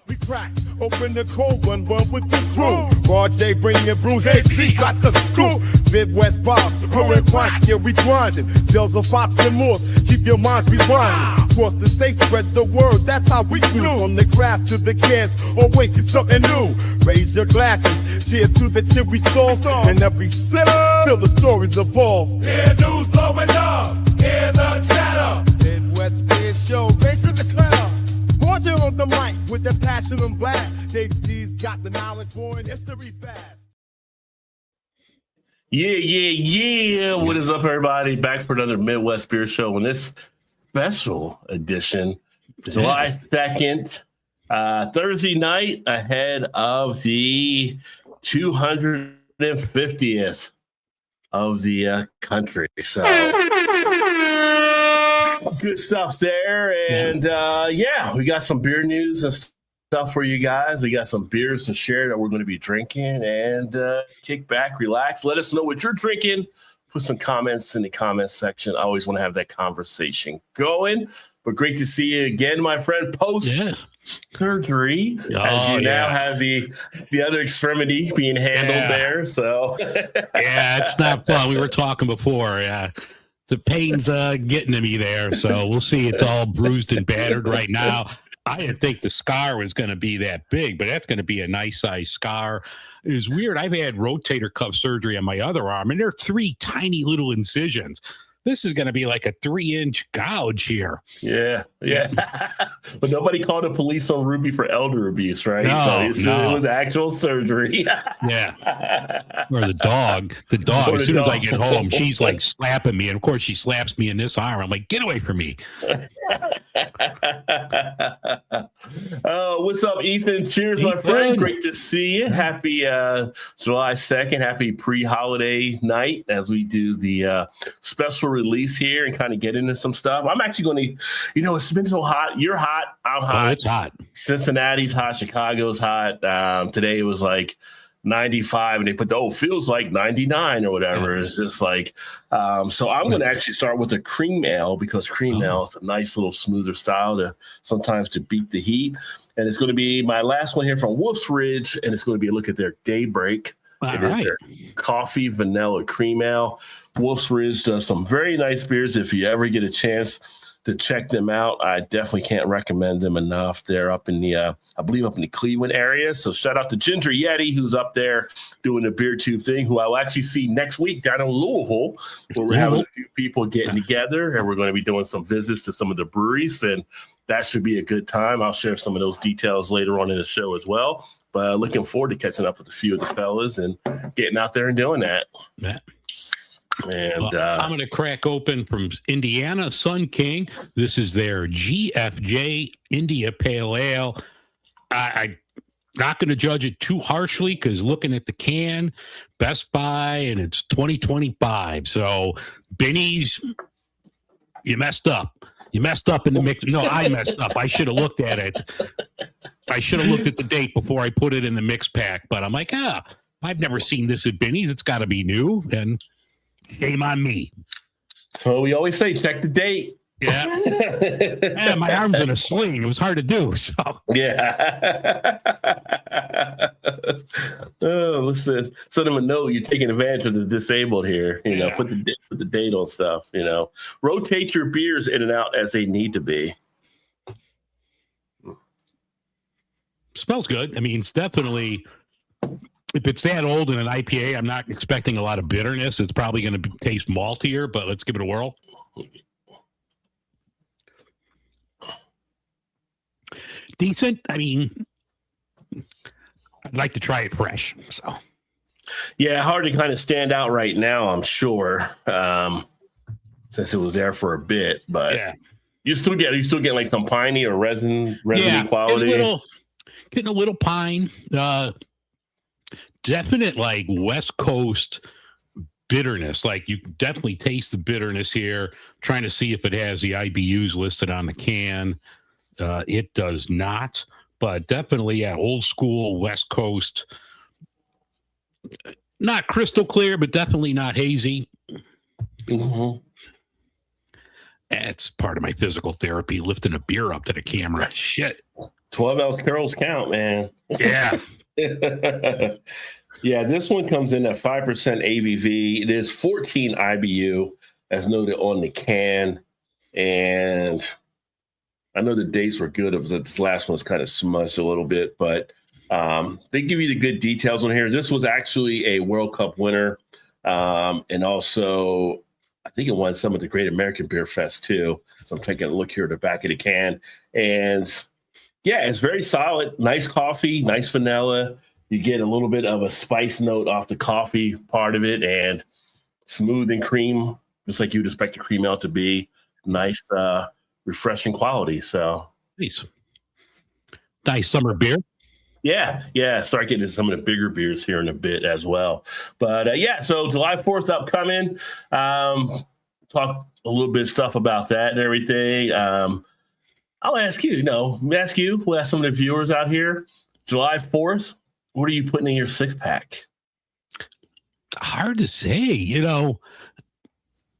We crack open the cold one with the crew. Rod J bringing brews, AT got the screw. Midwest vibes, pouring pints, yeah we grinding. Shells of Fox and Morse, keep your minds rewinding. Across the state, spread the word, that's how we do. From the craft to the cans, always something new. Raise your glasses, cheers to the chip we sold. And every sip, till the stories evolve. Hear news blowing up, hear the chatter. Midwest Beer Show, racing the crowd. Roger on the mic with the passion and blast. Dave Z's got the knowledge for an history fast. Yeah. What is up, everybody? Back for another Midwest Beer Show on this special edition, July 2nd, Thursday night, ahead of the 250th of the country. So good stuff there. And we got some beer news and stuff for you guys. We got some beers to share that we're going to be drinking, and kick back, relax. Let us know what you're drinking. Put some comments in the comments section. I always want to have that conversation going. But great to see you again, my friend, post surgery. As you now have the other extremity being handled there. So it's not fun. We were talking before. The pain's getting to me there. So we'll see. It's all bruised and battered right now. I didn't think the scar was going to be that big, but that's going to be a nice size scar. It's weird. I've had rotator cuff surgery on my other arm, and there are 3 tiny little incisions. This is going to be like a 3-inch gouge here. Yeah. But nobody called the police on Ruby for elder abuse, right? No. It was actual surgery. Or the dog. As soon as I get home, she's like slapping me. And of course, she slaps me in this arm. I'm like, get away from me. What's up, Ethan? Cheers, my friend. Great to see you. Happy July 2nd. Happy pre-holiday night as we do the special release here and kind of get into some stuff. I'm actually going to, it's been so hot. You're hot. I'm hot. Oh, it's hot. Cincinnati's hot. Chicago's hot. Today it was like 95 and they put feels like 99 or whatever. It's just like, so I'm going to actually start with a cream ale because cream ale is a nice little smoother style to beat the heat. And it's going to be my last one here from Wolf's Ridge, and it's going to be a look at their Daybreak. It is their coffee vanilla cream ale. Wolf's Ridge does some very nice beers. If you ever get a chance to check them out, I definitely can't recommend them enough. They're up in the, I believe up in the Cleveland area. So shout out to Ginger Yeti, who's up there doing the beer tube thing, who I'll actually see next week down in Louisville, where we're having a few people getting together, and we're going to be doing some visits to some of the breweries, and that should be a good time. I'll share some of those details later on in the show as well. But looking forward to catching up with a few of the fellas and getting out there and doing that. Yeah. And I'm going to crack open from Indiana, Sun King. This is their GFJ India Pale Ale. I'm not going to judge it too harshly because looking at the can, Best Buy, and it's 2025. So, Benny's, you messed up. You messed up in the mix. No, I messed up. I should have looked at it. I should have looked at the date before I put it in the mix pack. But I'm like, I've never seen this at Benny's. It's got to be new. And shame on me. Well, we always say, check the date. Yeah. My arm's in a sling. It was hard to do. So yeah. Let's send them a note. You're taking advantage of the disabled here. Put the date on stuff. Rotate your beers in and out as they need to be. Smells good. I mean, it's definitely, if it's that old in an IPA, I'm not expecting a lot of bitterness. It's probably going to taste maltier, but let's give it a whirl. Decent. I mean, I'd like to try it fresh. So, yeah, hard to kind of stand out right now, I'm sure, since it was there for a bit. But you still get like some piney or resin quality. Getting a little pine. Definite like West Coast bitterness. Like you definitely taste the bitterness here. Trying to see if it has the IBUs listed on the can. It does not, but definitely old school West Coast. Not crystal clear, but definitely not hazy. Mm-hmm. It's part of my physical therapy, lifting a beer up to the camera. Shit. 12-ounce curls count, man. Yeah. Yeah, this one comes in at 5% ABV. It is 14 IBU, as noted on the can. And I know the dates were good. It was this last one was kind of smudged a little bit, but they give you the good details on here. This was actually a World Cup winner. And also, I think it won some of the Great American Beer Fest too. So I'm taking a look here at the back of the can. And yeah, it's very solid. Nice coffee, nice vanilla. You get a little bit of a spice note off the coffee part of it, and smooth and cream, just like you'd expect a cream ale to be. Nice, refreshing quality. So nice summer beer. Yeah. Start getting into some of the bigger beers here in a bit as well. But yeah, so July 4th upcoming. Talk a little bit of stuff about that and everything. I'll ask you, we'll ask some of the viewers out here. July 4th, what are you putting in your 6-pack? Hard to say,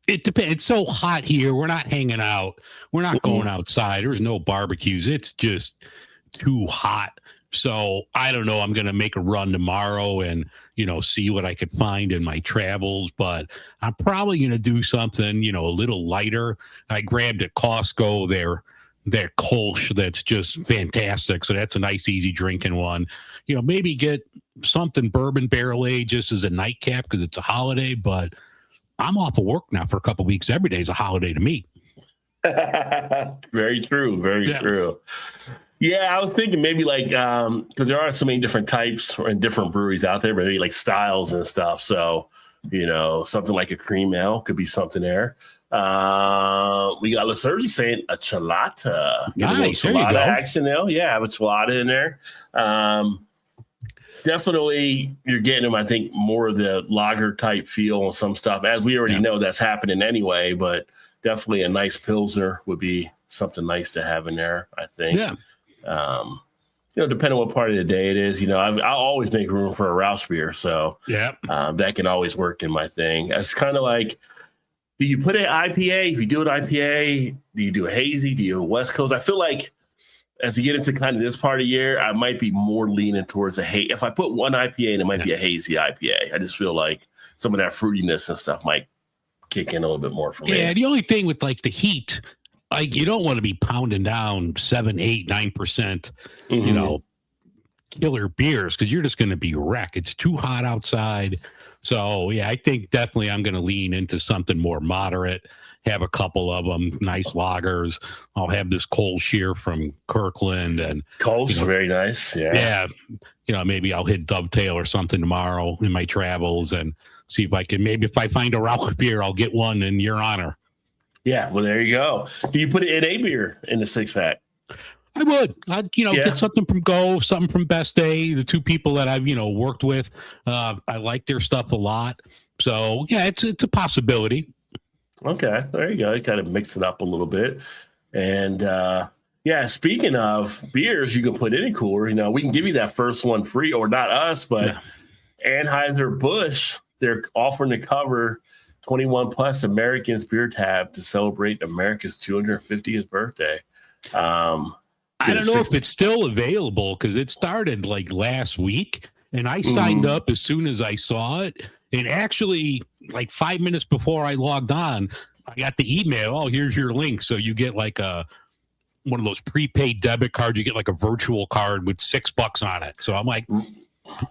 it depends. It's so hot here. We're not hanging out. We're not going outside. There's no barbecues. It's just too hot. So I don't know. I'm going to make a run tomorrow and, see what I could find in my travels, but I'm probably going to do something, a little lighter. I grabbed at Costco their Kolsch that's just fantastic. So that's a nice, easy drinking one. Maybe get something bourbon barrel aged just as a nightcap because it's a holiday, but I'm off of work now for a couple of weeks. Every day is a holiday to me. Very true. Very true. Yeah, I was thinking maybe like, because there are so many different types and different breweries out there, maybe like styles and stuff. So, something like a cream ale could be something there. We got Lasurgi saying a chelada. Nice. There you Chelada go. action ale. Yeah, I have a chelada in there. Definitely, you're getting them, I think, more of the lager type feel and some stuff. As we already know, that's happening anyway, but definitely a nice Pilsner would be something nice to have in there, I think. Yeah. Depending on what part of the day it is, I'll always make room for a Roush beer. So that can always work in my thing. It's kind of like, do you put an IPA? If you do an IPA, do you do a hazy? Do you do a West Coast? I feel like as you get into kind of this part of the year, I might be more leaning towards a hazy. If I put one IPA in, it might be a hazy IPA. I just feel like some of that fruitiness and stuff might kick in a little bit more for me. Yeah, the only thing with like the heat, like you don't want to be pounding down 7, 8, 9%, killer beers because you're just going to be wrecked. It's too hot outside. So yeah, I think definitely I'm going to lean into something more moderate. Have a couple of them, nice lagers. I'll have this Kolsch here from Kirkland and Kolsch, very nice. Yeah. Maybe I'll hit Dovetail or something tomorrow in my travels and see if I can. Maybe if I find a Roush beer, I'll get one in your honor. Yeah, well, there you go. Do you put an NA beer in the 6-pack? I would. I'd, get something from Go, something from Best Day, the two people that I've, worked with. I like their stuff a lot. So, yeah, it's a possibility. Okay, there you go. You kind of mix it up a little bit. And, speaking of beers you can put in a cooler, we can give you that first one free, or not us, but Anheuser-Busch, they're offering to cover 21 plus Americans beer tab to celebrate America's 250th birthday. I don't know if it's still available because it started like last week and I signed up as soon as I saw it. And actually, like 5 minutes before I logged on, I got the email. Oh, here's your link. So you get like one of those prepaid debit cards. You get like a virtual card with $6 on it. So I'm like,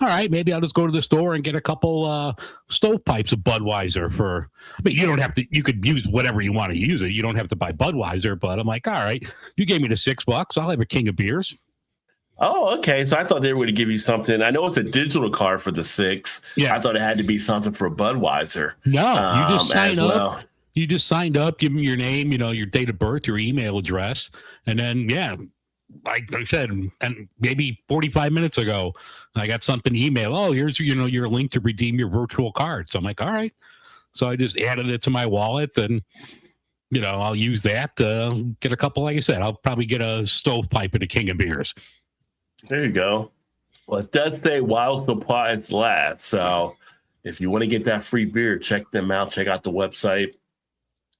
all right, maybe I'll just go to the store and get a couple stovepipes of Budweiser for. But you don't have to. You could use whatever you want to use it. You don't have to buy Budweiser. But I'm like, all right, you gave me the $6. I'll have a king of beers. Oh, okay. So I thought they were going to give you something. I know it's a digital card for the 6. Yeah. I thought it had to be something for Budweiser. No, you just sign up. Well. You just signed up, give them your name, your date of birth, your email address, and then like I said, and maybe 45 minutes ago, I got something email. Oh, here's your link to redeem your virtual card. So I'm like, all right. So I just added it to my wallet, and I'll use that to get a couple. Like I said, I'll probably get a stovepipe and a king of beers. There you go. Well, it does say while supplies last. So if you want to get that free beer, check them out. Check out the website.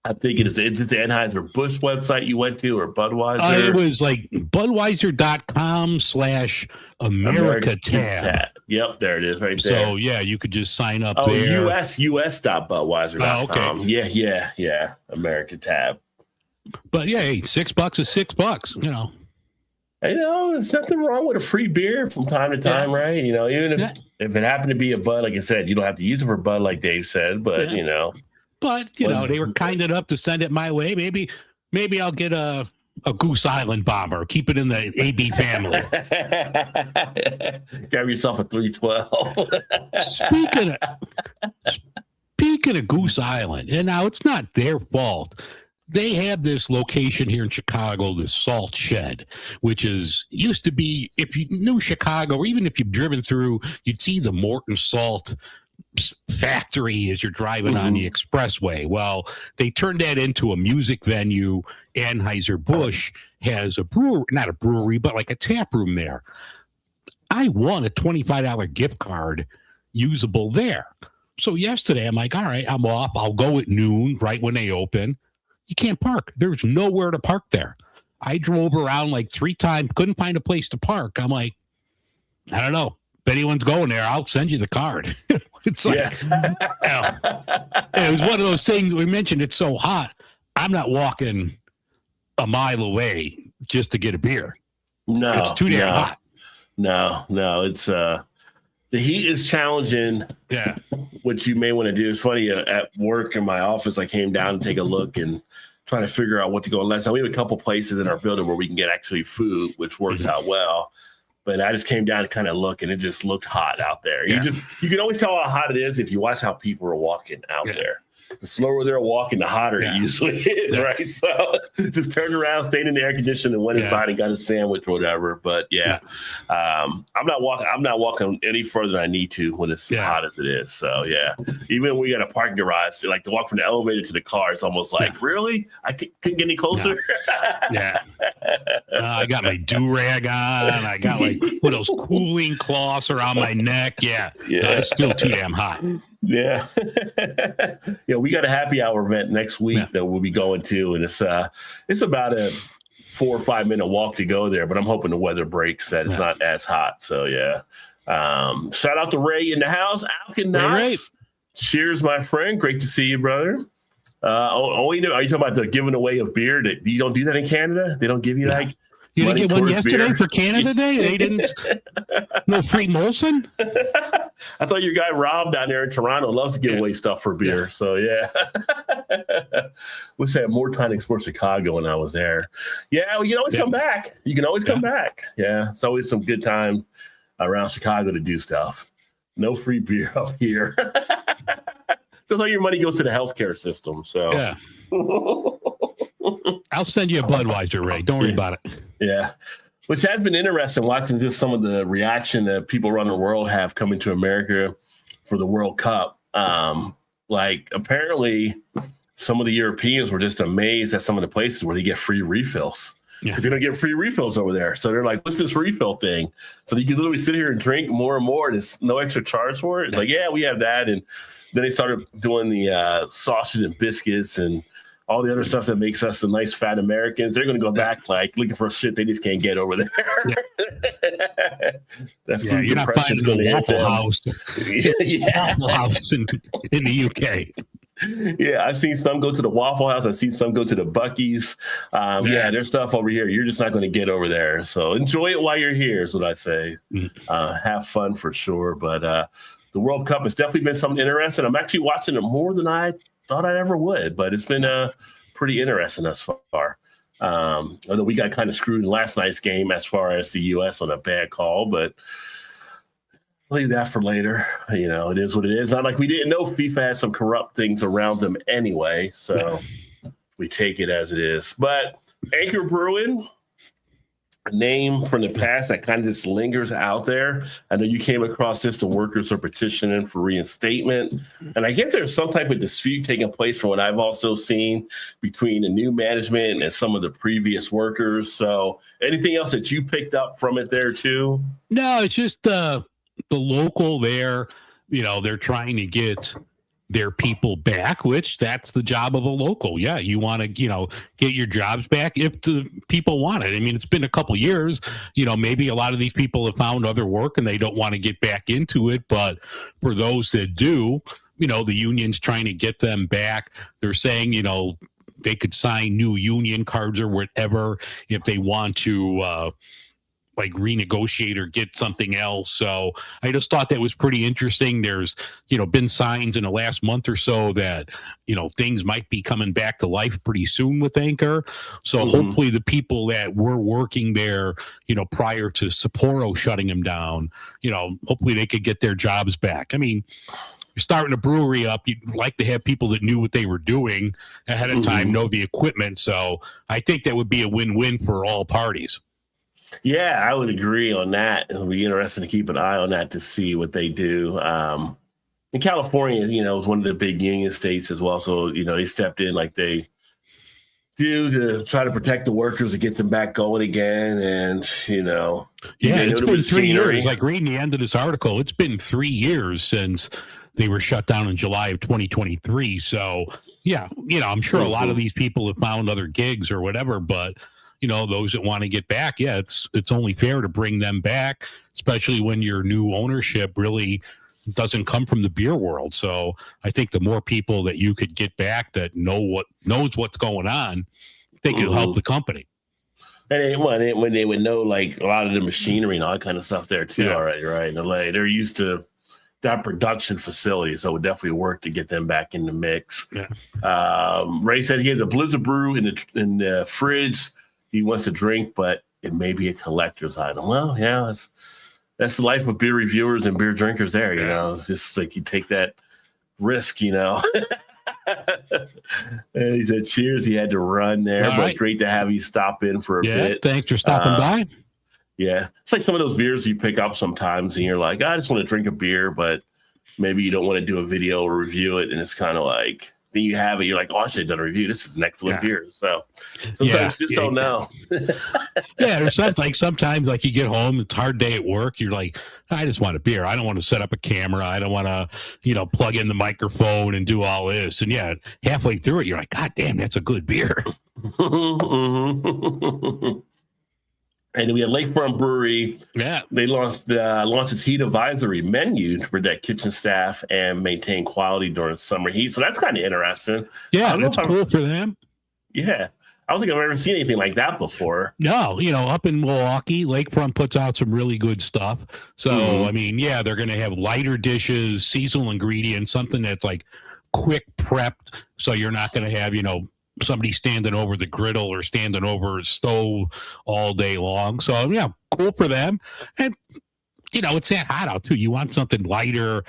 I think it is. It's the Anheuser-Busch website you went to, or Budweiser. It was like Budweiser.com/America tab. Yep, there it is right there. So, yeah, you could just sign up Oh, there. us.budweiser.com. Oh, okay. Yeah. America tab. But, yeah, hey, $6 is $6, you know. There's nothing wrong with a free beer from time to time, right? Even if it happened to be a Bud, like I said, you don't have to use it for Bud, like Dave said, but, But, they were kind enough to send it my way. Maybe I'll get a Goose Island bomber. Keep it in the AB family. Grab yourself a 312. Speaking of Goose Island, and now it's not their fault. They have this location here in Chicago, this Salt Shed, which used to be, if you knew Chicago, or even if you've driven through, you'd see the Morton Salt factory as you're driving on the expressway. Well, they turned that into a music venue. Anheuser-Busch has a brewery, not a brewery, but like a tap room there. I won a $25 gift card usable there. So yesterday, I'm like, all right, I'm off. I'll go at noon, right when they open. You can't park. There's nowhere to park there. I drove around like 3 times, couldn't find a place to park. I'm like, I don't know. If anyone's going there, I'll send you the card. It's like, it was one of those things we mentioned. It's so hot. I'm not walking a mile away just to get a beer. No, it's too damn hot. No, it's the heat is challenging. Yeah. What you may want to do is funny at work in my office. I came down to take a look and trying to figure out what to go. Last time we have a couple places in our building where we can get actually food, which works out well. But I just came down to kind of look, and it just looked hot out there. You can always tell how hot it is if you watch how people are walking out there. The slower they're walking, the hotter it usually is, right? So just turned around, stayed in the air conditioning, and went inside and got a sandwich or whatever. But I'm not walking any further than I need to when it's hot as it is. So even when we got a parking garage, like to walk from the elevator to the car, it's almost like really I couldn't get any closer. I got my do-rag on. I got like one of those cooling cloths around my neck. It's still too damn hot. Yeah. We got a happy hour event next week that we'll be going to, and it's about a 4 or 5 minute walk to go there, but I'm hoping the weather breaks that it's not as hot. So shout out to Ray in the house. Alkanas. Cheers, my friend. Great to see you, brother. Are you talking about the giving away of beer? That you don't do that in Canada? They don't give you like you didn't get one yesterday for Canada Day? They didn't. No free Molson? I thought your guy Rob down there in Toronto loves to give away stuff for beer. So wish I had more time to explore Chicago when I was there. Yeah, well, you can always come back. You can always come back. Yeah, it's always some good time around Chicago to do stuff. No free beer up here. Because all your money goes to the healthcare system. So I'll send you a Budweiser, Ray. Don't worry about it. Yeah. Which has been interesting watching just some of the reaction that people around the world have coming to America for the World Cup. Apparently some of the Europeans were just amazed at some of the places where they get free refills. Because they don't get free refills over there. So they're like, what's this refill thing? So you can literally sit here and drink more and more. There's no extra charge for it. It's like, we have that. And then they started doing the sausage and biscuits and all the other stuff that makes us the nice fat Americans. They're going to go back looking for shit they just can't get over there. That food you're not finding the Waffle House. Waffle House in the UK. Yeah, I've seen some go to the Waffle House. I've seen some go to the Buc-ee's. There's stuff over here you're just not going to get over there. So enjoy it while you're here is what I say. Have fun for sure. But the World Cup has definitely been something interesting. I'm actually watching it more than I thought I ever would, but it's been pretty interesting thus far. Although we got kind of screwed in last night's game as far as the U.S. on a bad call, but I'll leave that for later. It is what it is. Not like we didn't know FIFA had some corrupt things around them anyway, so we take it as it is. But Anchor Brewing, a name from the past that kind of just lingers out there. I know you came across this. The workers are petitioning for reinstatement. And I guess there's some type of dispute taking place from what I've also seen between the new management and some of the previous workers. So anything else that you picked up from it there too? No, it's just the local there. They're trying to get their people back, which that's the job of a local. Yeah, you want to, get your jobs back if the people want it. I mean, it's been a couple years, maybe a lot of these people have found other work and they don't want to get back into it. But for those that do, the union's trying to get them back. They're saying, they could sign new union cards or whatever if they want to, like renegotiate or get something else. So I just thought that was pretty interesting. There's, been signs in the last month or so that, things might be coming back to life pretty soon with Anchor. So hopefully the people that were working there, prior to Sapporo shutting them down, hopefully they could get their jobs back. I mean, you're starting a brewery up, you'd like to have people that knew what they were doing ahead of time, know the equipment. So I think that would be a win-win for all parties. Yeah, I would agree on that. It'll be interesting to keep an eye on that to see what they do. In California, is one of the big union states as well. So, they stepped in like they do to try to protect the workers and get them back going again. And, it's been 3 years. Like reading the end of this article, it's been 3 years since they were shut down in July of 2023. So, yeah, I'm sure a lot of these people have found other gigs or whatever, but those that want to get back, it's only fair to bring them back, especially when your new ownership really doesn't come from the beer world. So I think the more people that you could get back that knows what's going on, they could help the company. And when they would know like a lot of the machinery and all that kind of stuff there too already, right? In LA, they're used to that production facility, so it would definitely work to get them back in the mix. Yeah. Ray says he has a Blizzard brew in the fridge. He wants to drink, but it may be a collector's item. Well, yeah, that's the life of beer reviewers and beer drinkers there, It's just like you take that risk, And he said, cheers. He had to run there, all but right. Great to have you stop in for a bit. Thanks for stopping by. Yeah. It's like some of those beers you pick up sometimes and you're like, I just want to drink a beer, but maybe you don't want to do a video or review it. And it's kind of like, then you have it. You're like, oh, I should have done a review. This is an excellent beer. So sometimes you just don't know. There's sometimes like you get home, it's a hard day at work. You're like, I just want a beer. I don't want to set up a camera. I don't want to, plug in the microphone and do all this. And halfway through it, you're like, God damn, that's a good beer. And we had Lakefront Brewery. Yeah, they launched its heat advisory menu to protect kitchen staff and maintain quality during summer heat. So that's kind of interesting. Yeah, that's cool for them. Yeah, I don't think I've ever seen anything like that before. No, up in Milwaukee, Lakefront puts out some really good stuff. So I mean, they're going to have lighter dishes, seasonal ingredients, something that's like quick prepped, so you're not going to have somebody standing over the griddle or standing over a stove all day long. So, cool for them. And, it's that hot out too. You want something lighter,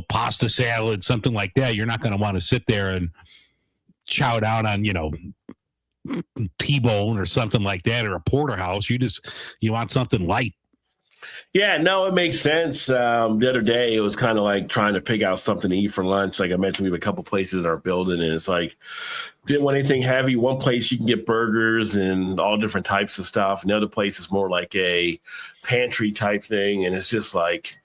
pasta salad, something like that. You're not going to want to sit there and chow down on, T-bone or something like that, or a porterhouse. You want something light. Yeah, no, it makes sense. The other day, it was kind of like trying to pick out something to eat for lunch. Like I mentioned, we have a couple places in our building, and it's like, didn't want anything heavy. One place you can get burgers and all different types of stuff. And the other place is more like a pantry type thing. And it's just like,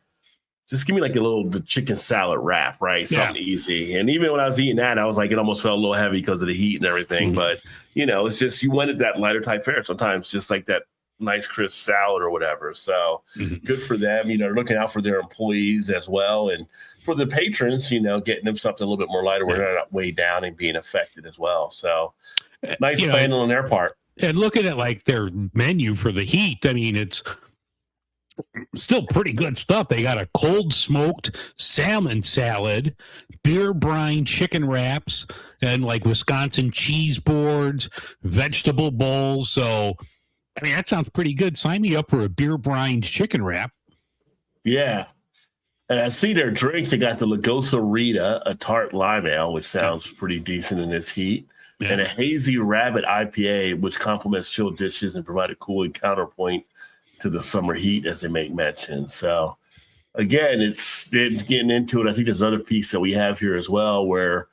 just give me like the chicken salad wrap, right? Something easy. And even when I was eating that, I was like, it almost felt a little heavy because of the heat and everything. But, it's just, you wanted that lighter type fare sometimes, just like that nice crisp salad or whatever. So good for them, looking out for their employees as well. And for the patrons, getting them something a little bit more lighter where they're not weighed down and being affected as well. So nice planning on their part. And looking at like their menu for the heat, I mean, it's still pretty good stuff. They got a cold smoked salmon salad, beer brine chicken wraps, and like Wisconsin cheese boards, vegetable bowls. So I mean, that sounds pretty good. Sign me up for a beer brine chicken wrap. Yeah. And I see their drinks. They got the Lagosa Rita, a tart lime ale, which sounds pretty decent in this heat, and a hazy rabbit IPA, which complements chilled dishes and provide a cooling counterpoint to the summer heat, as they make mention. So, again, it's getting into it. I think there's another piece that we have here as well, where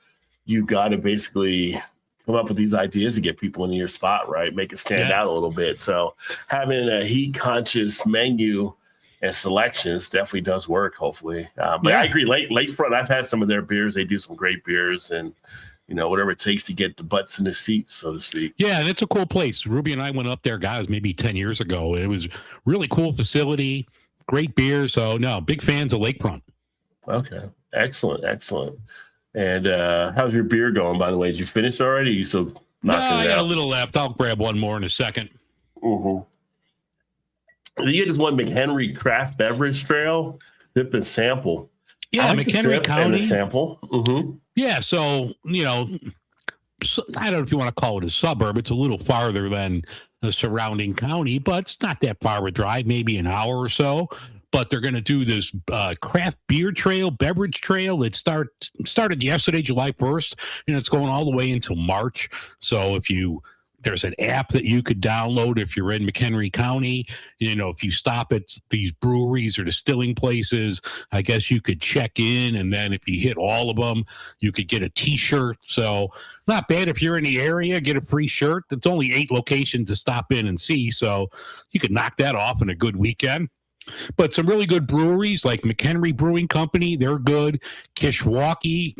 you got to basically come up with these ideas to get people into your spot, right? Make it stand out a little bit. So having a heat conscious menu and selections definitely does work, hopefully. But I agree, Lakefront, I've had some of their beers. They do some great beers, and whatever it takes to get the butts in the seats, so to speak. Yeah, and it's a cool place. Ruby and I went up there, guys, maybe 10 years ago. It was really cool facility, great beer. So, no, big fans of Lakefront. Okay, excellent. And how's your beer going, by the way? Did you finish already? You still knocking it out? I got a little left. I'll grab one more in a second. Mm-hmm. You get this one McHenry Craft Beverage Trail, sip and sample. Yeah, like McHenry County. Sample. Mm-hmm. Yeah, so, I don't know if you want to call it a suburb. It's a little farther than the surrounding county, but it's not that far of a drive, maybe an hour or so. But they're going to do this craft beer trail, beverage trail that started yesterday, July 1st, and it's going all the way until March. So there's an app that you could download if you're in McHenry County. If you stop at these breweries or distilling places, I guess you could check in, and then if you hit all of them, you could get a T-shirt. So not bad if you're in the area, get a free shirt. It's only 8 locations to stop in and see, so you could knock that off in a good weekend. But some really good breweries like McHenry Brewing Company, they're good. Kishwaukee,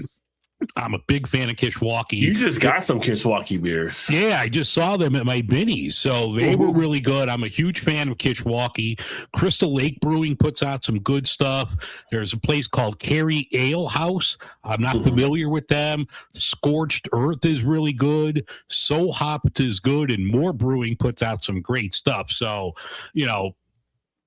I'm a big fan of Kishwaukee. You just got some Kishwaukee beers. Yeah, I just saw them at my Binnies, so they were really good. I'm a huge fan of Kishwaukee. Crystal Lake Brewing puts out some good stuff. There's a place called Carey Ale House. I'm not familiar with them. Scorched Earth is really good. So Hopped is good, and More Brewing puts out some great stuff. So,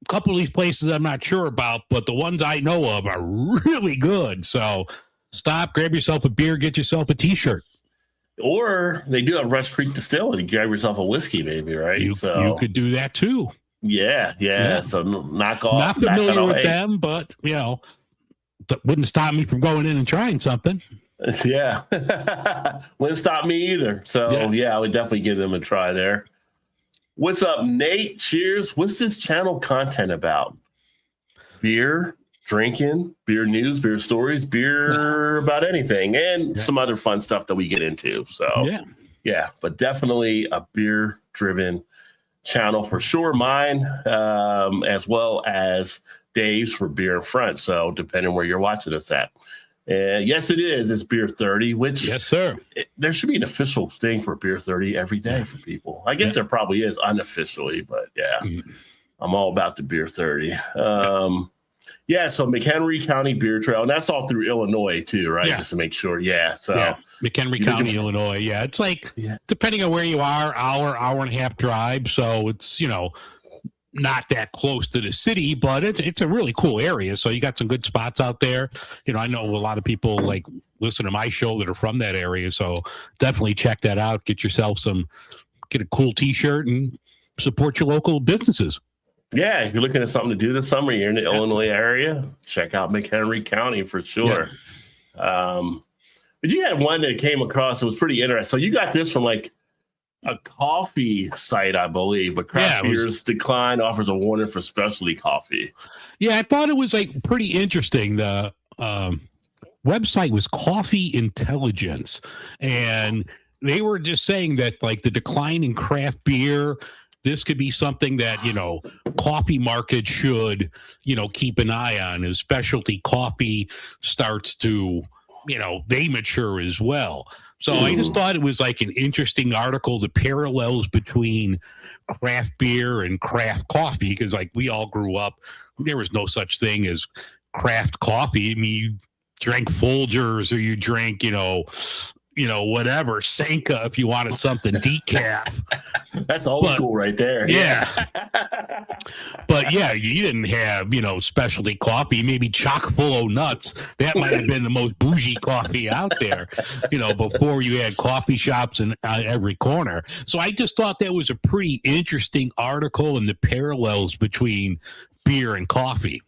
a couple of these places I'm not sure about, but the ones I know of are really good. So stop, grab yourself a beer, get yourself a T-shirt. Or they do have Rush Creek Distillery. Grab yourself a whiskey, maybe, right? You could do that too. Yeah. So knock off. Not familiar with them, but that wouldn't stop me from going in and trying something. Yeah, wouldn't stop me either. So I would definitely give them a try there. What's up, Nate? Cheers. What's this channel content about? Beer, drinking, beer news, beer stories, beer about anything, and some other fun stuff that we get into. So, but definitely a beer-driven channel for sure. Mine, as well as Dave's for Beer in Front. So, depending where you're watching us at. Yes, it is. It's Beer 30, which yes, sir. There should be an official thing for Beer 30 every day for people. I guess there probably is unofficially, but I'm all about the Beer 30. So McHenry County Beer Trail, and that's all through Illinois too, right? Just to make sure. McHenry County, Illinois. Yeah, it's like depending on where you are, hour and a half drive. So it's not that close to the city, but it's a really cool area. So you got some good spots out there. I know a lot of people like listen to my show that are from that area. So definitely check that out. Get a cool T-shirt and support your local businesses. Yeah, if you're looking at something to do this summer, you're in the Illinois area, check out McHenry County for sure. But you had one that came across, it was pretty interesting. So you got this from like a coffee site, I believe, but Craft Beers Decline offers a warning for specialty coffee. Yeah, I thought it was like pretty interesting. The website was Coffee Intelligence, and they were just saying that like the decline in craft beer, this could be something that, coffee market should, keep an eye on as specialty coffee starts to, they mature as well. So I just thought it was like an interesting article, the parallels between craft beer and craft coffee, because like we all grew up, there was no such thing as craft coffee. I mean, you drank Folgers or you drank, whatever, Sanka if you wanted something decaf. That's old school right there. Yeah. But you didn't have, specialty coffee, maybe chock full of nuts. That might have been the most bougie coffee out there, before you had coffee shops in every corner. So I just thought that was a pretty interesting article and the parallels between beer and coffee.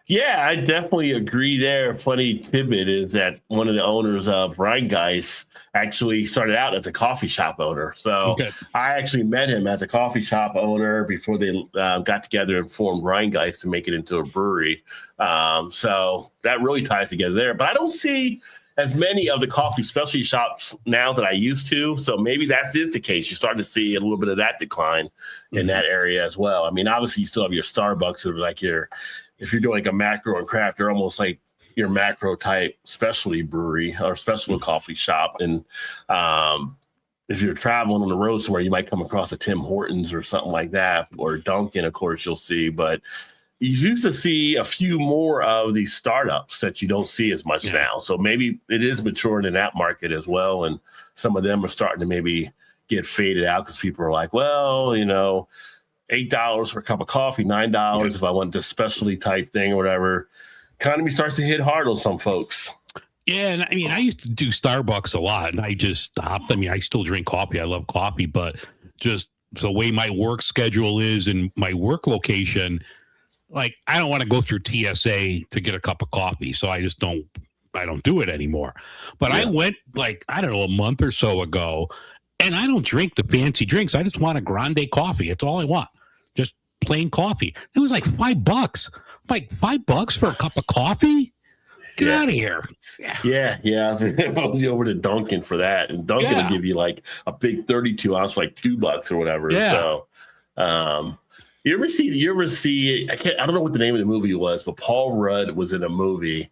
Yeah, I definitely agree there. Funny tidbit is that one of the owners of Rheingeist actually started out as a coffee shop owner. So I actually met him as a coffee shop owner before they got together and formed Rheingeist to make it into a brewery. So that really ties together there. But I don't see as many of the coffee specialty shops now that I used to. So maybe that is the case. You're starting to see a little bit of that decline in that area as well. I mean, obviously you still have your Starbucks or like if you're doing like a macro and craft, they're almost like your macro type specialty brewery or specialty coffee shop. And if you're traveling on the road somewhere, you might come across a Tim Hortons or something like that, or Dunkin', of course, you'll see. But you used to see a few more of these startups that you don't see as much now. So maybe it is maturing in that market as well. And some of them are starting to maybe get faded out because people are like, well, you know, $8 for a cup of coffee, $9 if I want this specialty type thing or whatever. Economy starts to hit hard on some folks. Yeah, and I mean, I used to do Starbucks a lot, and I just stopped. I mean, I still drink coffee. I love coffee, but just the way my work schedule is and my work location, like I don't want to go through TSA to get a cup of coffee, so I don't do it anymore. But I went like, I don't know, a month or so ago, and I don't drink the fancy drinks. I just want a grande coffee. It's all I want. Just plain coffee. It was like $5. Like $5 for a cup of coffee? Get out of here. Yeah. I was over to Dunkin' for that. And Dunkin' will give you like a big 32 ounce for like $2 or whatever. Yeah. So you ever see I don't know what the name of the movie was, but Paul Rudd was in a movie,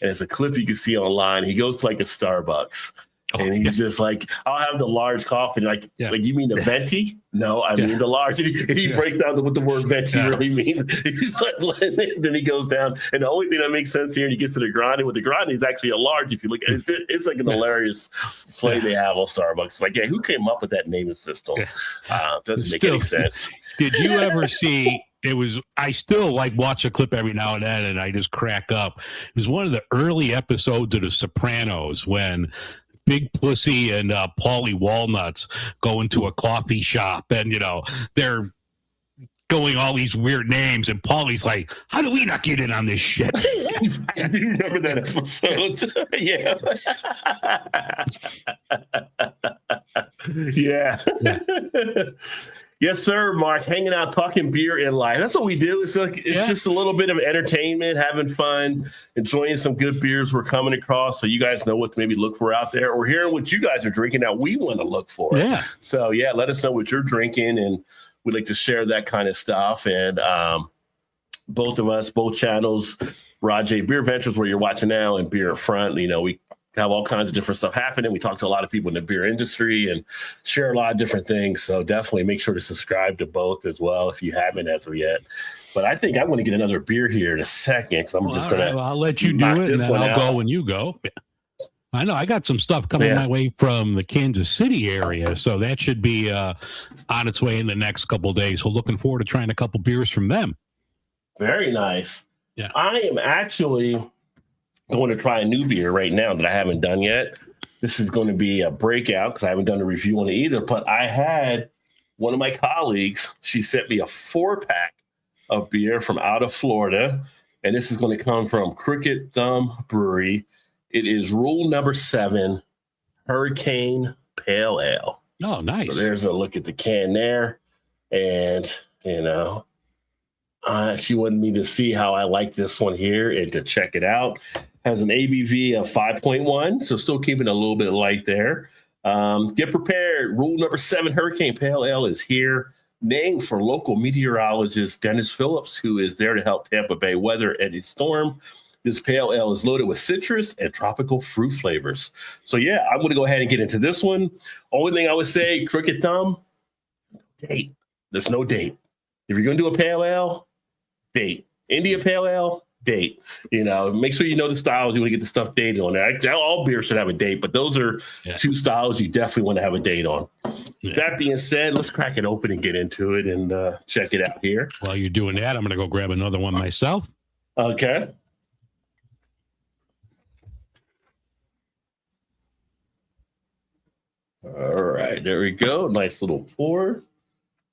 and it's a clip you can see online. He goes to like a Starbucks. And he's just like, I'll have the large coffee. Like you mean the venti? No, I mean the large. And he breaks down what the word venti really means. He's like, then he goes down. And the only thing that makes sense here, and he gets to the grande. With the grande is actually a large. If you look at it, it's like an hilarious play they have on Starbucks. It's like, who came up with that naming system? Doesn't make any sense. Did you ever see? I still like watch a clip every now and then, and I just crack up. It was one of the early episodes of The Sopranos when Big Pussy and Paulie Walnuts go into a coffee shop, and they're going all these weird names, and Paulie's like, "How do we not get in on this shit?" I do remember that episode. Yeah. Yes, sir, Mark. Hanging out, talking beer in life. That's what we do. It's just a little bit of entertainment, having fun, enjoying some good beers we're coming across, so you guys know what to maybe look for out there, or hearing what you guys are drinking that we want to look for. Yeah. So let us know what you're drinking, and we'd like to share that kind of stuff. And both of us, both channels, Rod J BeerVentures, where you're watching now, and Beer in Front. We have all kinds of different stuff happening. We talk to a lot of people in the beer industry and share a lot of different things. So definitely make sure to subscribe to both as well if you haven't as of yet. But I think I want to get another beer here in a second, because I'm just going to. I'll let you do it, and then I'll go when you go. I know I got some stuff coming my way from the Kansas City area, so that should be on its way in the next couple of days. So looking forward to trying a couple beers from them. Very nice. Yeah, I am actually going to try a new beer right now that I haven't done yet. This is going to be a breakout because I haven't done a review on it either. But I had one of my colleagues, she sent me a 4-pack of beer from out of Florida. And this is going to come from Crooked Thumb Brewery. It is rule number 7, Hurricane Pale Ale. Oh, nice. So there's a look at the can there. And, she wanted me to see how I like this one here and to check it out. Has an ABV of 5.1, so still keeping a little bit light there. Get prepared. Rule number 7, Hurricane Pale Ale is here. Named for local meteorologist Dennis Phillips, who is there to help Tampa Bay weather any storm. This pale ale is loaded with citrus and tropical fruit flavors. So, I'm going to go ahead and get into this one. Only thing I would say, Crooked Thumb, date. There's no date. If you're going to do a pale ale, date. India Pale Ale, date. Make sure you know the styles. You want to get the stuff dated on there. All beer should have a date, but those are 2 styles you definitely want to have a date on. That being said, let's crack it open and get into it and check it out here. While you're doing that, I'm going to go grab another one myself. Okay. All right, there we go. Nice little pour.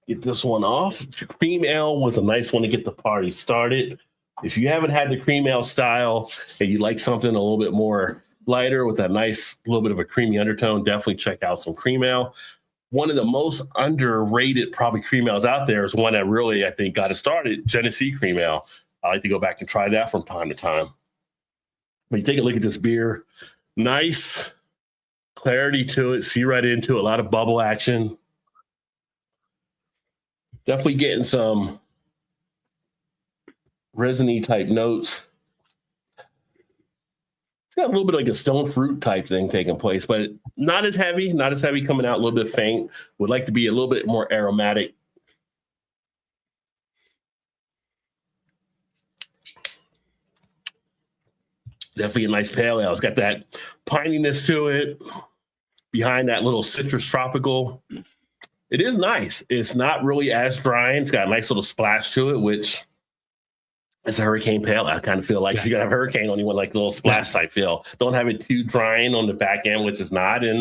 Get this one off. Cream ale was a nice one to get the party started. If you haven't had the cream ale style and you like something a little bit more lighter with that nice little bit of a creamy undertone, definitely check out some cream ale. One of the most underrated probably cream ales out there is one that really, I think, got it started, Genesee Cream Ale. I like to go back and try that from time to time. When you take a look at this beer, Nice clarity to it. See right into it. A lot of bubble action. Definitely getting some resiny type notes. It's got a little bit like a stone fruit type thing taking place, but not as heavy, coming out, a little bit faint. Would like to be a little bit more aromatic. Definitely a nice pale ale. It's got that pininess to it behind that little citrus tropical. It is nice. It's not really as dry. It's got a nice little splash to it, which is a hurricane pale. I kind of feel like you're going to have hurricane on you with like a little splash type feel. Don't have it too drying on the back end, which is not. And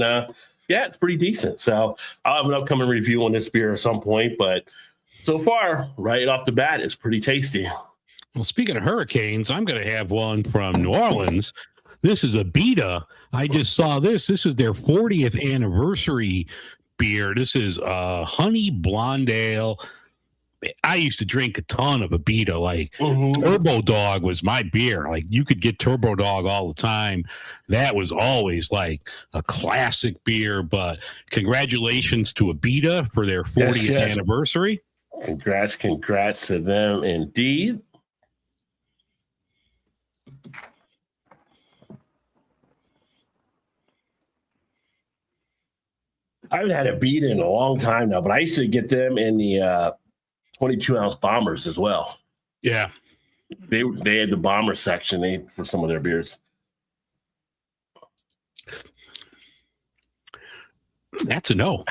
yeah, it's pretty decent. So I'll have an upcoming review on this beer at some point. But so far, right off the bat, it's pretty tasty. Well, speaking of hurricanes, I'm going to have one from New Orleans. This is a Beta. I just saw this. This is their 40th anniversary beer. This is honey blonde ale. I used to drink a ton of a Beta. Like Turbo Dog was my beer. Like you could get Turbo Dog all the time. That was always like a classic beer. But congratulations to a Beta for their 40th anniversary. Congrats to them indeed. I haven't had a Beta in a long time now, but I used to get them in the 22-ounce bombers as well. Yeah. They had the bomber section for some of their beers. That's a no.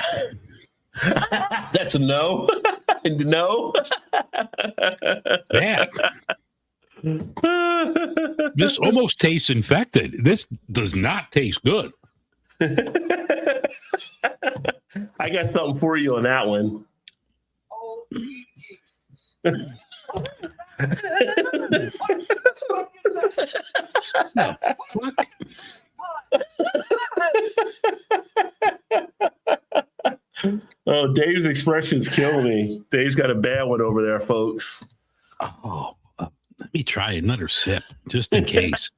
That's a no? No? Yeah. This almost tastes infected. This does not taste good. I got something for you on that one. Oh, Dave's expressions kill me. Dave's got a bad one over there, folks. Oh, let me try another sip just in case.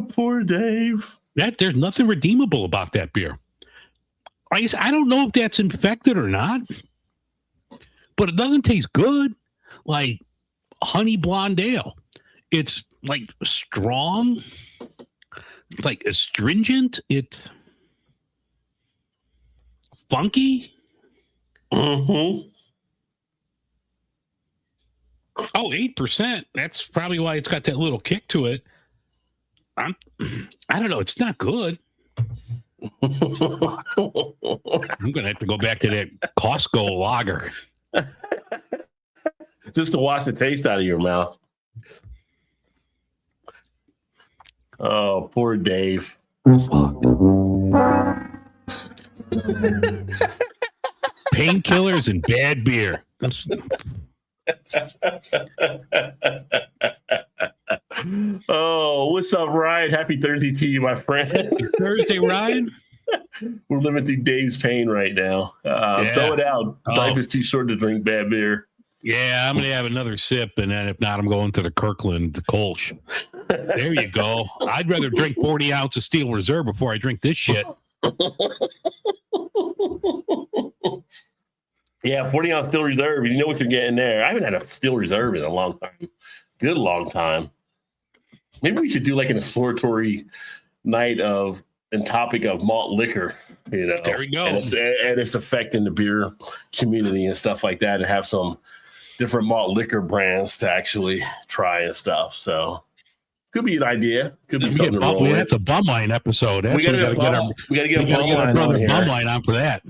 Poor Dave. There's nothing redeemable about that beer. I don't know if that's infected or not, but it doesn't taste good. Like honey blonde ale. It's like strong, like astringent. It's funky. Mm-hmm. Oh, 8%. That's probably why it's got that little kick to it. I don't know. It's not good. I'm going to have to go back to that Costco lager. Just to wash the taste out of your mouth. Oh, poor Dave. Painkillers and bad beer. Oh, what's up, Ryan? Happy Thursday to you, my friend. Happy Thursday, Ryan. We're living through Dave's pain right now. Throw it out. Life is too short to drink bad beer. Yeah, I'm going to have another sip, and then if not, I'm going to the Kirkland, the Kolsch. There you go. I'd rather drink 40 ounces of Steel Reserve before I drink this shit. Yeah, 40 ounce Steel Reserve. You know what you're getting there. I haven't had a Steel Reserve in a long time. Good long time. Maybe we should do like an exploratory night and topic of malt liquor, you know. There we go. And its effect in the beer community and stuff like that, and have some different malt liquor brands to actually try and stuff. So could be an idea. Could be something to roll with. That's a Bumline episode. We got to get our brother Bumline on for that.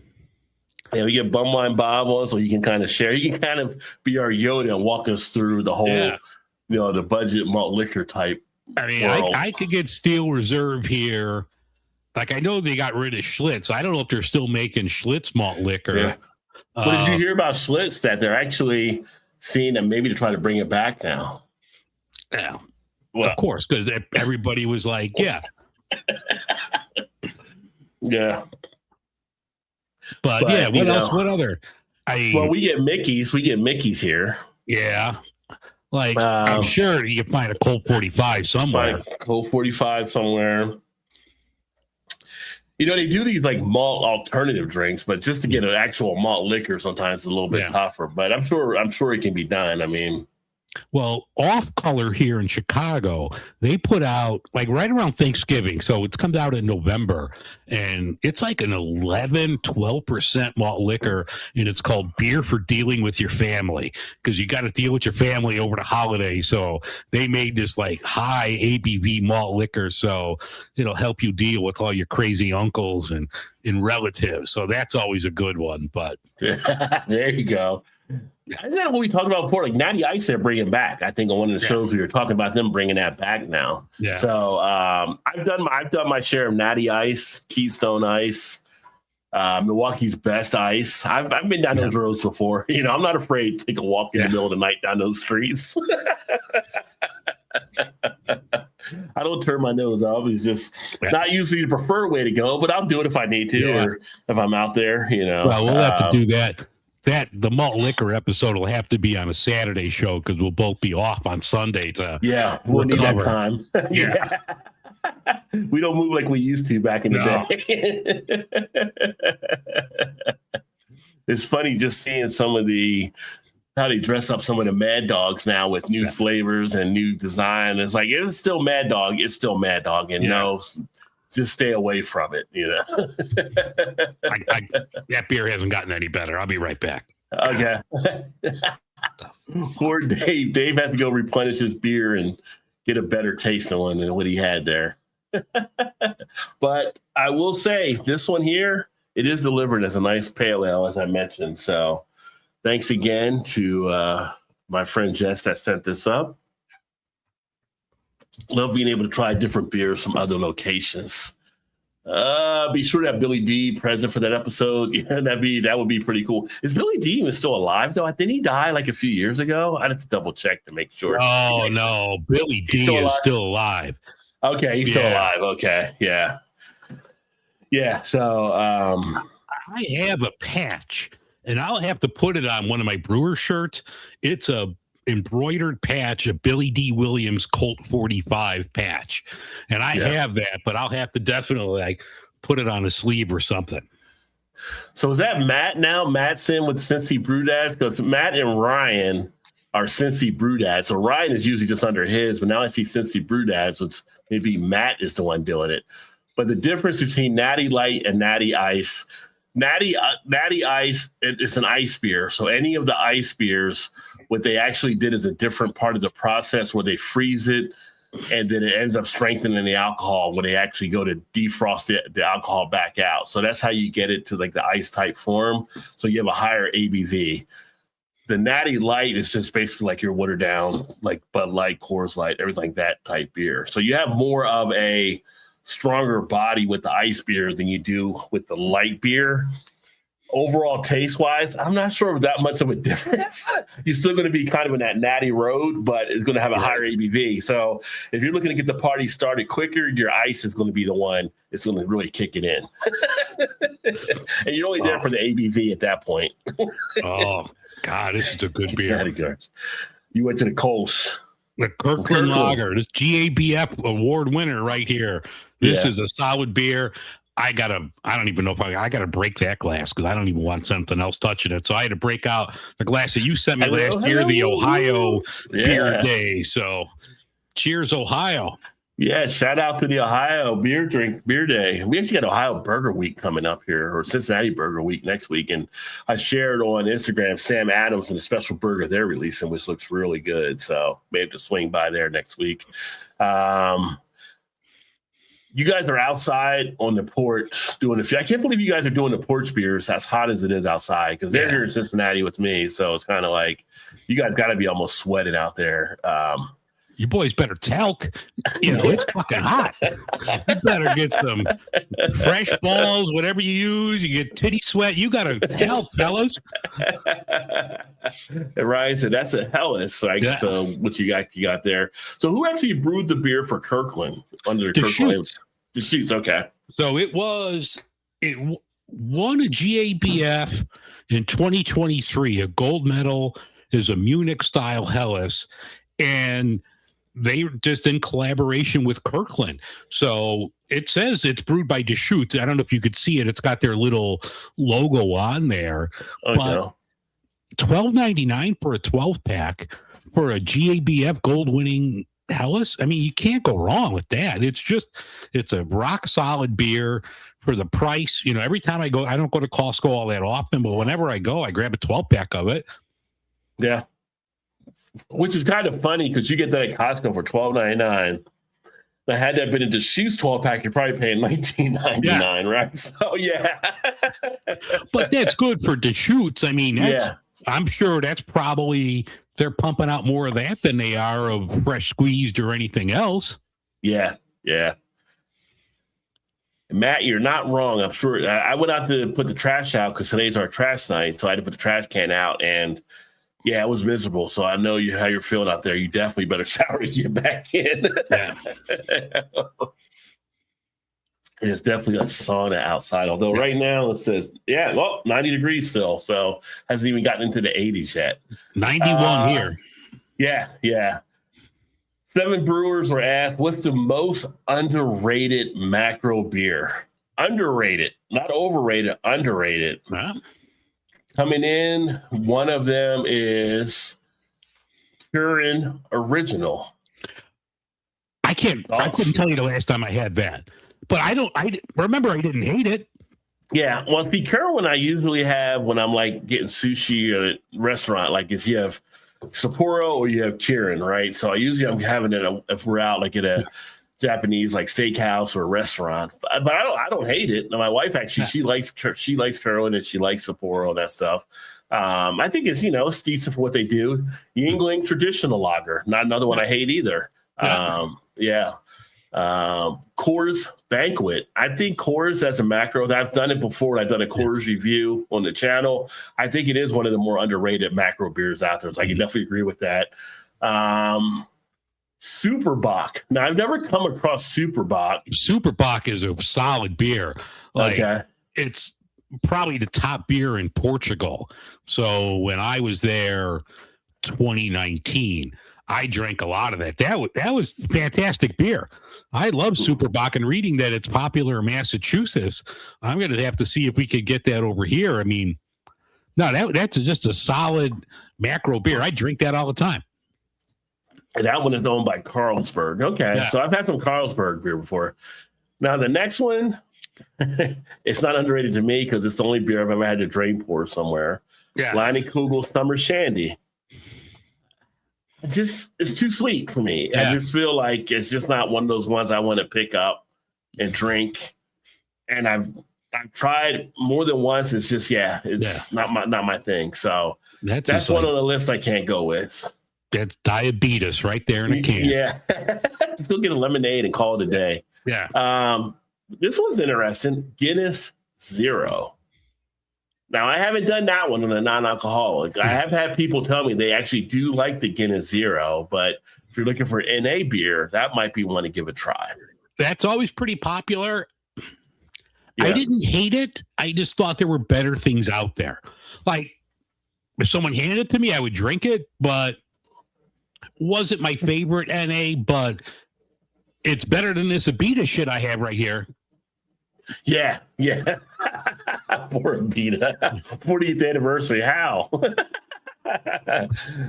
Yeah, we get Bumline Bob on, so you can kind of share. You can kind of be our Yoda and walk us through the whole, the budget malt liquor type. I mean, I could get Steel Reserve here. Like, I know they got rid of Schlitz. I don't know if they're still making Schlitz malt liquor. Yeah. But did you hear about Schlitz, that they're actually seeing them maybe to try to bring it back now? Yeah, well, of course, because everybody was like, yeah. Yeah. But yeah, what else? What other? Well, we get Mickey's. We get Mickey's here. Yeah. Like, I'm sure you can find a Colt 45 somewhere. Colt 45 somewhere. You know, they do these like malt alternative drinks, but just to get an actual malt liquor sometimes it's a little bit tougher. But I'm sure it can be done. I mean, well, Off Color here in Chicago, they put out like right around Thanksgiving. So it comes out in November and it's like an 12% malt liquor. And it's called Beer for Dealing with Your Family because you got to deal with your family over the holiday. So they made this like high ABV malt liquor. So it'll help you deal with all your crazy uncles and relatives. So that's always a good one. But there you go. Isn't that what we talked about before? Like Natty Ice, they're bringing back. I think on one of the shows we were talking about them bringing that back now. Yeah. So I've done my share of Natty Ice, Keystone Ice, Milwaukee's Best Ice. I've been down those roads before. You know, I'm not afraid to take a walk in the middle of the night down those streets. I don't turn my nose off. It's just not usually the preferred way to go, but I'll do it if I need to or if I'm out there. You know. Well, we'll have to do that. The malt liquor episode will have to be on a Saturday show because we'll both be off on Sunday to we'll need that time. We don't move like we used to back in the day. It's funny just seeing some of how they dress up some of the Mad Dogs now with new flavors and new design. It's like it's still Mad Dog. It's still Mad Dog, and just stay away from it, you know. That beer hasn't gotten any better. I'll be right back. Okay. Poor Dave. Dave has to go replenish his beer and get a better tasting one than what he had there. But I will say this one here, it is delivered as a nice pale ale, as I mentioned. So thanks again to my friend Jess that sent this up. Love being able to try different beers from other locations. Be sure to have Billy D present for that episode. Yeah, that would be pretty cool. Is Billy D even still alive though? Didn't he die like a few years ago? I have to double check to make sure. Oh no, Billy D is still alive. Okay, he's still alive. Okay, yeah. So I have a patch, and I'll have to put it on one of my brewer shirts. It's a embroidered patch, a Billy D. Williams Colt 45 patch, and I have that, but I'll have to definitely like put it on a sleeve or something. So is that Matt now? Matt's in with Cincy Brewdads because Matt and Ryan are Cincy Brewdads. So Ryan is usually just under his, but now I see Cincy Brewdads, which maybe Matt is the one doing it. But the difference between Natty Light and Natty Ice, Natty Ice, it's an ice beer. So any of the ice beers, what they actually did is a different part of the process where they freeze it and then it ends up strengthening the alcohol when they actually go to defrost the alcohol back out. So that's how you get it to like the ice type form. So you have a higher ABV. The Natty Light is just basically like your watered down, like Bud Light, Coors Light, everything like that type beer. So you have more of a stronger body with the ice beer than you do with the light beer. Overall, taste-wise, I'm not sure that much of a difference. You're still going to be kind of in that natty road, but it's going to have a higher ABV. So if you're looking to get the party started quicker, your ice is going to be the one that's going to really kick it in. And you're only there for the ABV at that point. Oh, God, this is a good beer. You went to the Kolsch. The Kirkland Lager, this GABF award winner right here. This is a solid beer. I don't even know if I got to break that glass because I don't even want something else touching it. So I had to break out the glass that you sent me last year, the Ohio Beer Day. So cheers, Ohio. Yeah, shout out to the Ohio Beer Day. We actually got Ohio Burger Week coming up here, or Cincinnati Burger Week next week. And I shared on Instagram Sam Adams and the special burger they're releasing, which looks really good. So maybe to swing by there next week. You guys are outside on the porch doing I can't believe you guys are doing the porch beers as hot as it is outside because they're here in Cincinnati with me. So it's kind of like you guys got to be almost sweating out there. You boys better talc. You know, it's fucking hot. You better get some fresh balls, whatever you use. You get titty sweat. You got to talc, fellas. And Ryan said that's a Hellas. Right? So what you got there. So who actually brewed the beer for Kirkland under Kirkland? The Shoots, okay. So it won a GABF in 2023, a gold medal is a Munich style Helles. and they just in collaboration with Kirkland. So it says it's brewed by Deschutes. I don't know if you could see it. It's got their little logo on there. Oh, but no. $12.99 for a 12-pack for a GABF gold-winning Helles. I mean, you can't go wrong with that. It's a rock-solid beer for the price. You know, every time I go, I don't go to Costco all that often, but whenever I go, I grab a 12-pack of it. Yeah. Which is kind of funny because you get that at Costco for $12.99. Now, had that been a Deschutes 12-pack, you're probably paying $19.99, right? So, yeah. But that's good for Deschutes. I mean, I'm sure that's probably, they're pumping out more of that than they are of fresh squeezed or anything else. Yeah. Matt, you're not wrong. I'm sure. I went out to put the trash out because today's our trash night, so I had to put the trash can out, and yeah, it was miserable. So I know how you're feeling out there. You definitely better shower to get back in. Yeah. It's definitely a sauna outside. Although right now it says, 90 degrees still. So hasn't even gotten into the 80s yet. 91 here. Yeah. 7 brewers were asked, what's the most underrated macro beer? Underrated, not overrated, underrated. Huh? Coming in, one of them is Kirin Original. I couldn't tell you the last time I had that. But I remember I didn't hate it. Yeah. Well, see, Kirin, I usually have when I'm like getting sushi at a restaurant, like if you have Sapporo or you have Kirin, right? So I'm having it if we're out like at a Japanese like steakhouse or a restaurant. But I don't hate it. And my wife actually she likes Kirin and she likes Sapporo and that stuff. I think it's it's decent for what they do. Yingling traditional lager, not another one I hate either. Coors Banquet. I think Coors as a macro, I've done it before. I've done a Coors review on the channel. I think it is one of the more underrated macro beers out there. So I can definitely agree with that. Superbock. Now, I've never come across Superbock. Superbock is a solid beer. It's probably the top beer in Portugal. So when I was there 2019, I drank a lot of that. That was fantastic beer. I love Superbock, and reading that it's popular in Massachusetts, I'm going to have to see if we could get that over here. I mean, no, that's just a solid macro beer. I drink that all the time. And that one is owned by Carlsberg. Okay, so I've had some Carlsberg beer before. Now, the next one, it's not underrated to me because it's the only beer I've ever had to drain pour somewhere. Yeah. Lanny Kugel Summer Shandy. It's too sweet for me. Yeah. I just feel like it's just not one of those ones I want to pick up and drink. And I've tried more than once. It's just not my thing. So that's one on the list I can't go with. That's diabetes right there in a can. Yeah, just go get a lemonade and call it a day. Yeah. This one's interesting. Guinness Zero. Now, I haven't done that one on a non-alcoholic. I have had people tell me they actually do like the Guinness Zero, but if you're looking for NA beer, that might be one to give a try. That's always pretty popular. Yeah. I didn't hate it. I just thought there were better things out there. Like, if someone handed it to me, I would drink it, but wasn't my favorite NA, but it's better than this Abita shit I have right here. Yeah. Poor Abita. 40th anniversary. How?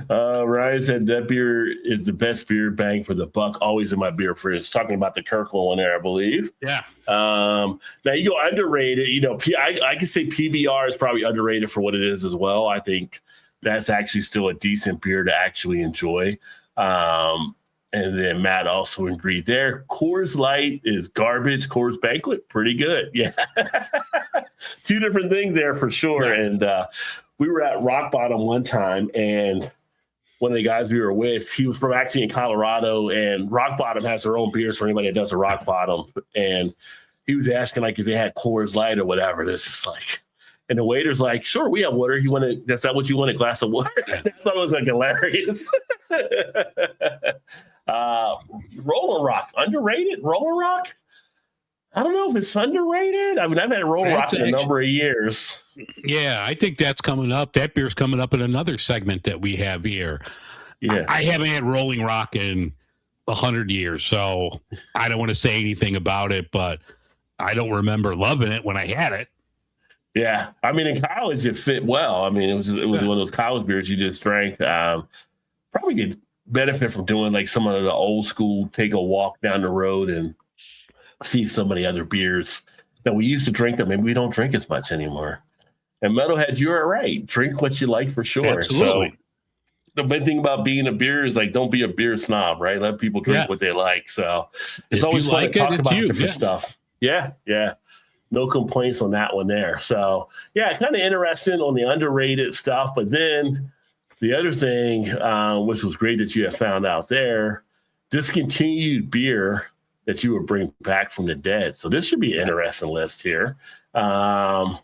Ryan said that beer is the best beer, bang for the buck, always in my beer fridge. Talking about the Kirkland one there, I believe. Yeah. Now you go underrated. I can say PBR is probably underrated for what it is as well. I think that's actually still a decent beer to actually enjoy. And then Matt also agreed there. Coors Light is garbage. Coors Banquet, pretty good. Yeah. Two different things there for sure. Yeah. And we were at Rock Bottom one time, and one of the guys we were with, he was from actually in Colorado, and Rock Bottom has their own beers for anybody that does a Rock Bottom. And he was asking like if they had Coors Light or whatever. And it's just like, and the waiter's like, sure, we have water. That's not what you want, a glass of water? I thought it was like hilarious. Roller Rock, underrated? Roller Rock? I don't know if it's underrated. I mean, I've had Roller Rock in a number of years. Yeah, I think that's coming up. That beer's coming up in another segment that we have here. Yeah. I haven't had Rolling Rock in 100 years, so I don't want to say anything about it, but I don't remember loving it when I had it. Yeah. I mean, in college, it fit well. I mean, it was one of those college beers you just drank. Probably could benefit from doing like some of the old school, take a walk down the road and see so many other beers that we used to drink that maybe we don't drink as much anymore. And Metalheads, you're right. Drink what you like for sure. Absolutely. So the big thing about being a beer is like, don't be a beer snob, right? Let people drink what they like. So it's If always you fun like to talk it, about it's you. different stuff. Yeah. Yeah. No complaints on that one there. So yeah, kind of interesting on the underrated stuff. But then the other thing, which was great that you have found out there, discontinued beer that you would bring back from the dead. So this should be an interesting list here. A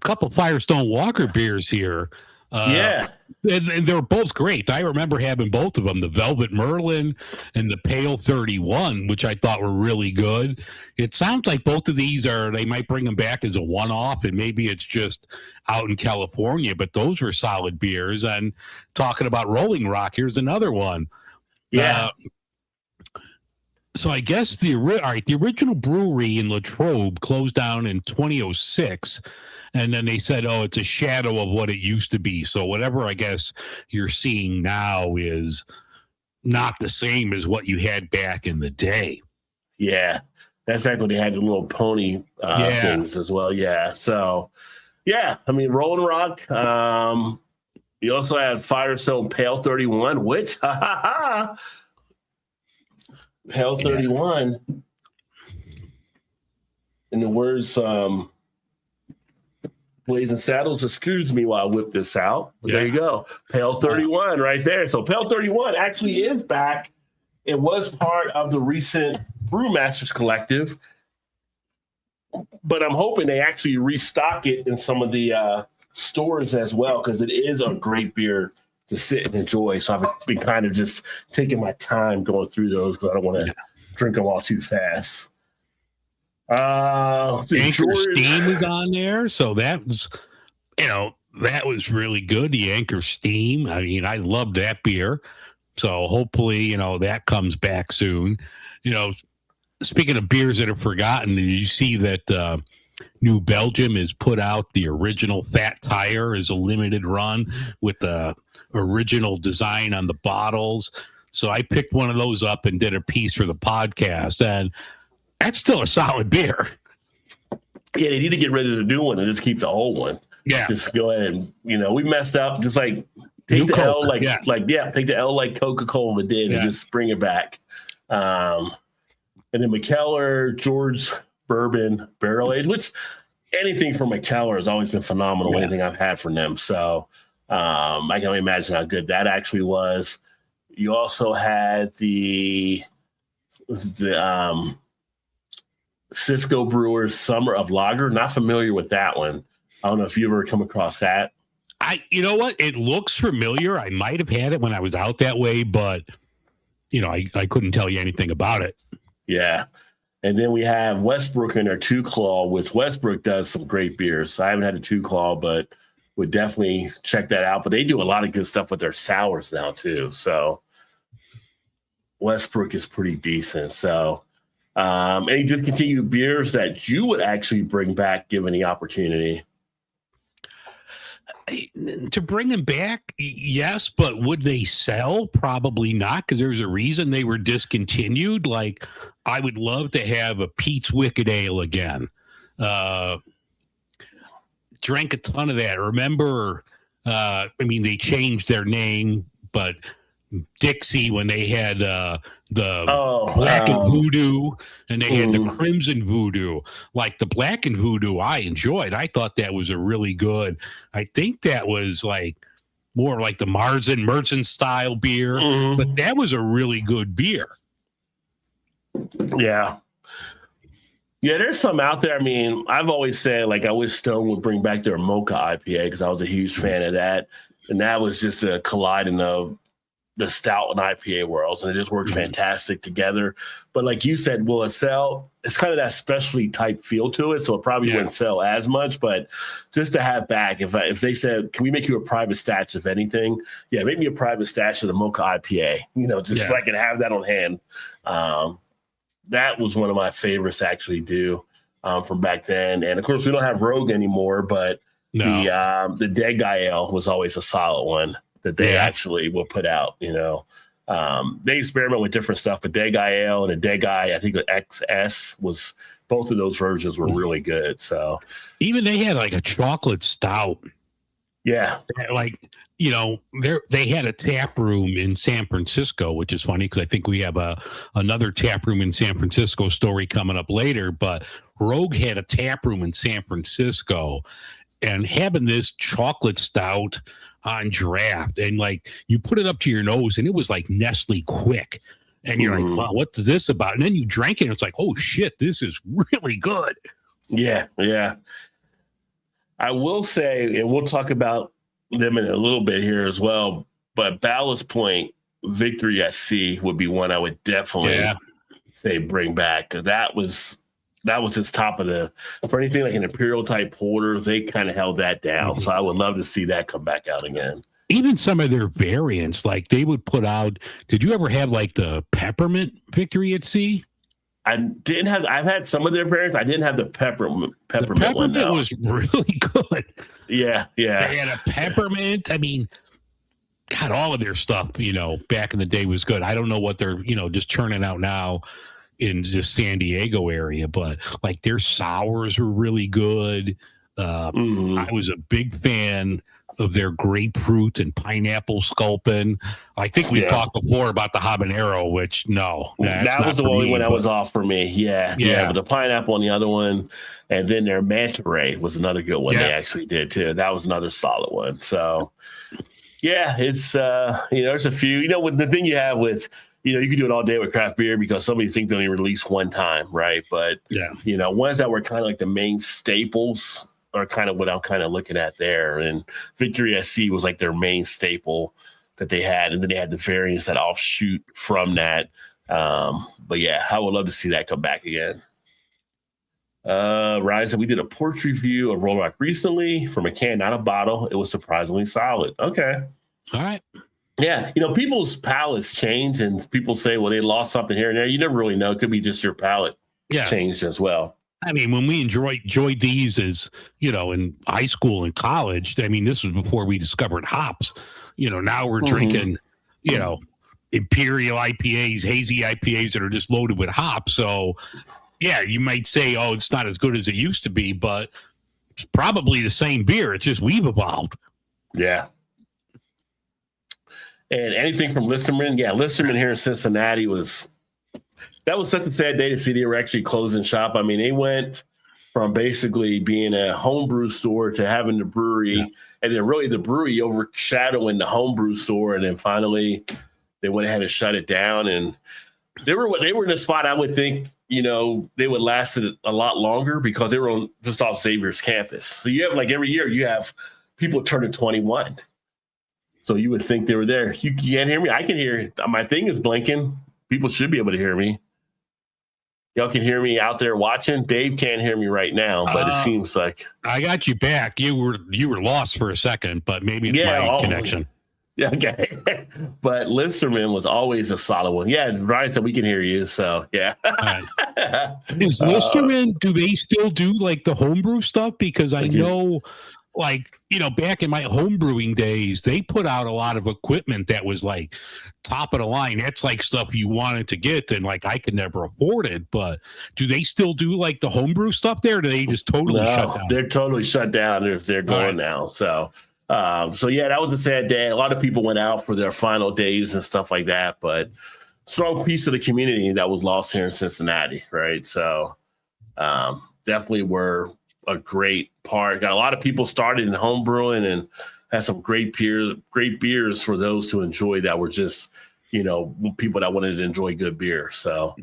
couple Firestone Walker beers here. Yeah. And they're both great. I remember having both of them, the Velvet Merlin and the Pale 31, which I thought were really good. It sounds like both of these they might bring them back as a one-off, and maybe it's just out in California, but those were solid beers. And talking about Rolling Rock, here's another one. Yeah. So I guess the original brewery in Latrobe closed down in 2006. And then they said, oh, it's a shadow of what it used to be. So whatever I guess you're seeing now is not the same as what you had back in the day. Yeah. That's back when they had the little pony things as well. Yeah. So, yeah. I mean, Rolling Rock. You also had Firestone Pale 31, which, Pale 31. In the words, Blazing Saddles, excuse me while I whip this out. But there you go. Pale 31 right there. So Pale 31 actually is back. It was part of the recent Brewmasters Collective. But I'm hoping they actually restock it in some of the stores as well, because it is a great beer to sit and enjoy. So I've been kind of just taking my time going through those because I don't want to drink them all too fast. Anchor Steam is on there, so that was, that was really good. The Anchor Steam, I mean, I love that beer, so hopefully, that comes back soon. Speaking of beers that are forgotten, did you see that New Belgium has put out the original Fat Tire as a limited run with the original design on the bottles? So I picked one of those up and did a piece for the podcast, and that's still a solid beer. Yeah, they need to get rid of the new one and just keep the old one. Yeah. Just go ahead and, we messed up. Just like take New the Coke, L, take the L like Coca-Cola did and just bring it back. And then McKellar, George Bourbon Barrel Age, which anything from McKellar has always been phenomenal. Anything I've had from them. So I can only imagine how good that actually was. You also had the Cisco Brewers Summer of Lager. Not familiar with that one. I don't know if you ever come across that. You know what? It looks familiar. I might have had it when I was out that way, but I couldn't tell you anything about it. Yeah. And then we have Westbrook in their Two Claw, which Westbrook does some great beers. So I haven't had a Two Claw, but would definitely check that out. But they do a lot of good stuff with their sours now too. So Westbrook is pretty decent. So any discontinued beers that you would actually bring back given the opportunity? To bring them back, yes, but would they sell? Probably not, because there's a reason they were discontinued. Like, I would love to have a Pete's Wicked Ale again. Drank a ton of that. Remember, they changed their name, but Dixie, when they had the Black and Voodoo, and they had the Crimson Voodoo. Like the Black and Voodoo, I enjoyed. I thought that was a really good. I think that was like more like the Merzen style beer, but that was a really good beer. Yeah. Yeah, there's some out there. I mean, I've always said, like, I wish Stone would bring back their Mocha IPA because I was a huge fan of that. And that was just a colliding of the stout and IPA worlds, and it just works fantastic together. But like you said, will it sell? It's kind of that specialty type feel to it, so it probably wouldn't sell as much. But just to have back, if they said, can we make you a private stash of anything? Yeah, make me a private stash of the Mocha IPA, just so I can have that on hand. That was one of my favorites to actually do from back then. And of course, we don't have Rogue anymore, but the Dead Guy Ale was always a solid one that they actually will put out. They experiment with different stuff, but Dead Guy Ale and the Dead Guy, I think the XS was, both of those versions were really good. So even they had like a chocolate stout. Yeah. They had a tap room in San Francisco, which is funny because I think we have another tap room in San Francisco story coming up later, but Rogue had a tap room in San Francisco and having this chocolate stout on draft, and like you put it up to your nose and it was like Nestle Quick, and you're like, wow, what is this about? And then you drank it and it's like, oh shit, this is really good. Yeah I will say, and we'll talk about them in a little bit here as well, but Ballast Point Victory at Sea would be one I would definitely say bring back, because that was its top of the, for anything like an Imperial type porter, they kind of held that down. So I would love to see that come back out again. Even some of their variants, like they would put out, did you ever have like the peppermint Victory at Sea? I've had some of their variants. I didn't have the peppermint one. Peppermint was really good. Yeah. They had a peppermint. I mean, God, all of their stuff, back in the day was good. I don't know what they're, just churning out now in just San Diego area, but like their sours were really good. I was a big fan of their grapefruit and pineapple sculpin. I think we talked before about the habanero, which that was the only one that was off for me. Yeah. But the pineapple and the other one, and then their manta ray was another good one they actually did too. That was another solid one. So it's there's a few. With the thing you have with you can do it all day with craft beer because some of these things don't even release one time, right? But ones that were kind of like the main staples are kind of what I'm kind of looking at there. And Victory SC was like their main staple that they had, and then they had the variants that offshoot from that. But I would love to see that come back again. Rise, we did a porch review of Roll Rock recently from a can, not a bottle. It was surprisingly solid. Okay. All right. Yeah, people's palates change, and people say, well, they lost something here and there. You never really know. It could be just your palate changed as well. I mean, when we enjoyed these as, in high school and college, I mean, this was before we discovered hops. Now we're drinking, Imperial IPAs, hazy IPAs that are just loaded with hops. So, you might say, oh, it's not as good as it used to be, but it's probably the same beer. It's just we've evolved. Yeah. And anything from Listerman, Listerman here in Cincinnati that was such a sad day to see they were actually closing shop. I mean, they went from basically being a homebrew store to having the brewery, and then really the brewery overshadowing the homebrew store, and then finally they went ahead and shut it down. And they were in a spot I would think they would last a lot longer because they were just off Xavier's campus. So you have every year you have people turning 21. So you would think they were there. You can't hear me? I can hear. My thing is blinking. People should be able to hear me. Y'all can hear me out there watching. Dave can't hear me right now, but it seems like I got you back. You were lost for a second, but maybe it's my connection. Yeah, okay. But Listerman was always a solid one. Yeah, Ryan said we can hear you. So yeah. Right. Is Listerman? Do they still do like the homebrew stuff? Because I know. Back in my home brewing days, they put out a lot of equipment that was like top of the line. That's like stuff you wanted to get, and I could never afford it. But do they still do like the homebrew stuff there? Or do they just totally shut down? They're totally shut down. They're going now. So, that was a sad day. A lot of people went out for their final days and stuff like that. But strong piece of the community that was lost here in Cincinnati, right? So, definitely were a great part. Got a lot of people started in home brewing and had some great beers for those to enjoy that were just, people that wanted to enjoy good beer. So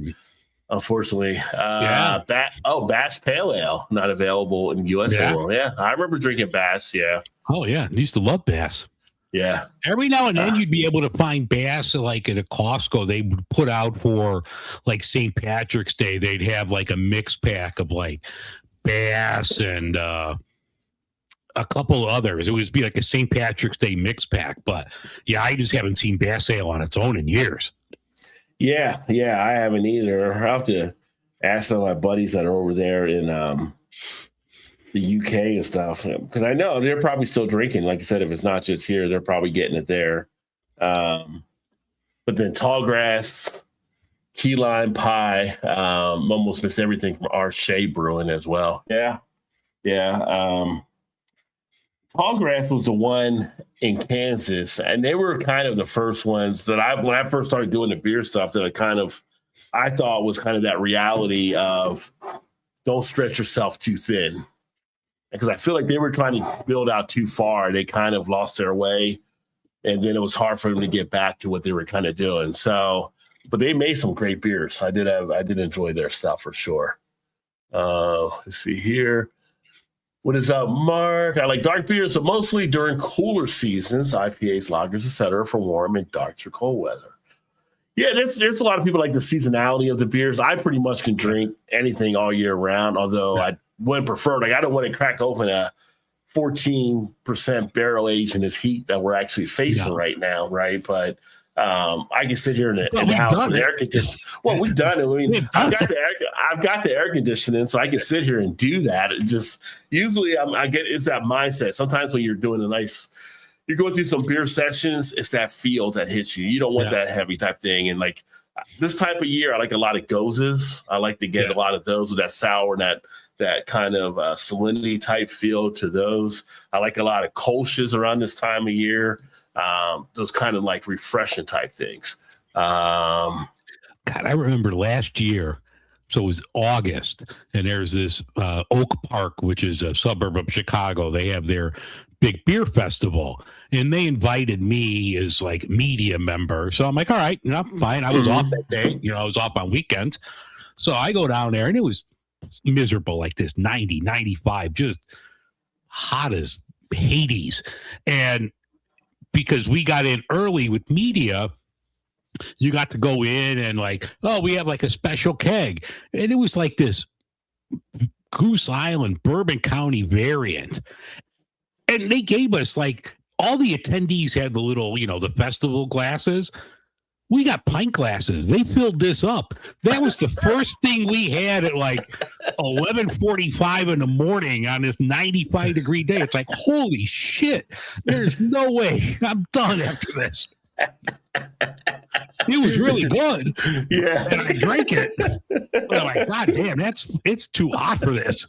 unfortunately, Bass Pale Ale, not available in the U.S. anymore. Yeah. I remember drinking Bass. Yeah. Oh yeah. I used to love Bass. Yeah. Every now and then you'd be able to find bass like at a Costco. They would put out for like St. Patrick's Day. They'd have like a mix pack of like bass and a couple others. It would be like a St. Patrick's Day mix pack. But yeah, I just haven't seen Bass Ale on its own in years. Yeah, I haven't either. I'll have to ask some of my buddies that are over there in the UK and stuff, because I know they're probably still drinking. Like I said, if it's not just here, they're probably getting it there. But then Tallgrass, Key Lime Pie, almost missed everything from our Shea Brewing as well. Yeah. Tallgrass was the one in Kansas, and they were kind of the first ones that when I first started doing the beer stuff, that I thought was kind of that reality of don't stretch yourself too thin. Because I feel like they were trying to build out too far. They kind of lost their way, and then it was hard for them to get back to what they were kind of doing. So, but they made some great beers. I did enjoy their stuff for sure. Let's see here. What is up, Mark? I like dark beers, but mostly during cooler seasons, IPAs, lagers, etc., for warm and dark or cold weather. Yeah, there's a lot of people like the seasonality of the beers. I pretty much can drink anything all year round, although I wouldn't prefer. Like, I don't want to crack open a 14% barrel aged in this heat that we're actually facing right now, right? But I can sit here in the house with air conditioning. Well, we've done it. I mean, I've got the air conditioning, so I can sit here and do that. It just usually it's that mindset. Sometimes when you're doing you're going through some beer sessions, it's that feel that hits you. You don't want that heavy type thing. And like this type of year, I like a lot of gozes. I like to get a lot of those with that sour and that kind of salinity type feel to those. I like a lot of Kolsch's around this time of year. Those kind of like refreshing type things. God, I remember last year. So it was August, and there's this Oak Park, which is a suburb of Chicago. They have their big beer festival, and they invited me as like media member. So I'm like, all right, fine. I was off that day. I was off on weekends. So I go down there, and it was miserable, like this 90, 95, just hot as Hades. And because we got in early with media, you got to go in and like, we have like a special keg. And it was like this Goose Island, Bourbon County variant. And they gave us like, all the attendees had the little, the festival glasses. We got pint glasses. They filled this up. That was the first thing we had at like 11:45 in the morning on this 95-degree day. It's like, holy shit, there's no way I'm done after this. It was really good. Yeah. And I drank it. But I'm like, God damn, it's too hot for this.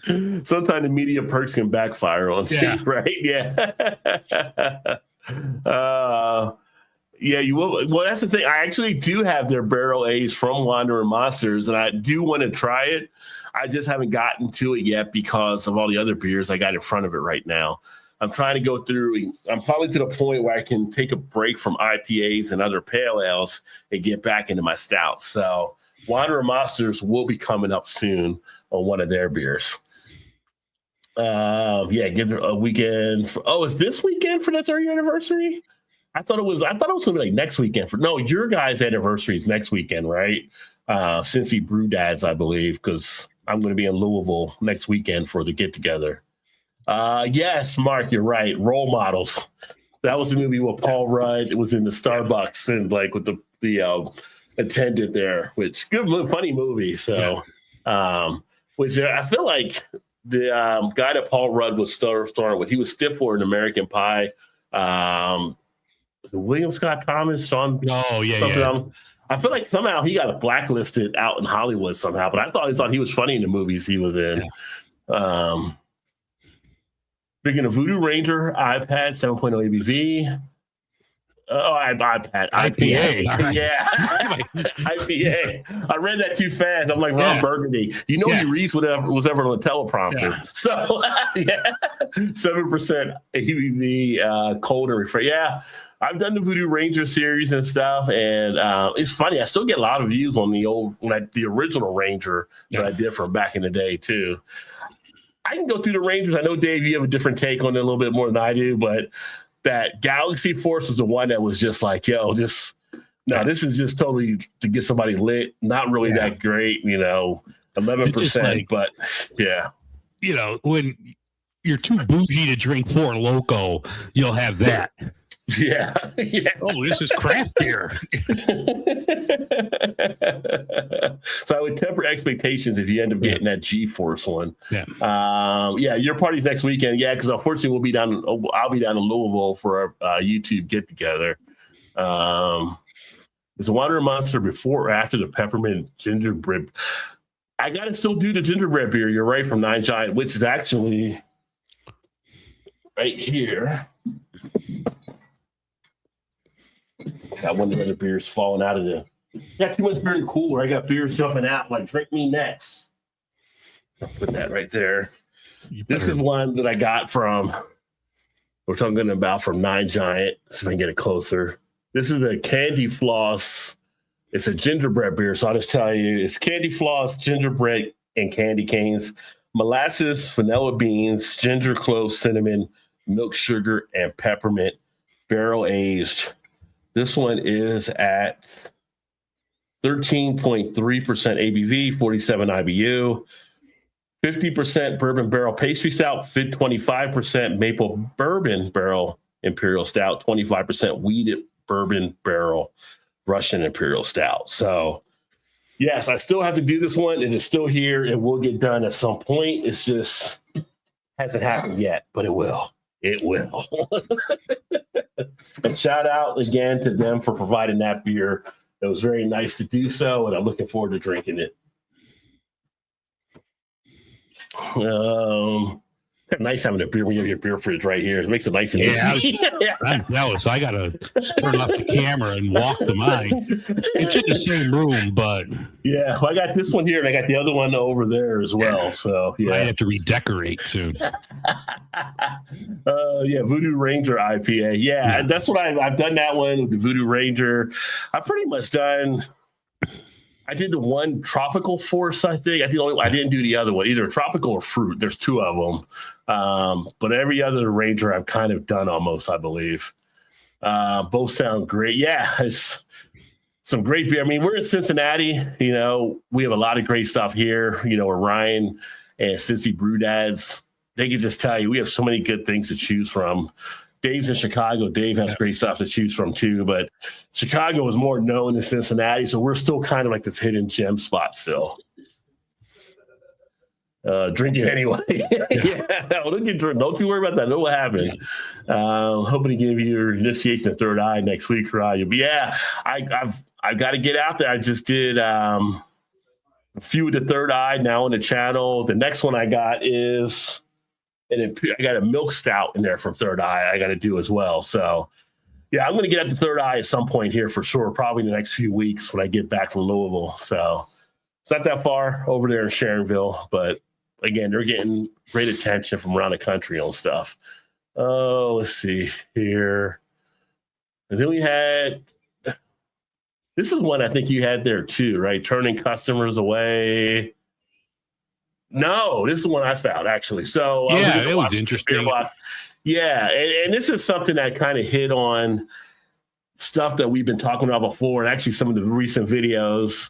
Sometimes the media perks can backfire on Steve, right? Yeah. Yeah, you will. Well, that's the thing. I actually do have their barrel aged from Wanderer Monsters, and I do want to try it. I just haven't gotten to it yet because of all the other beers I got in front of it right now. I'm trying to go through. I'm probably to the point where I can take a break from IPAs and other pale ales and get back into my stouts. So Wanderer Monsters will be coming up soon on one of their beers. Give it a weekend. Is this weekend for the 30th anniversary? I thought it was going to be like next weekend. Your guys' anniversary is next weekend, right? Cincy Brew Dads, I believe, because I'm going to be in Louisville next weekend for the get together. Yes, Mark, you're right. Role Models. That was the movie with Paul Rudd. It was in the Starbucks and like with the attendant there, which funny movie. So, which I feel like the guy that Paul Rudd was starring with, he was Stifler in American Pie. William Scott Thomas, Sean. Oh, yeah. I feel like somehow he got blacklisted out in Hollywood somehow, but I thought he was funny in the movies he was in. Yeah. Speaking of Voodoo Ranger, I've had 7.0 ABV. IPA. Yeah. IPA. I read that too fast. I'm like Ron Burgundy. He reads whatever was ever on the teleprompter. Yeah. So, 7% ABV, cold and refresh. Yeah. I've done the Voodoo Ranger series and stuff, and it's funny. I still get a lot of views on the original Ranger that I did from back in the day too. I can go through the Rangers. I know, Dave, you have a different take on it a little bit more than I do, but that Galaxy Force was the one that was just like, yo, this is just totally to get somebody lit. Not really that great, 11%, like, but yeah. When you're too bougie to drink Four Loko, you'll have that. Yeah. Oh, this is craft beer. So I would temper expectations if you end up getting that G-Force one. Yeah. Your party's next weekend. Yeah, because unfortunately I'll be down in Louisville for a YouTube get together. Is the Water Monster before or after the peppermint gingerbread? I gotta still do the gingerbread beer. You're right, from Nine Giant, which is actually right here. Got one of the other beers falling out of the. Got too much beer in the cooler. I got beers jumping out like drink me next. I'll put that right there. This is one that I got from. We're talking about from Nine Giant. See if I can get it closer. This is a Candy Floss. It's a gingerbread beer. So I'll just tell you, it's Candy Floss, gingerbread, and candy canes, molasses, vanilla beans, ginger, clove, cinnamon, milk sugar, and peppermint, barrel aged. This one is at 13.3% ABV, 47 IBU, 50% bourbon barrel pastry stout, 25% maple bourbon barrel imperial stout, 25% wheated bourbon barrel Russian imperial stout. So, yes, I still have to do this one. It is still here. It will get done at some point. It's just hasn't happened yet, but it will. It will. And shout out again to them for providing that beer. It was very nice to do so, and I'm looking forward to drinking it. Nice having a beer when you have your beer fridge right here. It makes it nice and easy. I'm jealous. I gotta turn off the camera and walk to mine. It's in the same room, but yeah, well, I got this one here and I got the other one over there as well. So yeah, I have to redecorate soon. Voodoo Ranger IPA. Yeah, that's what I've done that one with the Voodoo Ranger. I've pretty much done. I did the one Tropical Force, I think. I didn't do the other one, either tropical or fruit. There's two of them. But every other Ranger I've kind of done almost, I believe. Both sound great. Yeah, it's some great beer. I mean, we're in Cincinnati. We have a lot of great stuff here. Where Ryan and Cincy Brew Dads, they can just tell you we have so many good things to choose from. Dave's in Chicago. Dave has great stuff to choose from too, but Chicago is more known than Cincinnati, so we're still kind of like this hidden gem spot still. Drinking anyway. Don't you worry about that. Know what happened. Hoping to give you your initiation of Third Eye next week, Rod. Yeah, I've got to get out there. I just did a few of the Third Eye now on the channel. The next one I got is. And I got a milk stout in there from Third Eye I got to do as well. So, yeah, I'm going to get up to Third Eye at some point here for sure, probably in the next few weeks when I get back from Louisville. So it's not that far over there in Sharonville. But, again, they're getting great attention from around the country on stuff. Oh, let's see here. And then we had – this is one I think you had there too, right? Turning customers away. No, this is one I found actually. So it was interesting. Yeah, and this is something that kind of hit on stuff that we've been talking about before, and actually some of the recent videos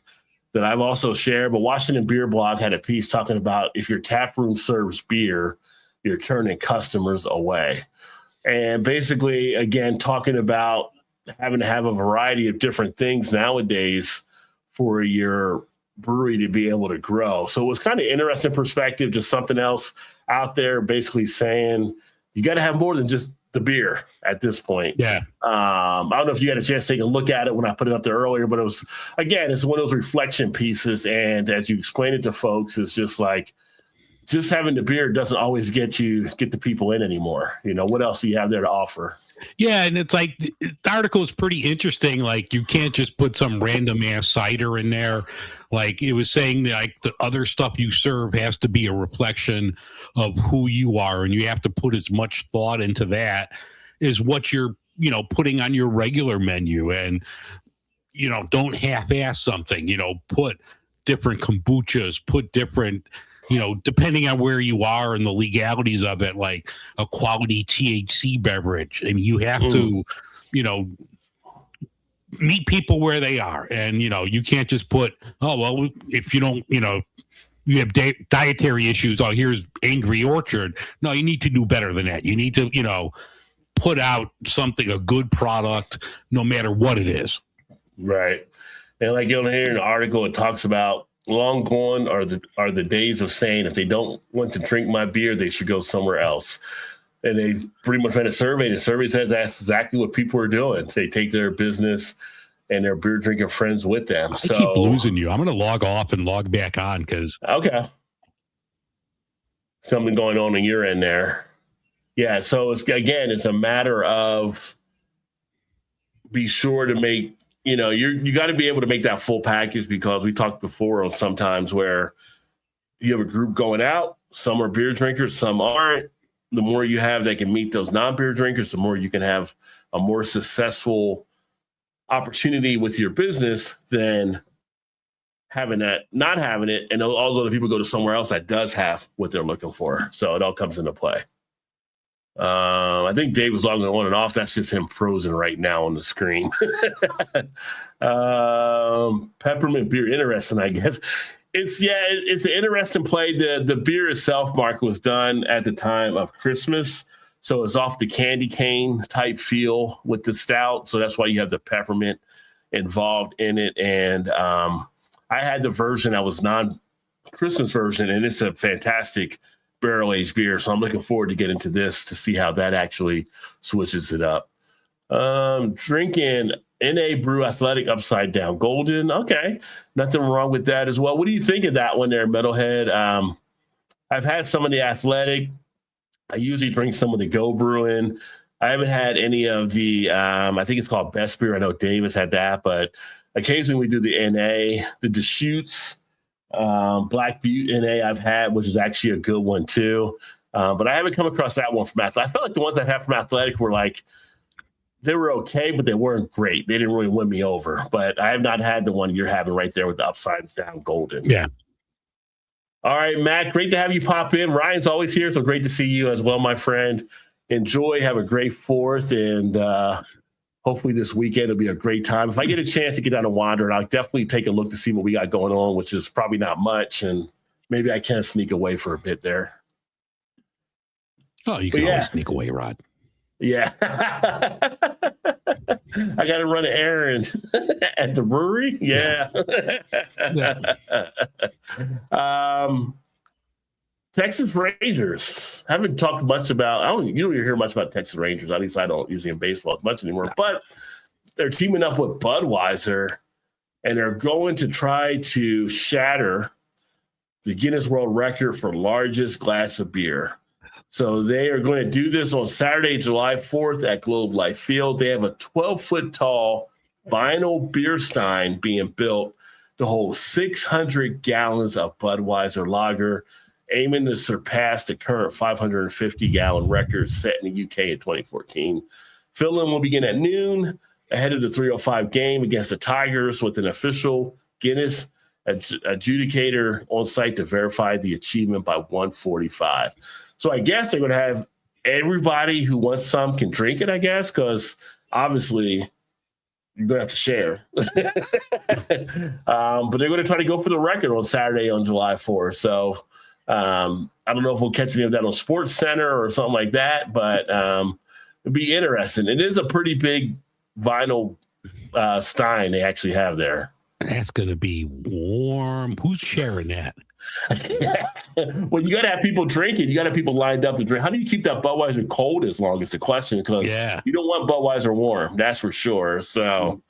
that I've also shared. But Washington Beer Blog had a piece talking about if your tap room serves beer, you're turning customers away, and basically, again, talking about having to have a variety of different things nowadays for your brewery to be able to grow. So it was kind of interesting perspective, just something else out there basically saying you got to have more than just the beer at this point. Yeah. I don't know if you had a chance to take a look at it when I put it up there earlier, but it was, again, it's one of those reflection pieces. And as you explain it to folks, it's just like, just having the beer doesn't always get the people in anymore. What else do you have there to offer? Yeah, and it's like the article is pretty interesting. Like, you can't just put some random ass cider in there. Like, it was saying that, like, the other stuff you serve has to be a reflection of who you are, and you have to put as much thought into that as what you're putting on your regular menu. And don't half-ass something. Put different kombuchas, put different depending on where you are and the legalities of it, like a quality THC beverage. I mean, you have to, meet people where they are. And, you can't just put, oh, well, if you don't, you have dietary issues. Oh, here's Angry Orchard. No, you need to do better than that. You need to, put out a good product, no matter what it is. Right. And like you'll hear in the article, it talks about long gone are the days of saying if they don't want to drink my beer, they should go somewhere else. And they pretty much ran a survey. The survey says that's exactly what people are doing. They take their business and their beer drinking friends with them. I keep losing you. I'm going to log off and log back on because okay, something going on in your end there. Yeah. So it's a matter of be sure to make. You got to be able to make that full package because we talked before on sometimes where you have a group going out. Some are beer drinkers, some aren't. The more you have that can meet those non-beer drinkers, the more you can have a more successful opportunity with your business than having that, not having it. And all those other people go to somewhere else that does have what they're looking for. So it all comes into play. I think Dave was logging on and off. That's just him frozen right now on the screen. Peppermint beer, interesting, I guess. It's an interesting play. The beer itself, Mark, was done at the time of Christmas. So it's off the candy cane type feel with the stout. So that's why you have the peppermint involved in it. And I had the version that was non-Christmas version, and it's a fantastic barrel-aged beer. So I'm looking forward to get into this to see how that actually switches it up. Drinking NA Brew Athletic Upside Down Golden. Okay, nothing wrong with that as well. What do you think of that one there, Metalhead? I've had some of the Athletic. I usually drink some of the Go Brewing. I haven't had any of the, I think it's called Best Beer. I know Dave has had that, but occasionally we do the NA, the Deschutes. Black Butte NA I've had, which is actually a good one too. But I haven't come across that one from Athletic. I felt like the ones I had from Athletic were they were okay, but they weren't great. They didn't really win me over. But I have not had the one you're having right there with the upside down golden. Yeah. All right, Matt, great to have you pop in. Ryan's always here, so great to see you as well, my friend. Enjoy, have a great 4th, and hopefully this weekend will be a great time. If I get a chance to get down and wander, I'll definitely take a look to see what we got going on, which is probably not much, and maybe I can sneak away for a bit there. Oh, you can always sneak away, Rod. Yeah. I got to run an errand at the brewery. Yeah. Texas Rangers. Haven't talked much about, you don't hear much about Texas Rangers. At least I don't usually in baseball as much anymore. But they're teaming up with Budweiser, and they're going to try to shatter the Guinness World Record for largest glass of beer. So they are going to do this on Saturday, July 4th at Globe Life Field. They have a 12-foot tall vinyl beer stein being built to hold 600 gallons of Budweiser lager, aiming to surpass the current 550-gallon record set in the UK in 2014. Fill-in will begin at noon ahead of the 3:05 game against the Tigers with an official Guinness adjudicator on site to verify the achievement by 1:45. So I guess they're going to have everybody who wants some can drink it, I guess, because obviously you're going to have to share. But they're going to try to go for the record on Saturday on July 4th. So I don't know if we'll catch any of that on Sports Center or something like that, but it'd be interesting. It is a pretty big vinyl stein they actually have there. That's going to be warm. Who's sharing that? Well, you got to have people drinking. You got to have people lined up to drink. How do you keep that Budweiser cold as long as the question? Because you don't want Budweiser warm. That's for sure. So,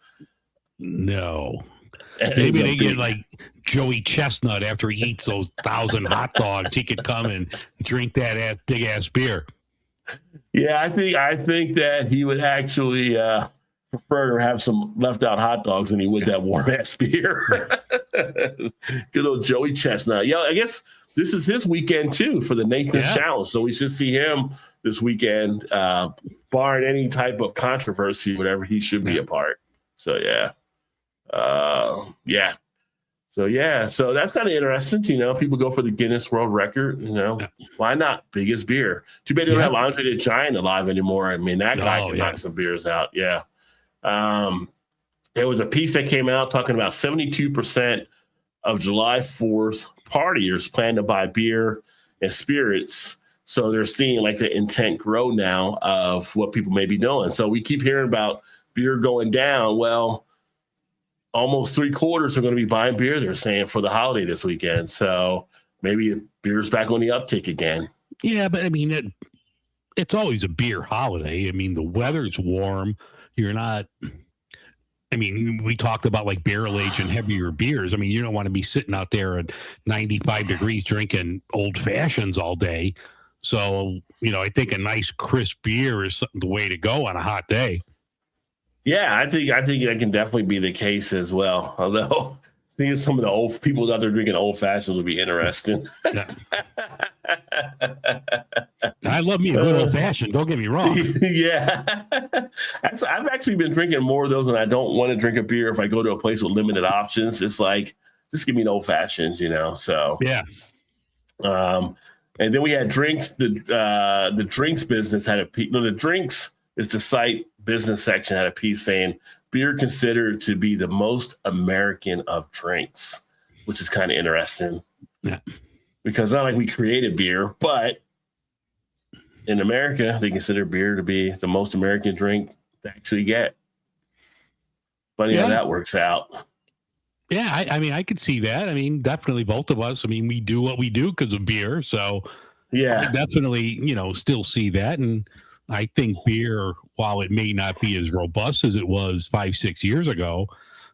no. Maybe they get like Joey Chestnut after he eats those 1,000 hot dogs. He could come and drink that big ass beer. Yeah, I think that he would actually prefer to have some left out hot dogs than he would that warm ass beer. Good old Joey Chestnut. Yeah, I guess this is his weekend too for the Nathan's Challenge. So we should see him this weekend, barring any type of controversy, whatever he should be a part. So yeah. So yeah, so that's kind of interesting. You know, people go for the Guinness World Record. You know, why not? Biggest beer. Too bad they don't have Andre the Giant alive anymore. I mean, that guy can knock some beers out. Yeah. There was a piece that came out talking about 72% of July 4th partiers plan to buy beer and spirits. So they're seeing like the intent grow now of what people may be doing. So we keep hearing about beer going down. Well, almost 3/4 are going to be buying beer, they're saying, for the holiday this weekend. So maybe beer's back on the uptick again. Yeah, but I mean, it's always a beer holiday. I mean, the weather's warm. You're not, I mean, we talked about like barrel aged and heavier beers. I mean, you don't want to be sitting out there at 95 degrees drinking old fashions all day. So, you know, I think a nice crisp beer is the way to go on a hot day. Yeah, I think that can definitely be the case as well. Although I think some of the old people out there drinking old fashions would be interesting. Yeah. I love me a good old fashioned. Don't get me wrong. Yeah, I've actually been drinking more of those, and I don't want to drink a beer if I go to a place with limited options. It's like, just give me an old fashioned, you know. So yeah. And then we had drinks. The drinks business had the drinks is the site business section had a piece saying beer considered to be the most American of drinks, which is kind of interesting. Yeah. Because not like we created beer, but in America, they consider beer to be the most American drink to actually get. Funny how that works out. Yeah, I mean, I could see that. I mean, definitely both of us. I mean, we do what we do because of beer. So yeah, I definitely, you know, still see that. And I think beer, while it may not be as robust as it was 5-6 years ago,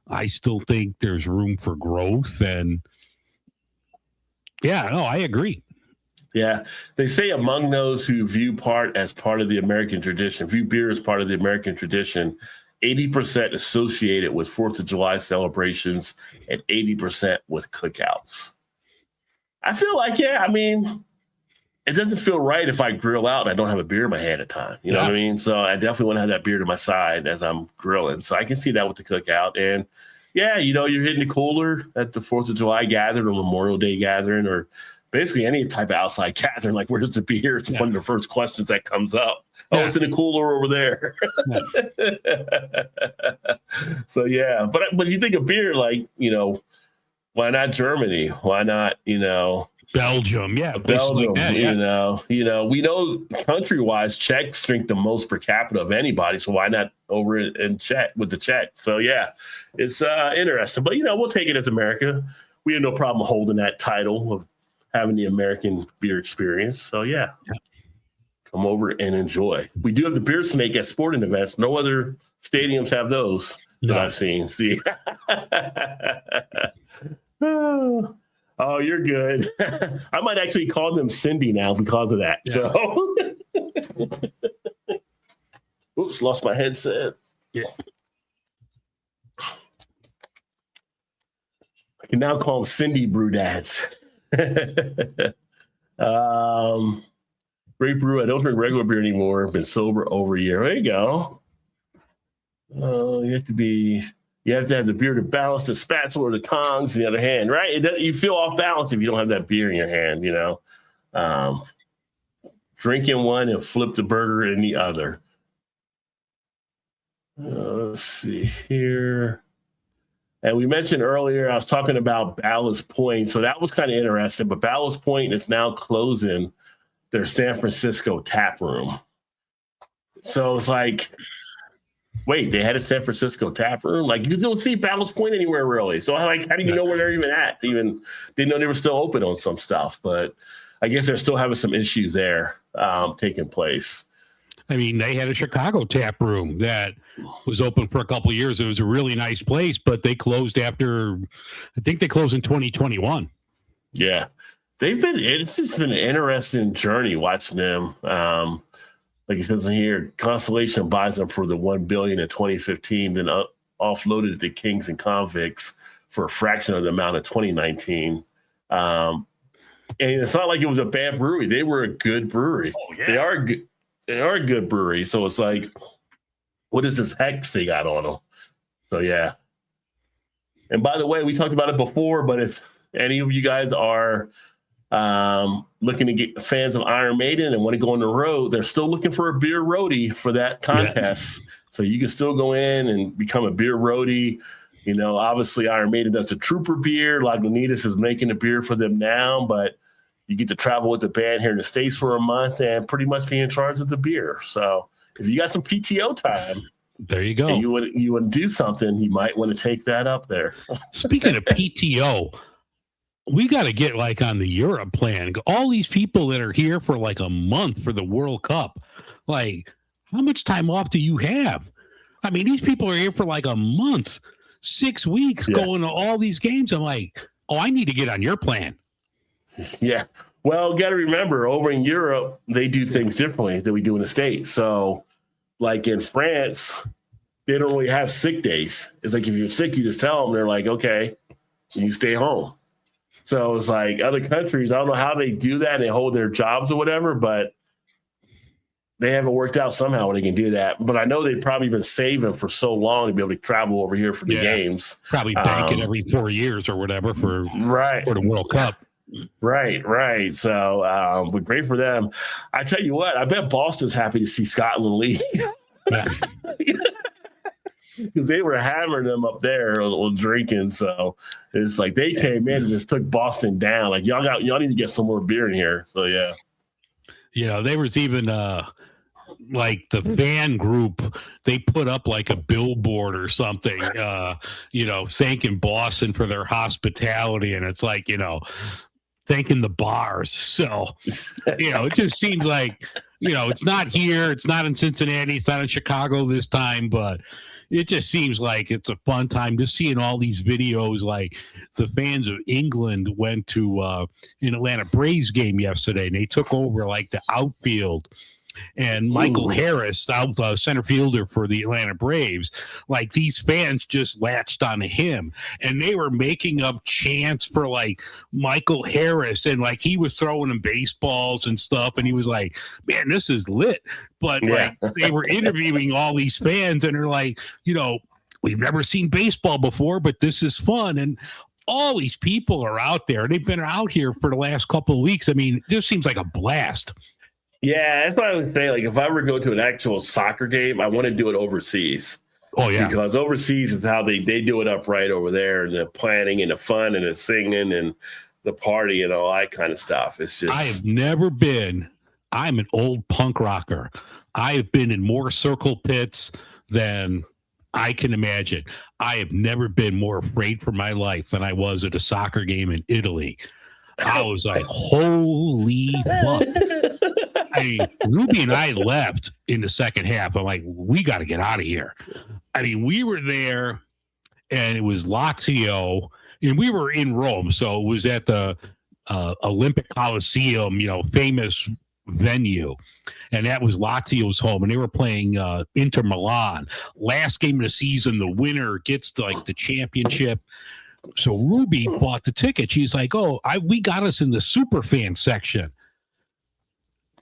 I still think there's room for growth. And yeah, no, I agree. Yeah. They say among those who view beer as part of the American tradition, 80% associate it with 4th of July celebrations and 80% with cookouts. I feel like, I mean, it doesn't feel right if I grill out and I don't have a beer in my hand at a time. You know what I mean? So I definitely want to have that beer to my side as I'm grilling. So I can see that with the cookout. And yeah, you know, you're hitting the cooler at the 4th of July gathering or Memorial Day gathering or basically any type of outside gathering. Like, where's the beer? It's one of the first questions that comes up. Oh, it's in the cooler over there. So, yeah. But you think of beer, like, you know, why not Germany? Why not, you know, Belgium? Yeah. Belgium, like you know, we know country-wise, Czechs drink the most per capita of anybody. So why not over in Czech with the Czechs? So, yeah, it's interesting. But, you know, we'll take it as America. We have no problem holding that title of having the American beer experience. So, yeah. Come over and enjoy. We do have the beer snake at sporting events. No other stadiums have those that I've seen. See? Oh, you're good. I might actually call them Cindy now because of that. Yeah. So, oops, lost my headset. Yeah. I can now call them Cindy Brew Dads. Great brew. I don't drink regular beer anymore. Been sober over a year. There you go. You have to have the beer to balance the spatula or the tongs in the other hand, right? You feel off balance if you don't have that beer in your hand, you know. Drinking one and flip the burger in the other. Let's see here. And we mentioned earlier, I was talking about Ballast Point. So that was kind of interesting. But Ballast Point is now closing their San Francisco tap room. So it's like, wait, they had a San Francisco tap room? Like, you don't see Ballast Point anywhere, really. So, like, how do you know where they're even at? They know they were still open on some stuff. But I guess they're still having some issues there taking place. I mean, they had a Chicago tap room that was open for a couple of years. It was a really nice place, but they closed I think they closed in 2021. Yeah. It's just been an interesting journey watching them. Like it says in here, Constellation buys them for the $1 billion in 2015, then offloaded it to Kings and Convicts for a fraction of the amount in 2019. And it's not like it was a bad brewery. They were a good brewery. Oh, yeah. They are a good brewery. So it's like, what is this hex they got on them? So, yeah. And by the way, we talked about it before, but if any of you guys are looking to get fans of Iron Maiden and want to go on the road, they're still looking for a beer roadie for that contest. Yeah. So you can still go in and become a beer roadie. You know, obviously Iron Maiden does the Trooper beer. Lagunitas is making a beer for them now, but you get to travel with the band here in the States for a month and pretty much be in charge of the beer. So if you got some PTO time, there you go. And you would do something, you might want to take that up there. Speaking of PTO, we got to get like on the Europe plan. All these people that are here for like a month for the World Cup, like how much time off do you have? I mean, these people are here for like a month, 6 weeks going to all these games. I'm like, oh, I need to get on your plan. Yeah. Well, got to remember, over in Europe, they do things differently than we do in the States. So, like in France, they don't really have sick days. It's like if you're sick, you just tell them. They're like, okay, you stay home. So it's like other countries, I don't know how they do that and they hold their jobs or whatever, but they haven't worked out somehow when they can do that. But I know they've probably been saving for so long to be able to travel over here for the games. Probably bank it every 4 years or whatever for the World Cup. Right. So, but great for them. I tell you what, I bet Boston's happy to see Scotland leave. Because they were hammering them up there a little drinking. So it's like they came in and just took Boston down. Like, y'all need to get some more beer in here. So, yeah. You know, there was even like the fan group, they put up like a billboard or something, you know, thanking Boston for their hospitality. And it's like, you know, thanking the bars. So, you know, it just seems like, you know, it's not here. It's not in Cincinnati. It's not in Chicago this time, but it just seems like it's a fun time just seeing all these videos. Like the fans of England went to an Atlanta Braves game yesterday and they took over like the outfield. And Michael Harris, center fielder for the Atlanta Braves, like these fans just latched onto him and they were making up chants for like Michael Harris. And like he was throwing them baseballs and stuff. And he was like, man, this is lit. But like they were interviewing all these fans and they're like, you know, we've never seen baseball before, but this is fun. And all these people are out there. They've been out here for the last couple of weeks. I mean, this seems like a blast. Yeah, that's what I would say. Like, if I ever go to an actual soccer game, I want to do it overseas. Oh, yeah. Because overseas is how they do it up right over there, and the planning and the fun and the singing and the party and all that kind of stuff. It's just. I have never been. I'm an old punk rocker. I have been in more circle pits than I can imagine. I have never been more afraid for my life than I was at a soccer game in Italy. I was like, holy fuck. I mean, Ruby and I left in the second half. I'm like, we got to get out of here. I mean, we were there and it was Lazio and we were in Rome. So it was at the Olympic Coliseum, you know, famous venue. And that was Lazio's home. And they were playing Inter Milan. Last game of the season, the winner gets like the championship. So Ruby bought the ticket. She's like, oh, we got us in the super fan section.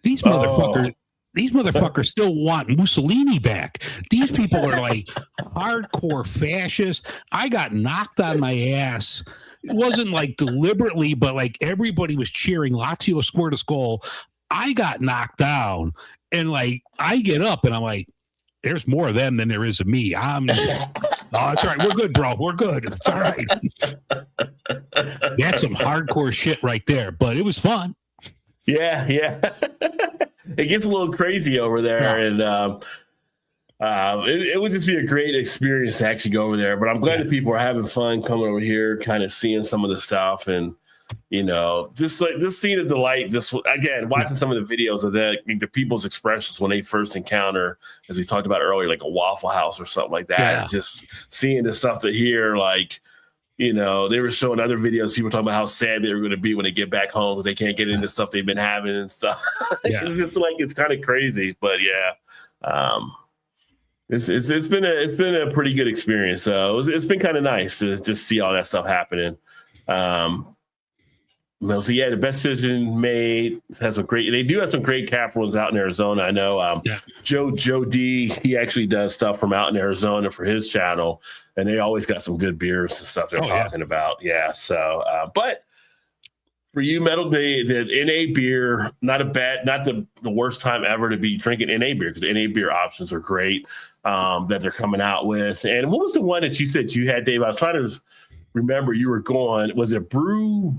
These motherfuckers still want Mussolini back. These people are like hardcore fascists. I got knocked on my ass. It wasn't like deliberately, but like everybody was cheering. Lazio scored a goal. I got knocked down. And like I get up and I'm like, there's more of them than there is of me. Oh, it's all right. We're good, bro. We're good. It's all right. That's some hardcore shit right there, but it was fun. Yeah. It gets a little crazy over there, and it would just be a great experience to actually go over there. But I'm glad that people are having fun coming over here, kind of seeing some of the stuff, and you know, just seeing the delight. Just again, watching some of the videos of the people's expressions when they first encounter, as we talked about earlier, like a Waffle House or something like that. Yeah. Just seeing the stuff to hear, like. You know, they were showing other videos. People talking about how sad they were going to be when they get back home because they can't get into stuff they've been having and stuff. Yeah. It's kind of crazy, but yeah, it's been a pretty good experience. So it's been kind of nice to just see all that stuff happening. So yeah, the best decision made has some great. They do have some great craft ones out in Arizona. I know Joe D. He actually does stuff from out in Arizona for his channel, and they always got some good beers and stuff they're talking about. Yeah. So, but for you, Metal, the NA beer, not the worst time ever to be drinking NA beer, because NA beer options are great that they're coming out with. And what was the one that you said you had, Dave? I was trying to remember. You were going. Was it Brew?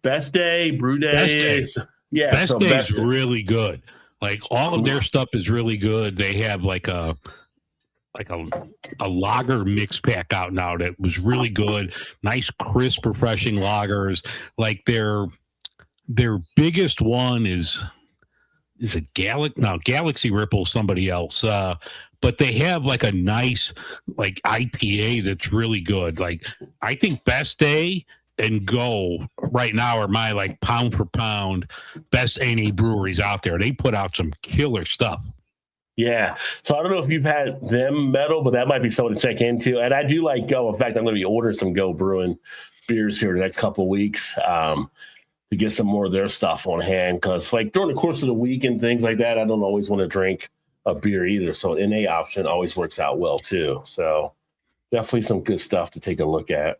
Best Day, Brew Day. Best Day. Yeah, Best Day is really good. Like all of their stuff is really good. They have like a lager mix pack out now that was really good. Nice, crisp, refreshing lagers. Like their biggest one is a Galaxy Ripple, somebody else. But they have like a nice like IPA that's really good. Like I think Best Day and Go right now are my like pound for pound best NA breweries out there. They put out some killer stuff. Yeah. So I don't know if you've had them, Metal, but that might be something to check into. And I do like Go. In fact, I'm going to be ordering some Go Brewing beers here the next couple of weeks to get some more of their stuff on hand. Because like during the course of the week and things like that, I don't always want to drink a beer either. So an NA option always works out well too. So definitely some good stuff to take a look at.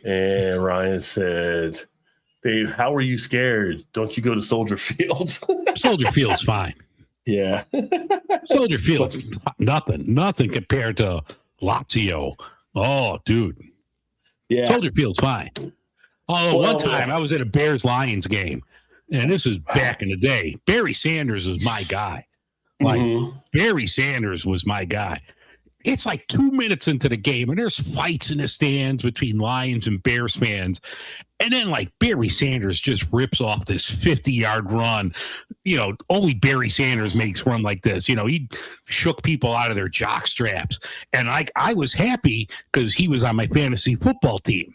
And Ryan said, Dave, how are you scared? Don't you go to Soldier Field? Soldier Field's fine. Yeah. Soldier Field's nothing compared to Lazio. Oh, dude. Yeah. Soldier Field's fine. Oh, one time I was at a Bears-Lions game, and this is back in the day. Barry Sanders was my guy. Barry Sanders was my guy. It's like 2 minutes into the game, and there's fights in the stands between Lions and Bears fans. And then, like, Barry Sanders just rips off this 50-yard run. You know, only Barry Sanders makes run like this. You know, he shook people out of their jock straps. And, like, I was happy because he was on my fantasy football team.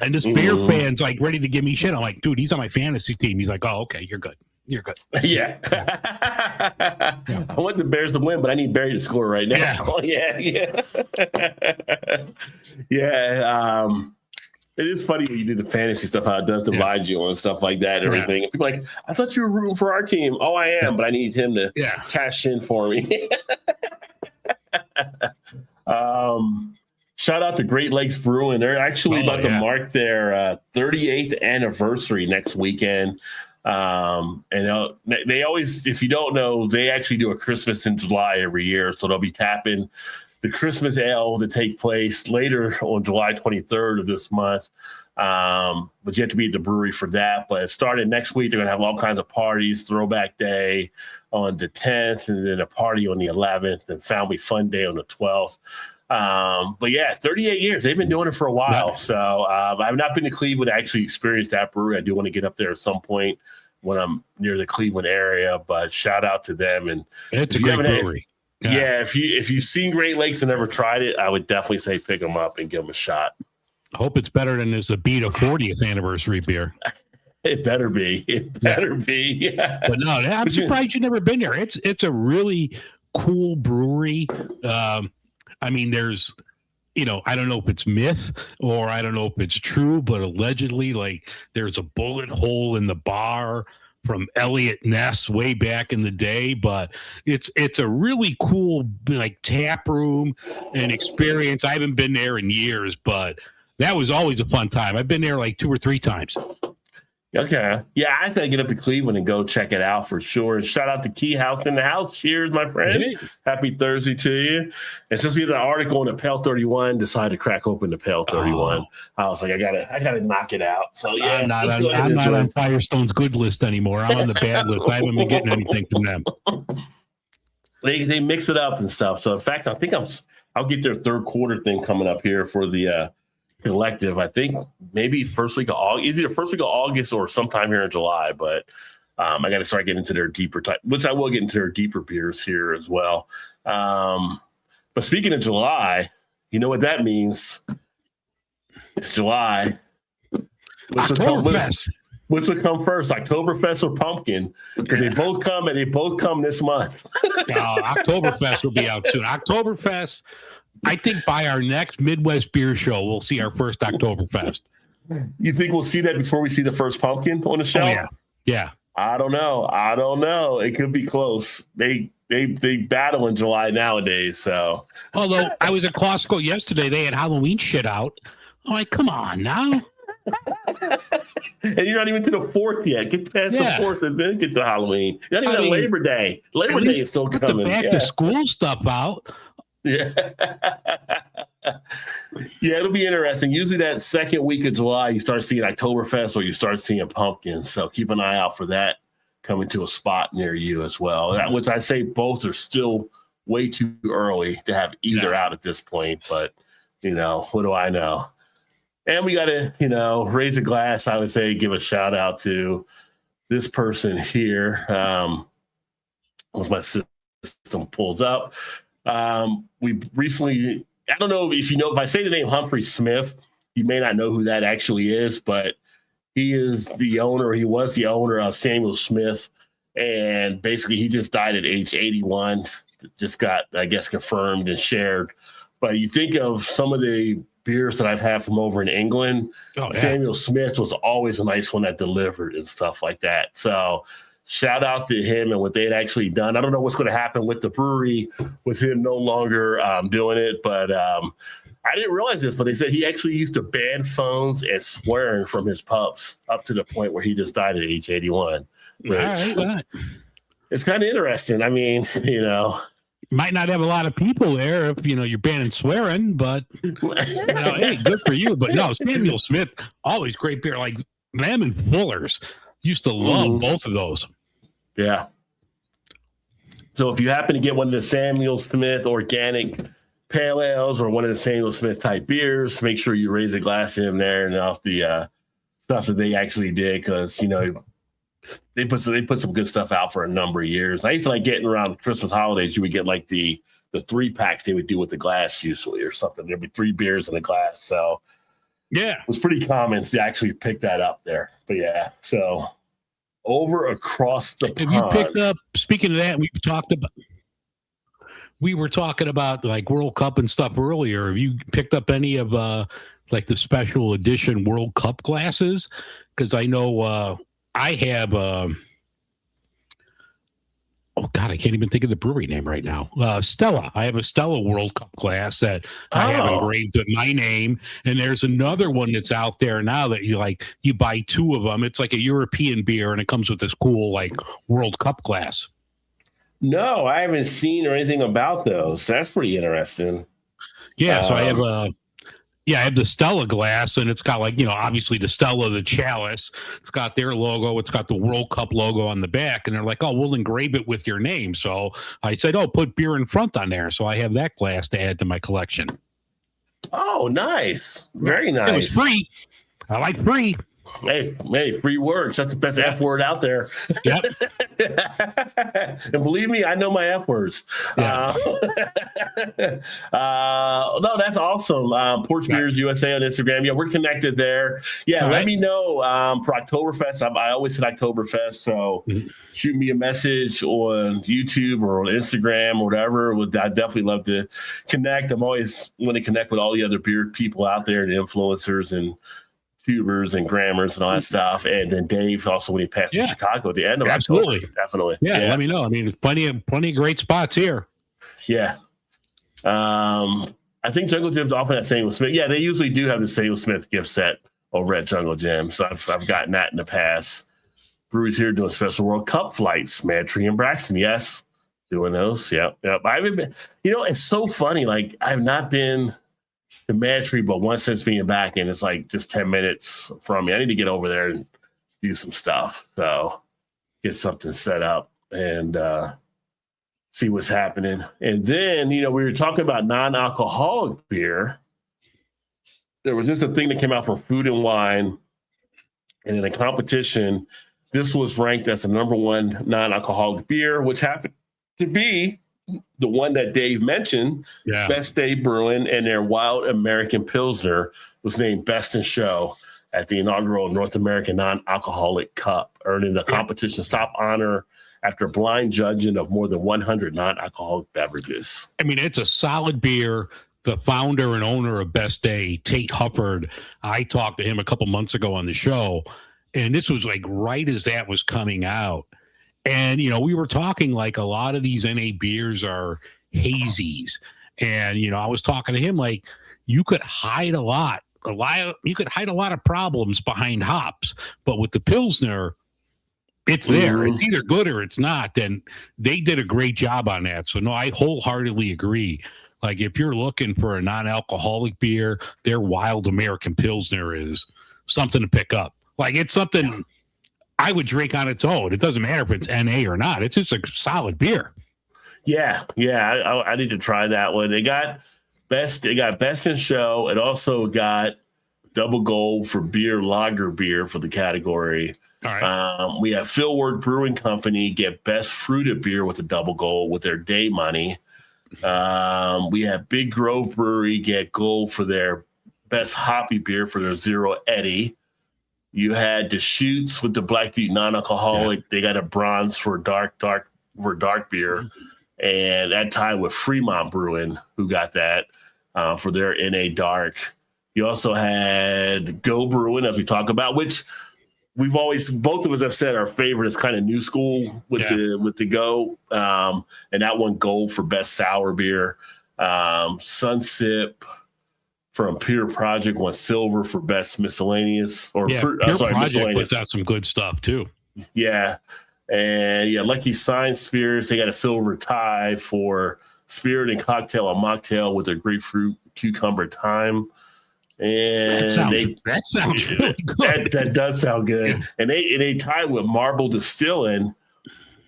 And this Bear fan's, like, ready to give me shit. I'm like, dude, he's on my fantasy team. He's like, oh, okay, you're good. You're good. Yeah. I want the Bears to win, but I need Barry to score right now. Yeah. Yeah. It is funny when you do the fantasy stuff, how it does divide you and stuff like that and everything. And people are like, I thought you were rooting for our team. Oh, I am, but I need him to cash in for me. Shout out to Great Lakes Brewing. They're actually about to mark their 38th anniversary next weekend. And they always, if you don't know, they actually do a Christmas in July every year. So they'll be tapping the Christmas ale to take place later on July 23rd of this month. But you have to be at the brewery for that. But starting next week, they're going to have all kinds of parties, Throwback Day on the 10th, and then a party on the 11th, and Family Fun Day on the 12th. But yeah, 38 years. They've been doing it for a while. So I've not been to Cleveland to actually experience that brewery. I do want to get up there at some point when I'm near the Cleveland area, but shout out to them. And it's a great brewery. If you've seen Great Lakes and never tried it, I would definitely say pick them up and give them a shot. I hope it's better than this Abita 40th anniversary beer. It better be. It better be. Yeah. But no, I'm surprised you've never been there. It's a really cool brewery. I mean, there's, you know, I don't know if it's myth or I don't know if it's true, but allegedly, like, there's a bullet hole in the bar from Elliot Ness way back in the day. But it's a really cool, like, tap room and experience. I haven't been there in years, but that was always a fun time. I've been there like 2 or 3 times. Okay. Yeah, I said get up to Cleveland and go check it out for sure. And shout out to Key House in the house. Cheers, my friend. Hey. Happy Thursday to you. And since we had an article on the Pale 31, decided to crack open the Pale 31. I was like, I gotta knock it out. So yeah, I'm not on Firestone's good list anymore. I'm on the bad list. I haven't been getting anything from them. They mix it up and stuff. So in fact, I think I'll get their third quarter thing coming up here for the collective. I think maybe first week of August, either first week of August or sometime here in July. But I got to start getting into their deeper type, which I will get into their deeper beers here as well. But speaking of July, you know what that means? It's July. Which will come first, Oktoberfest or Pumpkin? Because they both come this month. Oktoberfest will be out soon. Oktoberfest, I think by our next Midwest beer show, we'll see our first Oktoberfest. You think we'll see that before we see the first pumpkin on the show? Oh, yeah. I don't know. It could be close. They battle in July nowadays. So, although I was at Costco yesterday, they had Halloween shit out. I'm like, come on now. And you're not even to the 4th yet. Get past the 4th and then get to Halloween. You're not even at Labor Day. Labor Day is still coming. The back to school stuff out. Yeah. Yeah, it'll be interesting. Usually that second week of July, you start seeing Oktoberfest or you start seeing pumpkins. So keep an eye out for that coming to a spot near you as well. Which I say both are still way too early to have either out at this point. But, what do I know? And we got to, raise a glass. I would say give a shout out to this person here. Once my system pulls up. We recently, I don't know if you know, if I say the name Humphrey Smith, you may not know who that actually is, but he was the owner of Samuel Smith. And basically he just died at age 81, just got, I guess, confirmed and shared. But you think of some of the beers that I've had from over in England, Samuel Smith was always a nice one that delivered and stuff like that. So shout out to him and what they had actually done. I don't know what's going to happen with the brewery with him no longer doing it, but I didn't realize this, but they said he actually used to ban phones and swearing from his pubs up to the point where he just died at age 81. Right. It's kind of interesting. I mean, might not have a lot of people there if you're banning swearing, but hey, good for you. But no, Samuel Smith, always great beer. Like them and Fuller's, used to love both of those. Yeah. So if you happen to get one of the Samuel Smith organic pale ales or one of the Samuel Smith type beers, make sure you raise a glass to him there and off the stuff that they actually did, because they put some good stuff out for a number of years. I used to like getting around the Christmas holidays. You would get like the 3-packs they would do with the glass usually or something. There'd be 3 beers in a glass. So yeah, it was pretty common to actually pick that up there. But yeah, so over across the pond. You picked up, speaking of that, we were talking about like World Cup and stuff earlier. Have you picked up any of like the special edition World Cup glasses? Because I know I have oh God, I can't even think of the brewery name right now. Stella. I have a Stella World Cup glass that I have engraved with my name. And there's another one that's out there now that you buy 2 of them. It's like a European beer and it comes with this cool like World Cup glass. No, I haven't seen or anything about those. That's pretty interesting. Yeah, so I have the Stella glass, and it's got obviously the Stella, the chalice. It's got their logo. It's got the World Cup logo on the back, and they're like, "Oh, we'll engrave it with your name." So I said, "Oh, put beer in front on there." So I have that glass to add to my collection. Oh, nice, very nice. It was free. I like free. Hey, free words. That's the best F word out there. Yep. And believe me, I know my F words. Yeah. No, that's awesome. Porch Beers USA on Instagram. Yeah, we're connected there. Yeah, let me know for Oktoberfest. I always said Oktoberfest, so shoot me a message on YouTube or on Instagram or whatever. I'd definitely love to connect. I'm always want to connect with all the other beer people out there, the influencers and tubers and grammars and all that stuff. And then Dave also when he passed to Chicago at the end of October. Definitely. Yeah, let me know. I mean, there's plenty of great spots here. Yeah. I think Jungle Gym's often at Samuel Smith. Yeah, they usually do have the Samuel Smith gift set over at Jungle Gym. So I've gotten that in the past. Breweries here doing special World Cup flights. Madtree and Braxton, yes. Doing those. Yep. I haven't been, it's so funny. Like I've not been to Madtree, but once since being back, and it's like just 10 minutes from me. I need to get over there and do some stuff. So get something set up and see what's happening. And then, we were talking about non-alcoholic beer. There was just a thing that came out from Food and Wine. And in a competition, this was ranked as the #1 non-alcoholic beer, which happened to be the one that Dave mentioned, Best Day Brewing, and their Wild American Pilsner was named Best in Show at the inaugural North American Non-Alcoholic Cup, earning the competition's top honor after blind judging of more than 100 non-alcoholic beverages. I mean, it's a solid beer. the founder and owner of Best Day, Tate Hufford. I talked to him a couple months ago on the show, and this was like right as that was coming out. And, you know, we were talking like a lot of these NA beers are hazies. And, you know, I was talking to him like you could hide a lot. You could hide a lot of problems behind hops, but with the Pilsner, it's there. It's either good or it's not. And they did a great job on that. So no, I wholeheartedly agree. Like if you're looking for a non-alcoholic beer, their Wild American Pilsner is something to pick up. Like it's something I would drink on its own. It doesn't matter if it's NA or not. It's just a solid beer. Yeah. I need to try that one. They got best in show. It also got double gold for lager beer for the category. All right. We have Philward Brewing Company get best fruited beer with a double gold with their day money. We have Big Grove Brewery get gold for their best hoppy beer for their Zero Eddy. You had Deschutes with the Black Butte non-alcoholic. Yeah. They got a bronze for dark beer. And that tied with Fremont Brewing, who got that for their NA dark. You also had Go Brewing, as we talk about, which we've always, both of us have said our favorite is kind of new school with the Go. And that won gold for best sour beer. Sunsip from Pure Project won silver for best miscellaneous. Pure Project puts out some good stuff too. Yeah. And Lucky Science Spirits, they got a silver tie for Spirit and Cocktail and Mocktail with their grapefruit cucumber thyme. And that sounds really good. That does sound good. And they tied with Marble Distilling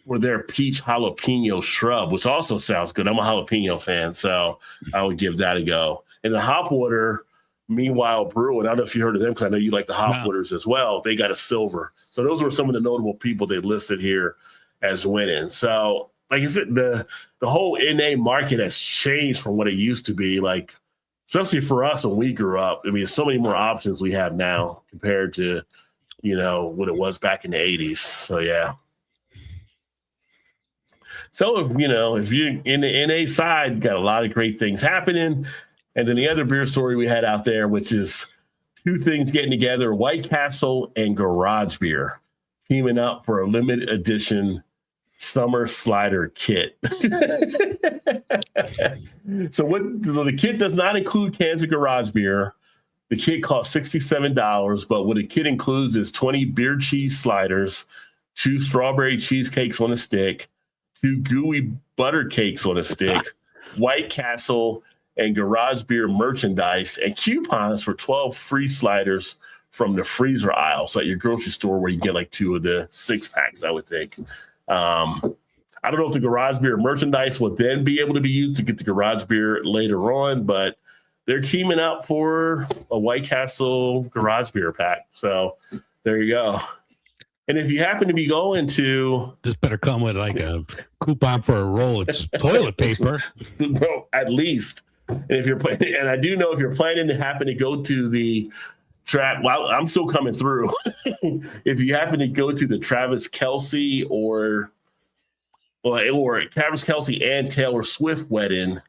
for their peach jalapeno shrub, which also sounds good. I'm a jalapeno fan, so I would give that a go. And the Hop Water, Meanwhile Brewing, I don't know if you heard of them because I know you like the Hop Waters as well. They got a silver. So those were some of the notable people they listed here as winning. So like I said, the whole NA market has changed from what it used to be. Like, especially for us when we grew up. I mean, so many more options we have now compared to, what it was back in the 80s. So, yeah. So, if you're in the NA side, got a lot of great things happening. And then the other beer story we had out there, which is two things getting together, White Castle and Garage Beer teaming up for a limited edition summer slider kit. So the kit does not include cans of Garage Beer. The kit costs $67, but what the kit includes is 20 beer cheese sliders, 2 strawberry cheesecakes on a stick, 2 gooey butter cakes on a stick, White Castle and Garage Beer merchandise, and coupons for 12 free sliders from the freezer aisle. So at your grocery store where you get like 2 of the 6-packs, I would think. I don't know if the Garage Beer merchandise will then be able to be used to get the Garage Beer later on, but they're teaming up for a White Castle Garage Beer pack. So there you go. And if you happen to be going to... This better come with like a coupon for a roll of toilet paper. Bro, at least. And if you're planning, and I do know if you're planning to happen to go to the I'm still coming through. If you happen to go to the Travis Kelce or Travis Kelce and Taylor Swift wedding,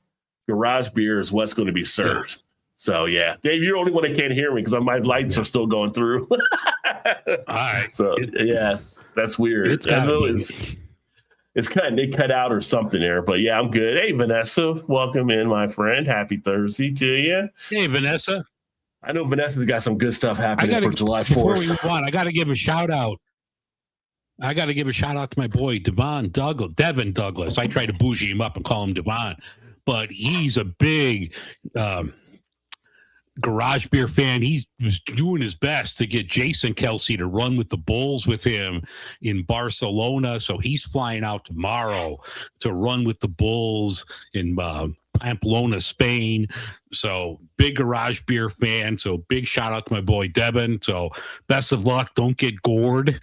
Garage Beer is what's going to be served. Yeah. So yeah, Dave, you're the only one that can't hear me because my lights are still going through. All right. So yes, that's weird. It's cutting. They cut out or something there, but yeah, I'm good. Hey, Vanessa, welcome in, my friend. Happy Thursday to you. Hey, Vanessa. I know Vanessa's got some good stuff happening for July 4th. I got to give a shout out. I got to give a shout out to my boy, Devin Douglas. I try to bougie him up and call him Devon, but he's a big Garage Beer fan. He was doing his best to get Jason Kelce to run with the Bulls with him in Barcelona. So he's flying out tomorrow to run with the Bulls in Pamplona, Spain. So big Garage Beer fan. So big shout out to my boy Devin. So best of luck. Don't get gored.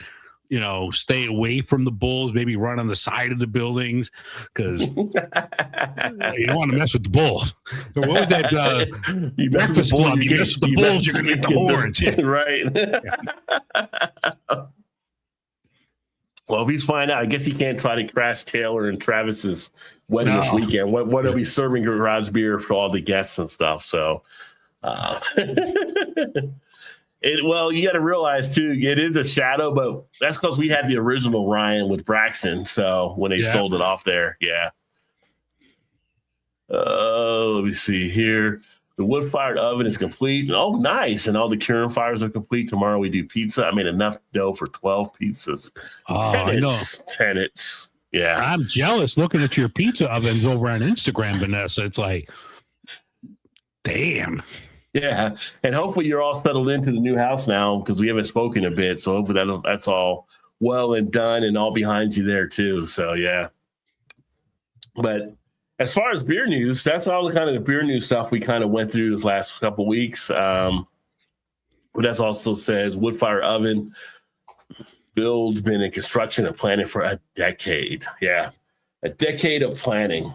Stay away from the Bulls, maybe run on the side of the buildings because you don't want to mess with the Bulls. What was that? You mess with the Bulls, you're going to get the horns. Right. Well, if he's flying out, I guess he can't try to crash Taylor and Travis's wedding this weekend. What are we serving Rod's beer for all the guests and stuff? So, well, you got to realize too, it is a shadow, but that's because we had the original Ryan with Braxton. So when they sold it off there, let me see here. The wood-fired oven is complete. Oh, nice. And all the curing fires are complete. Tomorrow we do pizza. I made enough dough for 12 pizzas. Oh, Tenants. Yeah. I'm jealous looking at your pizza ovens over on Instagram, Vanessa. It's like, damn. Yeah. And hopefully you're all settled into the new house now because we haven't spoken a bit. So hopefully that's all well and done and all behind you there too. So, yeah. But as far as beer news, that's all the kind of the beer news stuff we kind of went through this last couple of weeks. But that also says wood fire oven build's been in construction and planning for a decade. Yeah, a decade of planning.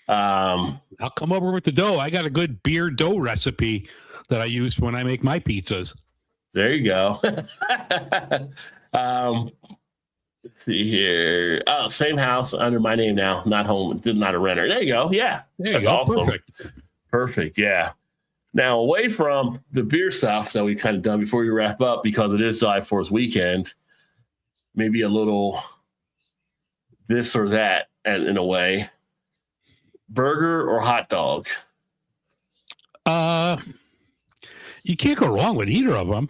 I'll come over with the dough. I got a good beer dough recipe that I use when I make my pizzas. There you go. Let's see here. Oh, same house under my name now. Not home, not a renter. There you go. Yeah. That's awesome. Perfect. Yeah. Now, away from the beer stuff that we kind of done before we wrap up, because it is July 4th weekend, maybe a little this or that in a way. Burger or hot dog? You can't go wrong with either of them.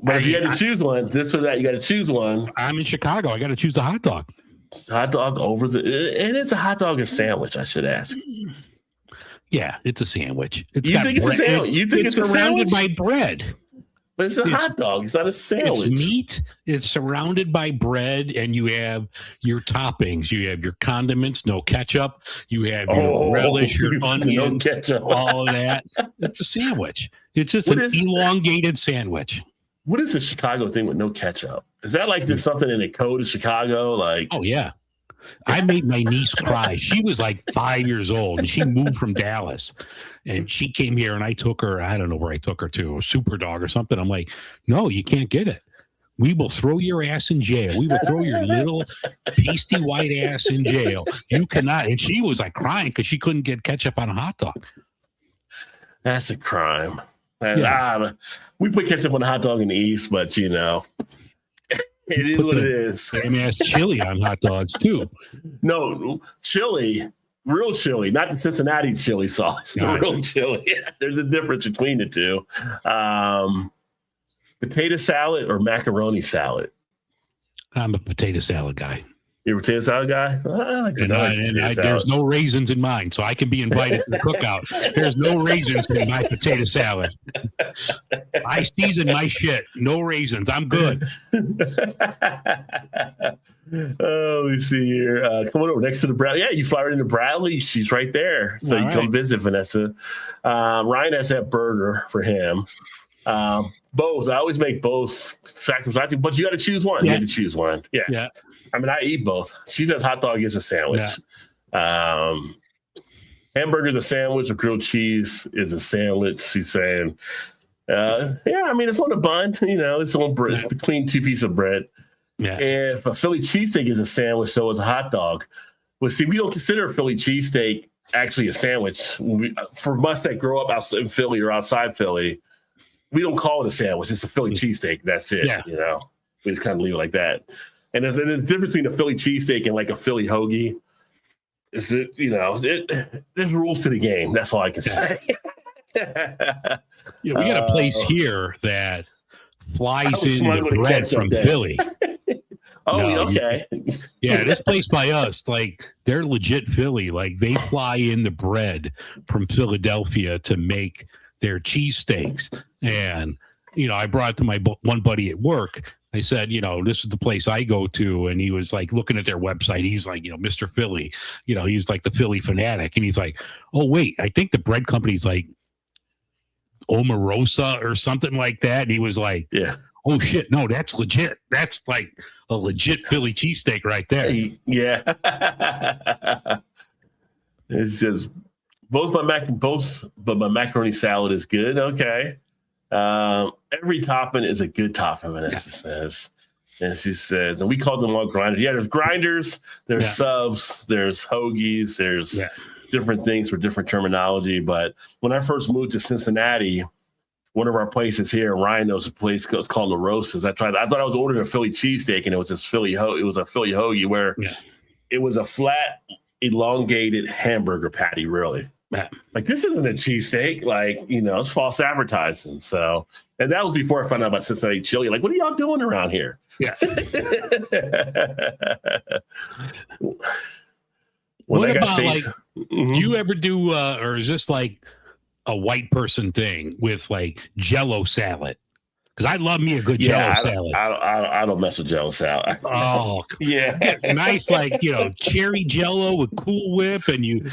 But if you had to choose one, this or that, you got to choose one. I'm in Chicago. I got to choose a hot dog. Hot dog over and it's a hot dog and sandwich, I should ask. Yeah, it's a sandwich. You think it's a sandwich? You think it's surrounded by bread? But it's a hot dog. It's not a sandwich. It's meat. It's surrounded by bread, and you have your toppings. You have your condiments, no ketchup. You have your relish, your onions, all of that. It's a sandwich. It's just an elongated sandwich. What is the Chicago thing with no ketchup? Is that like just something in the code of Chicago? Like, oh yeah, I made my niece cry. She was like 5 years old, and she moved from Dallas, and she came here, and I took her. I don't know where I took her to, a Super Dog or something. I'm like, no, you can't get it. We will throw your ass in jail. We will throw your little pasty white ass in jail. You cannot. And she was like crying because she couldn't get ketchup on a hot dog. That's a crime. Yeah. We put ketchup on a hot dog in the East, but it is what it is. Same ass chili on hot dogs too. No, chili, real chili, not the Cincinnati chili sauce. The real chili. There's a difference between the two. Potato salad or macaroni salad? I'm a potato salad guy. You're a potato salad guy? There's no raisins in mine, so I can be invited to the cookout. There's no raisins in my potato salad. I season my shit. No raisins. I'm good. Oh, let me see here. Come on over next to the Bradley. Yeah, you fly right into Bradley. She's right there. So you come visit Vanessa. Ryan has that burger for him. Both. I always make both sacrifices, but you got to choose one. Yeah. You have to choose one. Yeah. I mean, I eat both. She says hot dog is a sandwich. Yeah. Hamburger is a sandwich. Or grilled cheese is a sandwich. She's saying, I mean, it's on a bun. It's on bread. It's between two pieces of bread. Yeah. If a Philly cheesesteak is a sandwich, so is a hot dog. Well, see, we don't consider a Philly cheesesteak actually a sandwich. For us that grow up outside in Philly or outside Philly, we don't call it a sandwich. It's a Philly cheesesteak. That's it. Yeah. We just kind of leave it like that. And there's a difference between a Philly cheesesteak and like a Philly hoagie. There's rules to the game. That's all I can say. Yeah, we got a place here that flies in the bread from Philly. Okay. This place by us, like they're legit Philly. Like they fly in the bread from Philadelphia to make their cheesesteaks. And, I brought it to my one buddy at work. I said, this is the place I go to. And he was like looking at their website. He's like, Mr. Philly, he's like the Philly fanatic. And he's like, oh, wait, I think the bread company's like Omarosa or something like that. And he was like, yeah. Oh, shit. No, that's legit. That's like a legit Philly cheesesteak right there. Yeah. It's just but my macaroni salad is good. Okay. Every topping is a good topping, Vanessa says. And she says, and we called them all grinders. Yeah, there's grinders, there's subs, there's hoagies, there's different things for different terminology. But when I first moved to Cincinnati, one of our places here, Ryan knows a place it's called La Rosa's. I thought I was ordering a Philly cheesesteak, and it was a Philly hoagie where it was a flat, elongated hamburger patty, really. Like, this isn't a cheesesteak. Like, it's false advertising. So, and that was before I found out about Cincinnati chili. Like, what are y'all doing around here? Yeah. What about, do you ever do, or is this like a white person thing with like Jello salad? Because I love me a good Jello salad. I don't mess with Jello salad. Oh, yeah. Nice, cherry Jello with Cool Whip, and you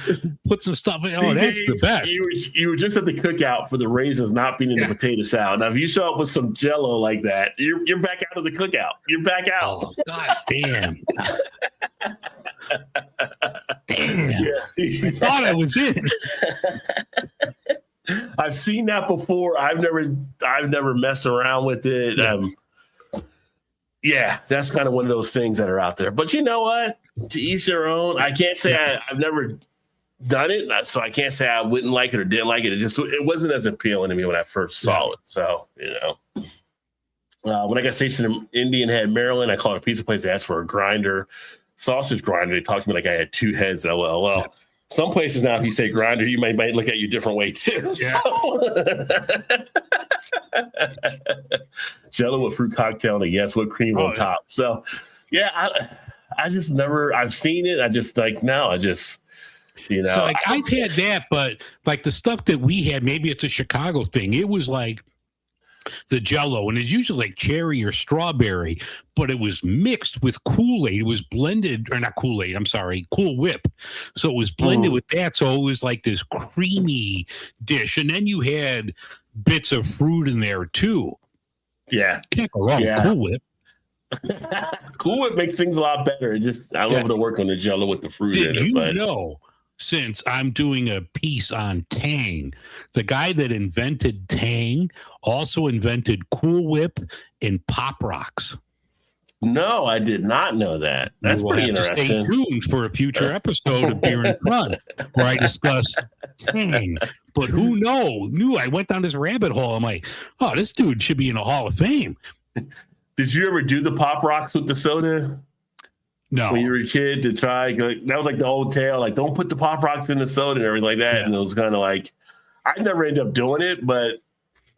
put some stuff in. Oh, that's the best. You were just at the cookout for the raisins not being in the potato salad. Now, if you show up with some Jello like that, you're back out of the cookout. You're back out. Oh, God damn. Damn. Yeah. I thought I was in. I've seen that before. I've never messed around with it. That's kind of one of those things that are out there. But you know what? To each their own. I can't say I've never done it, so I can't say I wouldn't like it or didn't like it. It wasn't as appealing to me when I first saw it. So when I got stationed in Indian Head, Maryland, I called a pizza place. They asked for a grinder, sausage grinder. They talked to me like I had two heads. LOL. Some places now, if you say grinder, you might look at you a different way too. Yeah. So. Jello with fruit cocktail and whipped cream on top. So, I just never. I've seen it. I just So I've had that, but like the stuff that we had, maybe it's a Chicago thing. It was like the Jello, and it's usually like cherry or strawberry, but it was mixed with Kool-Aid. It was blended, or not Kool-Aid, I'm sorry, Cool Whip. So it was blended with that. So it was like this creamy dish. And then you had bits of fruit in there too. Yeah. Can't go wrong with Cool Whip. Cool Whip makes things a lot better. I love to work on the Jello with the fruit in it. Did you know, since I'm doing a piece on Tang, the guy that invented Tang also invented Cool Whip and Pop Rocks? No, I did not know that. That's pretty interesting. Stay tuned for a future episode of Beer and Crud where I discuss Tang. But who knew? I went down this rabbit hole. I'm like, oh, this dude should be in a Hall of Fame. Did you ever do the Pop Rocks with the soda? No. When you were a kid to try, that was like the old tale, like don't put the Pop Rocks in the soda and everything like that. Yeah. And it was kind of like, I never ended up doing it, but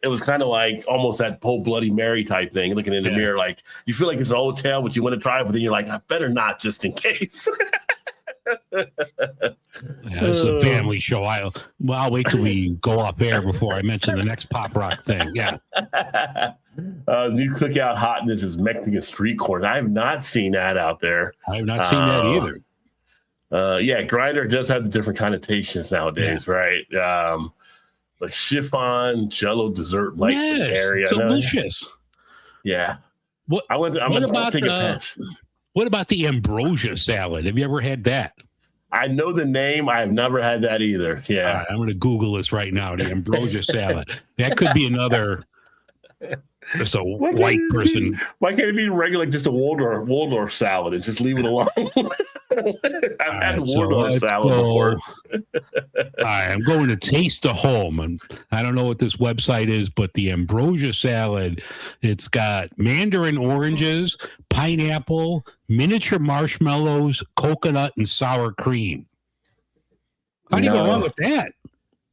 it was kind of like almost that whole Bloody Mary type thing, looking in the mirror, like you feel like it's an old tale, but you want to try it, but then you're like, I better not just in case. This is a family show. I'll wait till we go off air before I mention the next Pop Rock thing. Yeah. New cookout hotness is Mexican street corn. I have not seen that out there. I have not seen that either. Grinder does have the different connotations nowadays, right? Like chiffon, Jello dessert, like area. Delicious. Yeah. What about the ambrosia salad? Have you ever had that? I know the name. I have never had that either. Yeah. Right, I'm going to Google this right now. The ambrosia salad. That could be another. Just a white person. Why can't it be regular, like just a Waldorf salad and just leave it alone? I've had Waldorf salad before. All right, I'm going to Taste the Home, and I don't know what this website is, but the ambrosia salad, it's got mandarin oranges, pineapple, miniature marshmallows, coconut, and sour cream. How do you go wrong with that?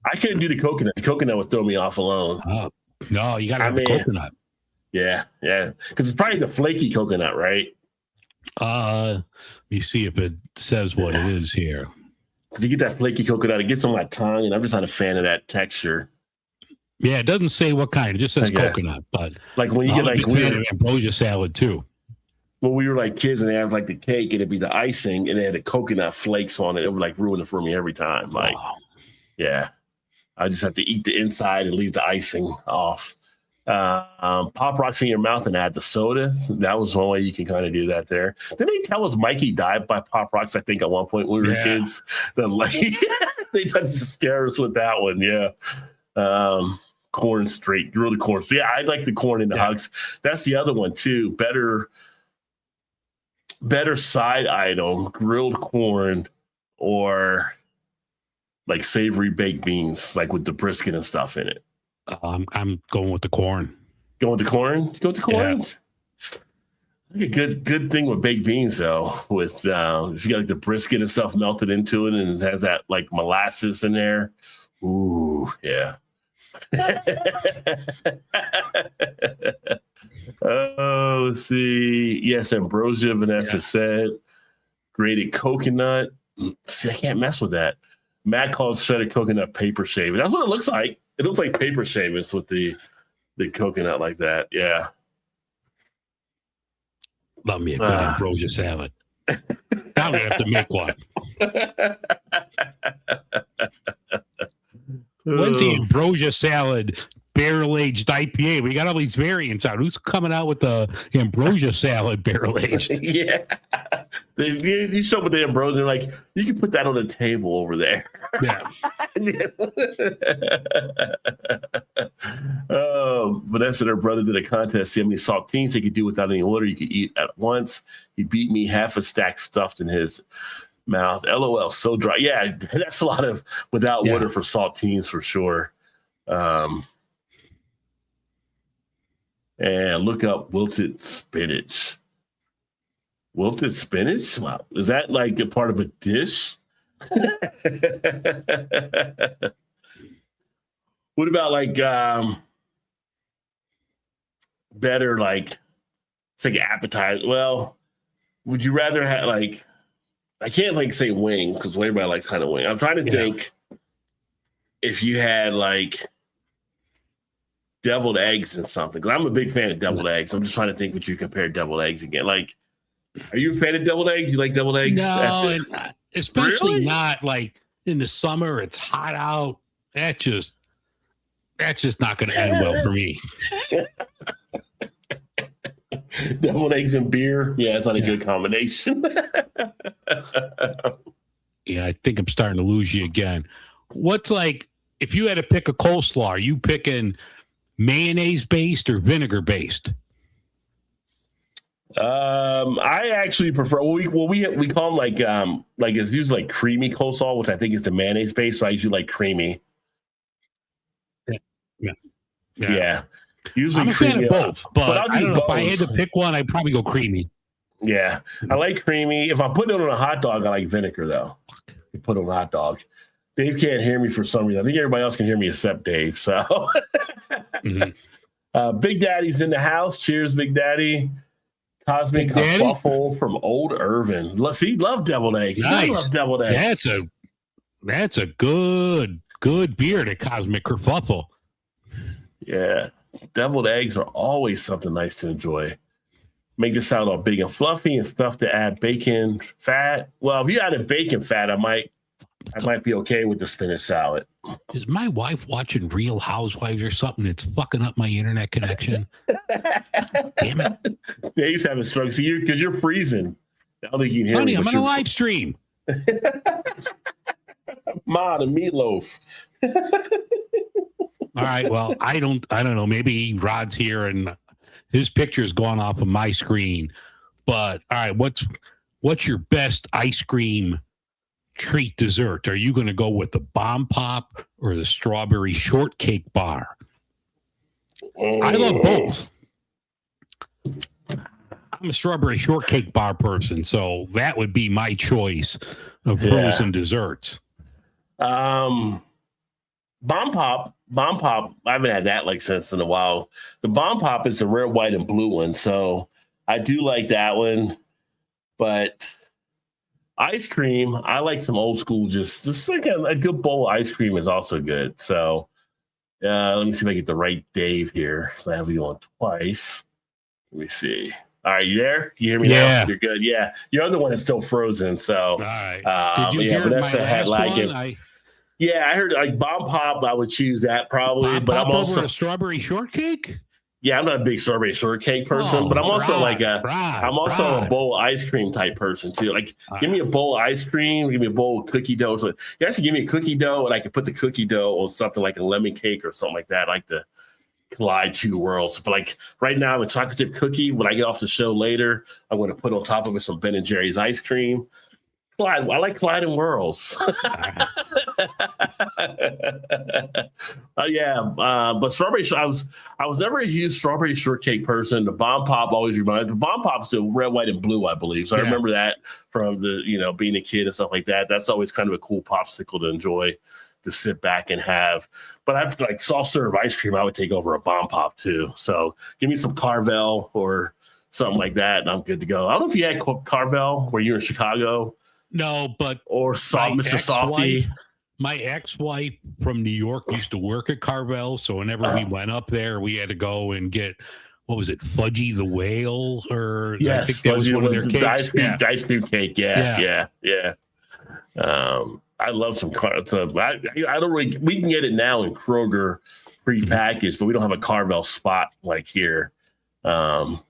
I couldn't do the coconut. The coconut would throw me off alone. No, you got to have the coconut. Yeah. Because it's probably the flaky coconut, right? Let me see if it says what it is here. Because you get that flaky coconut, it gets on my tongue, and I'm just not a fan of that texture. Yeah, it doesn't say what kind. It just says coconut. But like when you get like ambrosia salad too. When we were like kids and they have like the cake, and it'd be the icing, and they had the coconut flakes on it. It would like ruin it for me every time. Like, I just have to eat the inside and leave the icing off. Pop Rocks in your mouth and add the soda. That was one way you can kind of do that there. Did they tell us Mikey died by Pop Rocks? I think at one point when we were kids. They tried to scare us with that one. Yeah. Corn straight, grilled corn. So yeah, I like the corn in the hugs. That's the other one too. Better better side item, grilled corn or like savory baked beans, like with the brisket and stuff in it? I'm going with the corn. Going with the corn? Go with the corn? Yeah. A good thing with baked beans though, with if you got like the brisket and stuff melted into it and it has that like molasses in there. Ooh, yeah. Oh, let's see. Yes, ambrosia, Vanessa said. Grated coconut. See, I can't mess with that. Matt calls shredded coconut paper shaving. That's what it looks like. It looks like paper shavings with the coconut like that. Yeah. Love me a good ambrosia salad. I'm gonna have to make one. When's the ambrosia salad barrel-aged IPA? We got all these variants out. Who's coming out with the ambrosia salad barrel-aged? Yeah. You show up with the ambrosia, they're like, you can put that on the table over there. Yeah. Oh, Vanessa and her brother did a contest. See how many saltines they could do without any water. You could eat at once. He beat me, half a stack stuffed in his mouth. LOL, so dry. Yeah, that's a lot of without water for saltines for sure. And look up wilted spinach. Wilted spinach? Wow. Is that like a part of a dish? What about like better like it's like an appetizer? Well, would you rather have like I can't like say wing because everybody likes kind of wing. I'm trying to think if you had like deviled eggs and something. Because I'm a big fan of deviled eggs. I'm just trying to think what you compare deviled eggs again. Like, are you a fan of deviled eggs? You like deviled eggs? No, especially Really? not like in the summer. It's hot out. That's just not going to end well for me. Deviled eggs and beer? Yeah, it's not a good combination. Yeah, I think I'm starting to lose you again. What's like, if you had to pick a coleslaw, are you picking mayonnaise based or vinegar based? I actually prefer. We call them like it's usually like creamy coleslaw, which I think is a mayonnaise base. So I usually like creamy. Yeah. Usually I'm a creamy. fan of both, but I'll I do don't know. If both. I had to pick one, I'd probably go creamy. Yeah, I like creamy. If I put it on a hot dog, I like vinegar though. You put it on a hot dog. Dave can't hear me for some reason. I think everybody else can hear me except Dave. So, Big Daddy's in the house. Cheers, Big Daddy. Cosmic Kerfuffle from Old Irvin. See, love deviled eggs. Nice. I love deviled eggs. That's a good beer to Cosmic Kerfuffle. Yeah, deviled eggs are always something nice to enjoy. Make this sound all big and fluffy and stuff to add bacon fat. Well, if you added bacon fat, I might be okay with the spinach salad. Is my wife watching Real Housewives or something that's fucking up my internet connection? Damn it. Dave's having struggles because you're freezing. I don't think you can hear Honey, me. I'm on a live stream. Ma, the meatloaf. All right. Well, I don't know. Maybe Rod's here and his picture's gone off of my screen. But all right, what's your best ice cream treat dessert? Are you going to go with the Bomb Pop or the strawberry shortcake bar? I love both. I'm a strawberry shortcake bar person, so that would be my choice of frozen desserts. Bomb Pop, I haven't had that like since in a while. The Bomb Pop is the red, white, and blue one, so I do like that one. But ice cream, I like some old school, just like a good bowl of ice cream is also good. So let me see if I get the right Dave here. So I have you on twice. Let me see. All right, you there? You hear me now? You're good. Yeah, your other one is still frozen. So all right. Did you hear Vanessa my had last like it. one? Yeah, I heard like Bomb Pop. I would choose that probably, Bomb but Pop I'm also over a strawberry shortcake. Yeah, I'm not a big strawberry shortcake person, but I'm also a bowl ice cream type person too. Like, give me a bowl of ice cream, give me a bowl of cookie dough. So you actually give me a cookie dough, and I can put the cookie dough on something like a lemon cake or something like that. I like to collide two worlds. But like right now, a chocolate chip cookie. When I get off the show later, I'm going to put on top of it some Ben and Jerry's ice cream. I like colliding worlds. But strawberry. I was never a huge strawberry shortcake person. The bomb pop always reminded. The bomb pop's the red, white, and blue, I believe. So I remember that from the being a kid and stuff like that. That's always kind of a cool popsicle to enjoy, to sit back and have. But I've like soft serve ice cream, I would take over a bomb pop too. So give me some Carvel or something like that, and I'm good to go. I don't know if you had Carvel where you're in Chicago. No, but or Mr. Softy. My ex-wife from New York used to work at Carvel, so whenever we went up there, we had to go and get, what was it, Fudgy the Whale, or yes, I think that was one of their cakes. The ice cream cake, yeah. I love some I don't really. We can get it now in Kroger pre-packaged, but we don't have a Carvel spot like here. But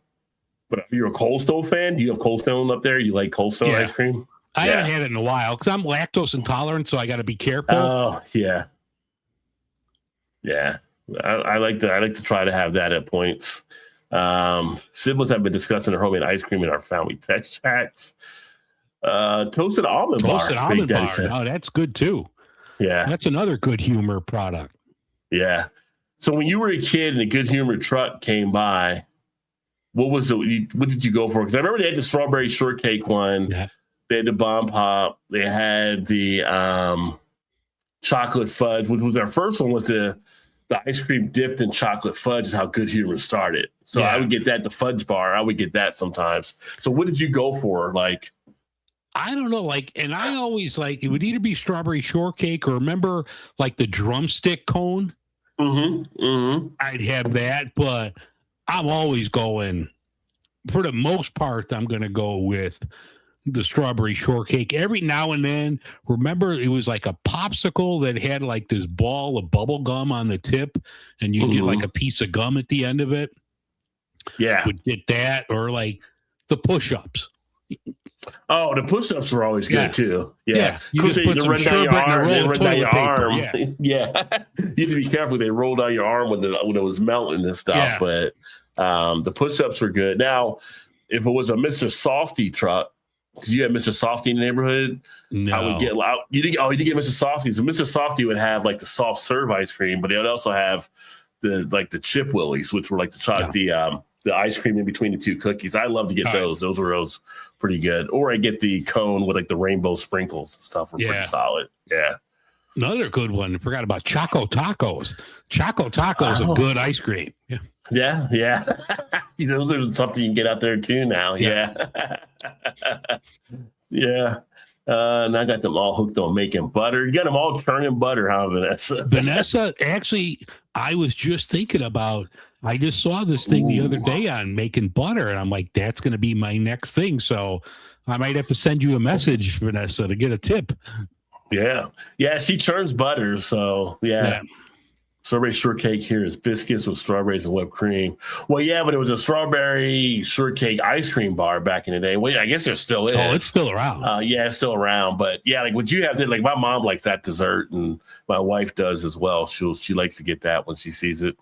you're a Cold Stone fan? Do you have Cold Stone up there? You like Cold Stone ice cream? I haven't had it in a while because I'm lactose intolerant, so I got to be careful. Oh yeah. I like to try to have that at points. Siblings have been discussing their homemade ice cream in our family text chats. Toasted almond bar. Oh, that's good too. Yeah, that's another good humor product. Yeah. So when you were a kid and a good humor truck came by, what did you go for? Because I remember they had the strawberry shortcake one. Yeah. They had the bomb pop. They had the chocolate fudge, which was their first one. Was the ice cream dipped in chocolate fudge is how Good Humor started. So I would get that, the fudge bar. I would get that sometimes. So what did you go for? Like, I don't know. Like, and I always like, it would either be strawberry shortcake or remember like the drumstick cone. I'd have that, but I'm always going, for the most part, I'm going to go with the strawberry shortcake. Every now and then, remember, it was like a popsicle that had like this ball of bubble gum on the tip, and you get like a piece of gum at the end of it. Yeah. Would get that, or like the push-ups. Oh, the push-ups were always good too. Yeah. You just put some sherbet and a roll of toilet paper. Yeah. You had to be careful. They rolled down your arm when it was melting and stuff. But the push-ups were good. Now, if it was a Mr. Softy truck, because you had Mr. Softy in the neighborhood, no. I would get you did get Mr. Softy. So Mr. Softy would have like the soft serve ice cream, but they would also have the chip willies, which were like the ice cream in between the two cookies. I love to get those. Those were pretty good. Or I get the cone with like the rainbow sprinkles and stuff. Were pretty solid. Yeah. Another good one. I forgot about Choco Tacos. Choco Tacos is a good ice cream. Yeah. Yeah. Those are something you can get out there too now. Yeah. And I got them all hooked on making butter. You got them all churning butter, huh, Vanessa? Vanessa, actually, I was just thinking about, I just saw this thing the other day on making butter, and I'm like, that's going to be my next thing. So I might have to send you a message, Vanessa, to get a tip. Yeah. Yeah, she churns butter. So, yeah. Strawberry shortcake here is biscuits with strawberries and whipped cream. Well, yeah, but it was a strawberry shortcake ice cream bar back in the day. Well, I guess there still is. Oh, it's still around. Yeah, it's still around. But yeah, like what you have to, like my mom likes that dessert, and my wife does as well. She likes to get that when she sees it.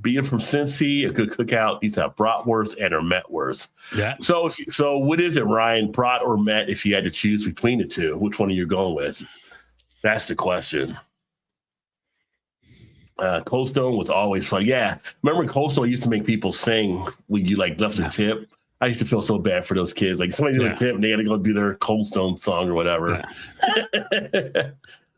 Being from Cincy, a good cookout. These have bratwurst and or metwurst. Yeah. So what is it, Ryan? Brat or met? If you had to choose between the two, which one are you going with? That's the question. Cold Stone was always fun. Yeah. Remember Cold Stone used to make people sing when you like left a tip? I used to feel so bad for those kids. Like somebody did a tip and they had to go do their Cold Stone song or whatever. Yeah.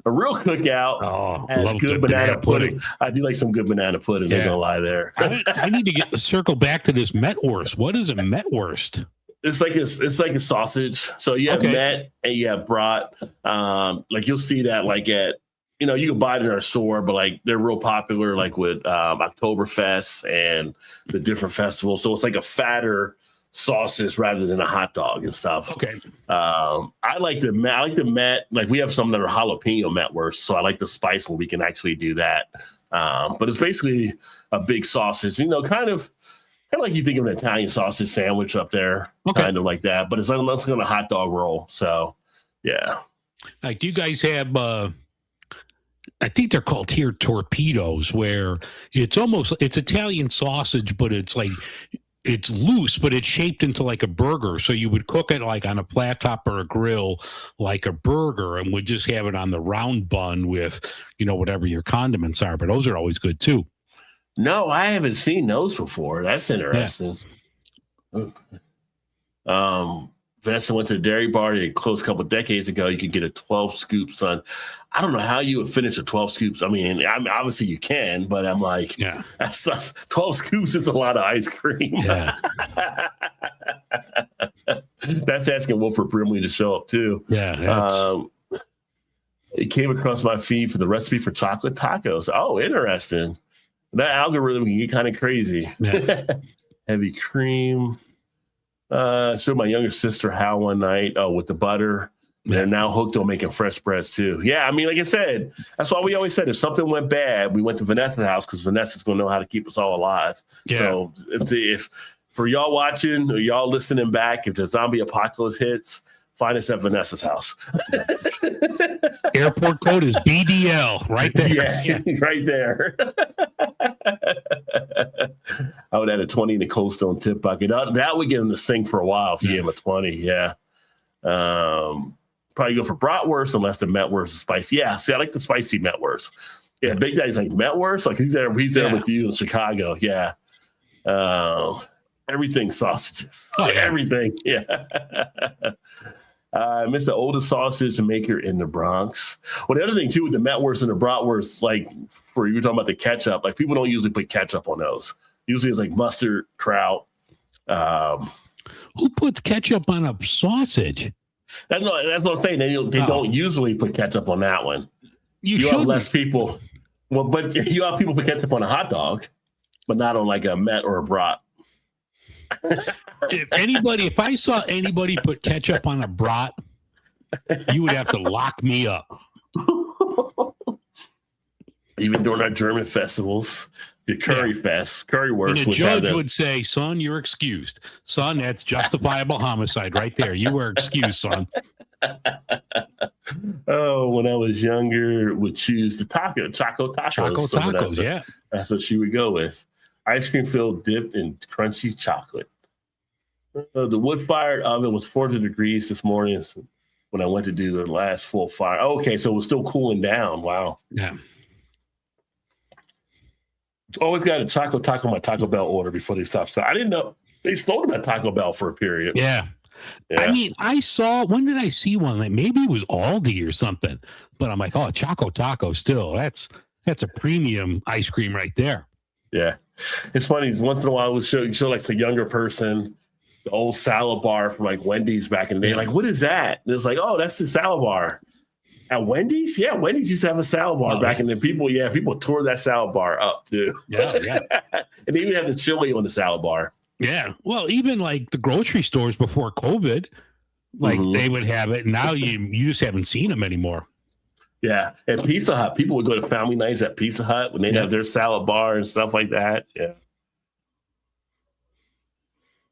A real cookout has good banana pudding. I do like some good banana pudding. I'm gonna lie there. I need to circle back to this metwurst. What is a metwurst? It's like a sausage. So you have met and you have brat. Like you'll see that like at, you can buy it in our store, but like they're real popular, like with Oktoberfest and the different festivals. So it's like a fatter sausage rather than a hot dog and stuff. Okay. I like the met. Like we have some that are jalapeno metwurst, so I like the spice when we can actually do that. But it's basically a big sausage, kind of like you think of an Italian sausage sandwich up there, kind of like that. But it's like a hot dog roll. So yeah. Like, do you guys have I think they're called here torpedoes, where it's Italian sausage, but it's like it's loose, but it's shaped into like a burger. So you would cook it like on a flat top or a grill, like a burger, and would just have it on the round bun with, whatever your condiments are. But those are always good too. No, I haven't seen those before. That's interesting. Yeah. Vanessa went to the dairy bar. They closed a couple of decades ago. You could get a 12 scoop, son. I don't know how you would finish a 12 scoops. I mean, obviously you can, but I'm like, that's 12 scoops is a lot of ice cream. Yeah. That's asking Wilford Brimley to show up too. Yeah. It came across my feed for the recipe for chocolate tacos. Oh, interesting. That algorithm can get kind of crazy. Yeah. Heavy cream. Showed my younger sister how one night with the butter. They're now hooked on making fresh breads too. Yeah, I mean, like I said, that's why we always said if something went bad, we went to Vanessa's house because Vanessa's going to know how to keep us all alive. Yeah. So if for y'all watching or y'all listening back, if the zombie apocalypse hits, find us at Vanessa's house. Airport code is BDL right there. Yeah, right there. I would add a 20 in the Cold Stone tip bucket. That would get him to sing for a while if you gave him a 20. Yeah. Probably go for bratwurst unless the Metwurst is spicy. Yeah, see, I like the spicy Metwurst. Yeah, Big Daddy's like Metwurst. Like he's there with you in Chicago. Yeah. Everything sausages. Oh, yeah. Everything. Yeah. I miss the oldest sausage maker in the Bronx. Well, the other thing too with the Metwurst and the bratwurst, like for you were talking about the ketchup, like people don't usually put ketchup on those. Usually it's like mustard, kraut. Who puts ketchup on a sausage? That's what I'm saying. They don't usually put ketchup on that one. You have less people. Well, but you have people put ketchup on a hot dog, but not on like a Met or a brat. If I saw anybody put ketchup on a brat, you would have to lock me up. Even during our German festivals, the currywurst. And the judge would say, son, you're excused. Son, that's justifiable homicide right there. You were excused, son. Oh, when I was younger, would choose the Choco Tacos. Choco Tacos, yeah. That's what she would go with. Ice cream filled, dipped in crunchy chocolate. The wood-fired oven was 400 degrees this morning when I went to do the last full fire. Okay, so it was still cooling down. Wow. Yeah. Always got a Choco Taco on my Taco Bell order before they stopped. So I didn't know they stole them at Taco Bell for a period. Yeah. I mean, when did I see one? Like maybe it was Aldi or something, but I'm like, oh, Choco Taco still. That's a premium ice cream right there. Yeah. It's funny. Once in a while, we'll show like the younger person, the old salad bar from like Wendy's back in the day. Like, what is that? And it's like, oh, that's the salad bar. At Wendy's? Yeah, Wendy's used to have a salad bar back in the people tore that salad bar up too. Yeah. And they even have the chili on the salad bar. Yeah. Well, even like the grocery stores before COVID, like they would have it. Now you just haven't seen them anymore. Yeah. And Pizza Hut, people would go to family nights at Pizza Hut when they'd have their salad bar and stuff like that. Yeah.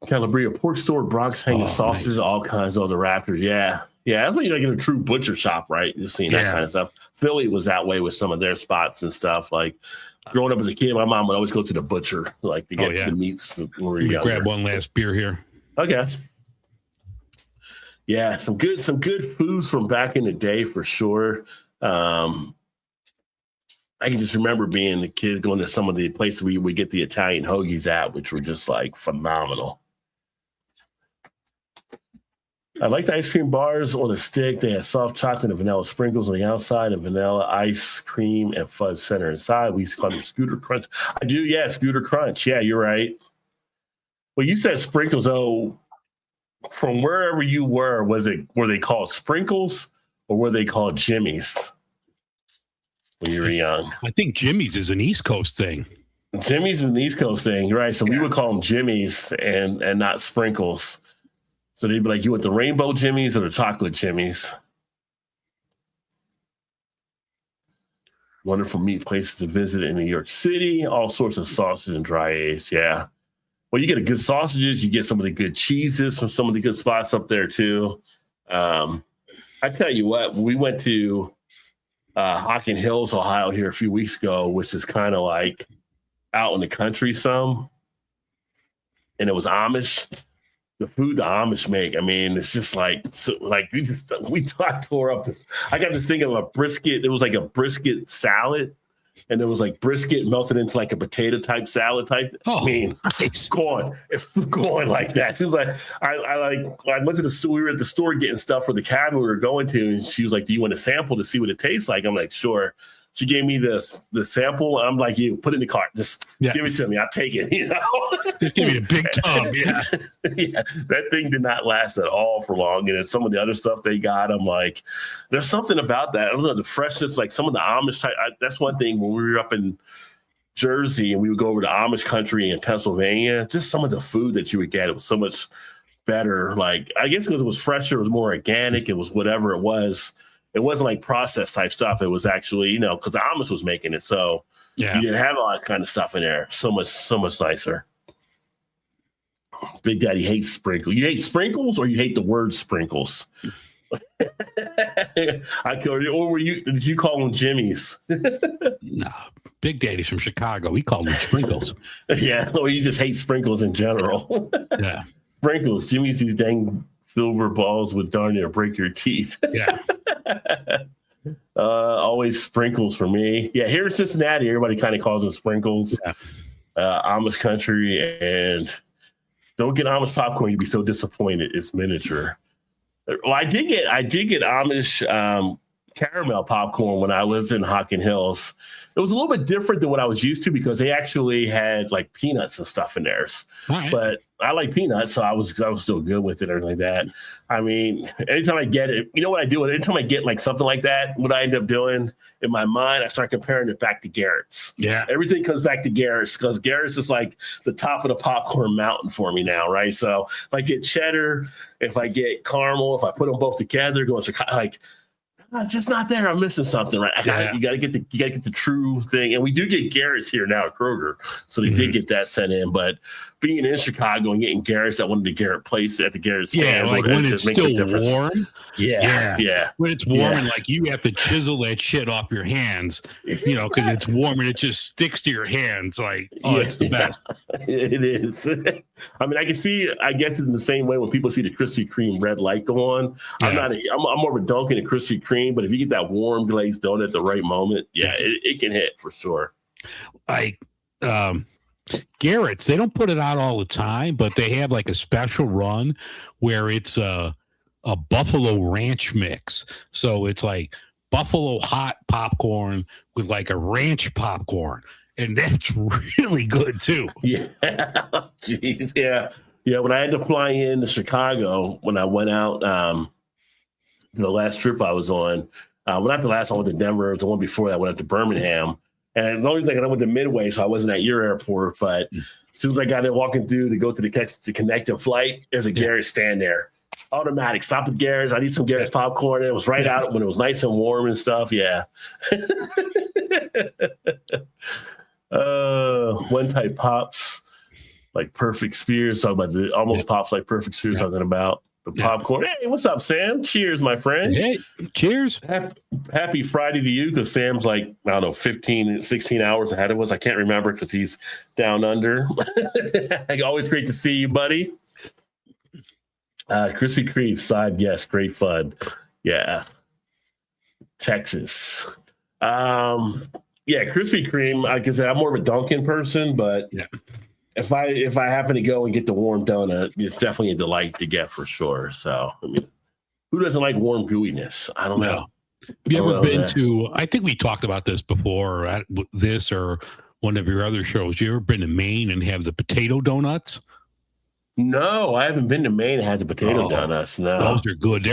Calabria pork store, Bronx hanging sausages, all kinds of other Raptors. Yeah. Yeah, that's when you get a true butcher shop, right? You've seen that kind of stuff. Philly was that way with some of their spots and stuff. Like growing up as a kid, my mom would always go to the butcher, like to get the meats. When we were younger. Grab one last beer here. Okay. Yeah, some good foods from back in the day for sure. I can just remember being a kid going to some of the places we would get the Italian hoagies at, which were just like phenomenal. I like the ice cream bars on the stick. They had soft chocolate and vanilla sprinkles on the outside and vanilla ice cream and fudge center inside. We used to call them Scooter Crunch. I do, yeah, Scooter Crunch. Yeah, you're right. Well, you said sprinkles. Oh, from wherever you were they called sprinkles or were they called Jimmy's when you were young? I think Jimmy's is an East Coast thing. Jimmy's is an East Coast thing, right? So we would call them Jimmy's and not sprinkles. So they'd be like, you want the rainbow Jimmy's or the chocolate Jimmy's? Wonderful meat places to visit in New York City. All sorts of sausage and dry aged. Yeah. Well, you get the good sausages. You get some of the good cheeses from some of the good spots up there too. I tell you what, when we went to Hocking Hills, Ohio, here a few weeks ago, which is kind of like out in the country some, and it was Amish. The food the Amish make, I mean, it's just like, so, like I tore up this. I got this thing of a brisket. It was like a brisket salad, and it was like brisket melted into like a potato type salad type. Oh, I mean, nice. going like that. Seems like I went to the store. We were at the store getting stuff for the cabin we were going to, and she was like, "Do you want a sample to see what it tastes like?" I'm like, "Sure." She gave me the sample. I'm like, "You put it in the cart. Just give it to me. I'll take it." You know, just give me a big tub. Yeah, yeah. That thing did not last at all for long. And then some of the other stuff they got, I'm like, there's something about that. I don't know, the freshness. Like some of the Amish type. That's one thing when we were up in Jersey and we would go over to Amish country in Pennsylvania. Just some of the food that you would get, it was so much better. Like I guess because it was fresher, it was more organic. It was whatever it was. It wasn't like processed type stuff. It was actually, you know, because the Amish was making it. So you didn't have all that kind of stuff in there. So much nicer. Big Daddy hates sprinkles. You hate sprinkles or you hate the word sprinkles? Or did you call them Jimmy's? No, Big Daddy's from Chicago. We call them sprinkles. Yeah, or you just hate sprinkles in general. Yeah. Sprinkles. Jimmy's these dang silver balls would darn near break your teeth. Yeah. Always sprinkles for me. Yeah, here in Cincinnati, everybody kind of calls them sprinkles. Yeah. Amish country, and don't get Amish popcorn. You'd be so disappointed. It's miniature. Well, I did get Amish caramel popcorn when I was in Hocking Hills. It was a little bit different than what I was used to because they actually had like peanuts and stuff in theirs. Right. But I like peanuts, so I was still good with it and everything like that. I mean, anytime I get it, you know what I do? Anytime I get like something like that, what I end up doing in my mind, I start comparing it back to Garrett's. Yeah. Everything comes back to Garrett's because Garrett's is like the top of the popcorn mountain for me now, right? So if I get cheddar, if I get caramel, if I put them both together, going like, it's just not there. I'm missing something, right? You gotta get the true thing. And we do get Garrett's here now at Kroger. So they did get that sent in. But being in Chicago and getting Garrett's at one of the Garrett places at the Garrett stand, like when it's still warm. Yeah. When it's warm and like you have to chisel that shit off your hands, you know, because it's warm and it just sticks to your hands. Like, it's the best. It is. I mean, I can see, I guess in the same way when people see the Krispy Kreme red light go on. I'm more of a Dunkin' and Krispy Kreme, but if you get that warm glazed donut at the right moment, it can hit for sure. Like Garrett's, they don't put it out all the time, but they have like a special run where it's a Buffalo Ranch mix. So it's like Buffalo hot popcorn with like a ranch popcorn. And that's really good too. Yeah. Jeez. Yeah. Yeah. When I had to fly into Chicago, when I went out, the last trip I was on, well, not the last one, I went to Denver. It was the one before that, I went up to Birmingham. And the only thing I went to Midway, so I wasn't at your airport. But as soon as I got in walking through to go to the connecting flight, there's a Garrett's stand there. Automatic. Stop at Garrett's. I need some Garrett's popcorn. And it was right out when it was nice and warm and stuff. Yeah. One type pops like Perfect Spears. Talking about the almost pops like Perfect Spears. Talking about the popcorn. Hey, what's up, Sam? Cheers, my friend. Hey, cheers. Happy Friday to you, because Sam's like, I don't know, 15, 16 hours ahead of us. I can't remember because he's down under. Always great to see you, buddy. Krispy Kreme side, yes, great fun. Yeah. Texas. Krispy Kreme, like I said, I'm more of a Dunkin' person, but if I happen to go and get the warm donut, it's definitely a delight to get for sure. So, I mean, who doesn't like warm gooiness? I don't know. Have you ever been to, I think we talked about this before, at this or one of your other shows. You ever been to Maine and have the potato donuts? No, I haven't been to Maine and had the potato donuts. No. Those are good.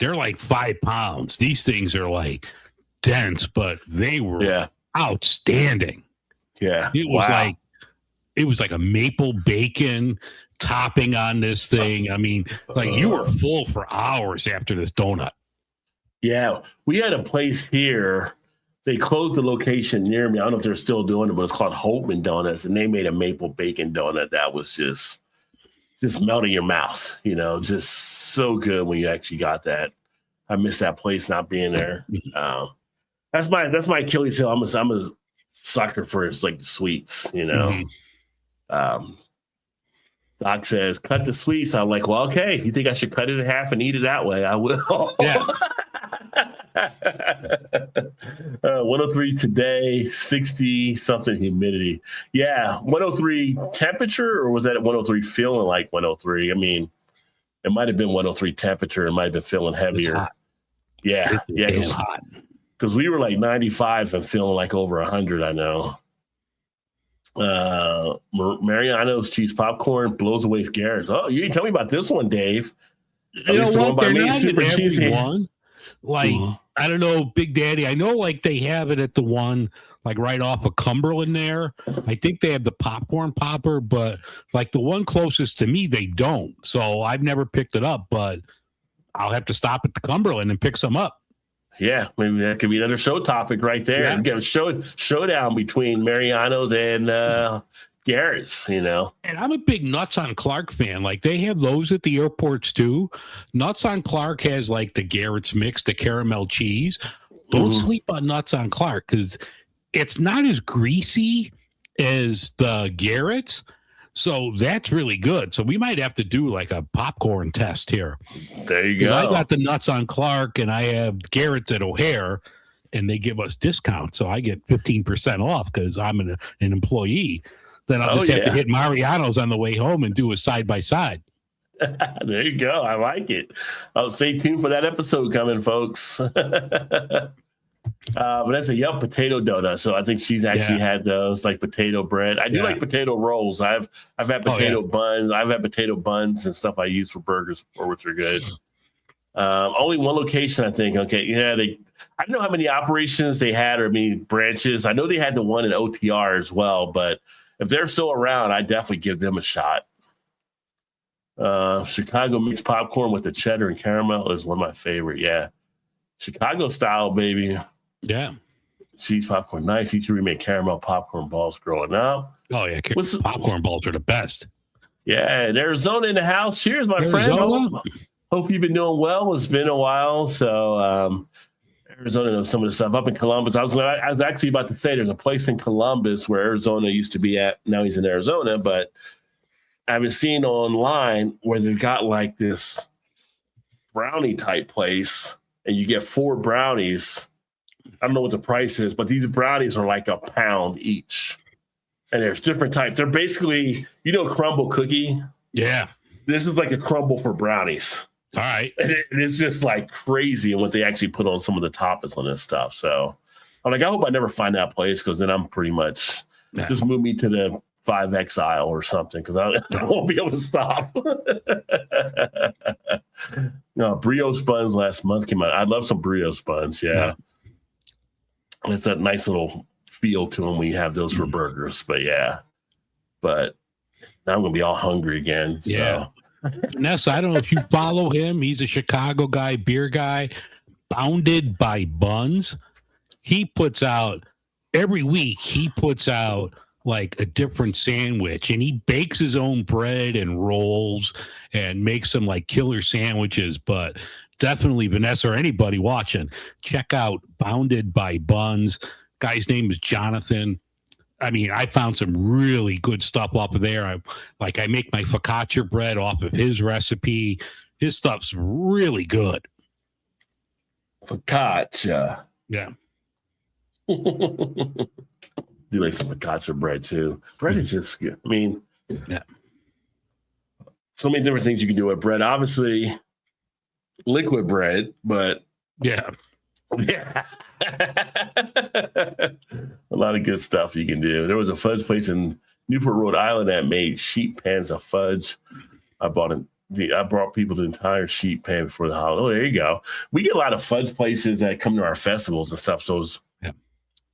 They're like 5 pounds. These things are like dense, but they were outstanding. Yeah. It was like a maple bacon topping on this thing. I mean, like you were full for hours after this donut. Yeah. We had a place here. They closed the location near me. I don't know if they're still doing it, but it's called Holtman Donuts. And they made a maple bacon donut that was just melt in your mouth, you know, just so good when you actually got that. I miss that place not being there. That's my Achilles heel. I'm a sucker for like the sweets, you know. Doc says, cut the sweets. I'm like, well, okay. If you think I should cut it in half and eat it that way, I will. Yeah. 103 today, 60 something humidity. Yeah, 103 temperature, or was that at 103 feeling like 103? I mean, it might have been 103 temperature. It might have been feeling heavier. Hot. Yeah, It's hot. Because we were like 95 and feeling like over 100. I know. Mariano's cheese popcorn blows away Garrett's. Oh, you didn't tell me about this one, Dave. You know what? They're not super in cheesy. every one. Like, I don't know, Big Daddy. I know, like, they have it at the one, like, right off of Cumberland there. I think they have the popcorn popper, but, like, the one closest to me, they don't. So I've never picked it up, but I'll have to stop at the Cumberland and pick some up. Yeah, maybe that could be another show topic right there. Yeah. Get a showdown between Mariano's and Garrett's, you know. And I'm a big Nuts on Clark fan. Like, they have those at the airports too. Nuts on Clark has like the Garrett's mix, the caramel cheese. Don't sleep on Nuts on Clark because it's not as greasy as the Garrett's. So that's really good. So we might have to do like a popcorn test here. There you go. I got the Nuts on Clark and I have Garrett's at O'Hare, and they give us discounts. So I get 15% off because I'm an employee. Then I'll just have to hit Mariano's on the way home and do a side by side. There you go. I like it. Stay tuned for that episode coming, folks. But that's a potato donut. So I think she's actually had those, like potato bread. I do like potato rolls. I've had potato buns. I've had potato buns and stuff I use for burgers before, which are good. Only one location, I think. Okay, yeah. I don't know how many operations they had or many branches. I know they had the one in OTR as well. But if they're still around, I definitely give them a shot. Chicago mixed popcorn with the cheddar and caramel is one of my favorite. Yeah, Chicago style, baby. Yeah. Cheese popcorn, nice. Each remake caramel popcorn balls growing up. Oh, yeah. Popcorn balls are the best. Yeah. And Arizona in the house. Cheers, my friend. Hope you've been doing well. It's been a while. So, Arizona knows some of the stuff. Up in Columbus, I was actually about to say there's a place in Columbus where Arizona used to be at. Now he's in Arizona. But I've been seeing online where they've got like this brownie type place, and you get 4 brownies. I don't know what the price is, but these brownies are like £1 each. And there's different types. They're basically, crumble cookie. Yeah. This is like a crumble for brownies. All right. And it's just like crazy. And what they actually put on some of the toppings on this stuff. So I'm like, I hope I never find that place, because then I'm pretty much just move me to the 5X aisle or something, because I won't be able to stop. No, brioche buns last month came out. I love some brioche buns. Yeah. It's that nice little feel to them when you have those for burgers. But now I'm going to be all hungry again. So. Yeah. Nessa, I don't know if you follow him. He's a Chicago guy, beer guy, Bounded by Buns. He puts out every week, like a different sandwich, and he bakes his own bread and rolls and makes some like killer sandwiches. But definitely, Vanessa or anybody watching, check out Bounded by Buns. Guy's name is Jonathan. I mean, I found some really good stuff off of there. I make my focaccia bread off of his recipe. His stuff's really good. Focaccia. Yeah. Do like some focaccia bread too. Bread is just good. I mean, so many different things you can do with bread. Obviously, liquid bread, but yeah. A lot of good stuff you can do. There was a fudge place in Newport, Rhode Island that made sheet pans of fudge. I brought people the entire sheet pan before the holiday. Oh, there you go. We get a lot of fudge places that come to our festivals and stuff. So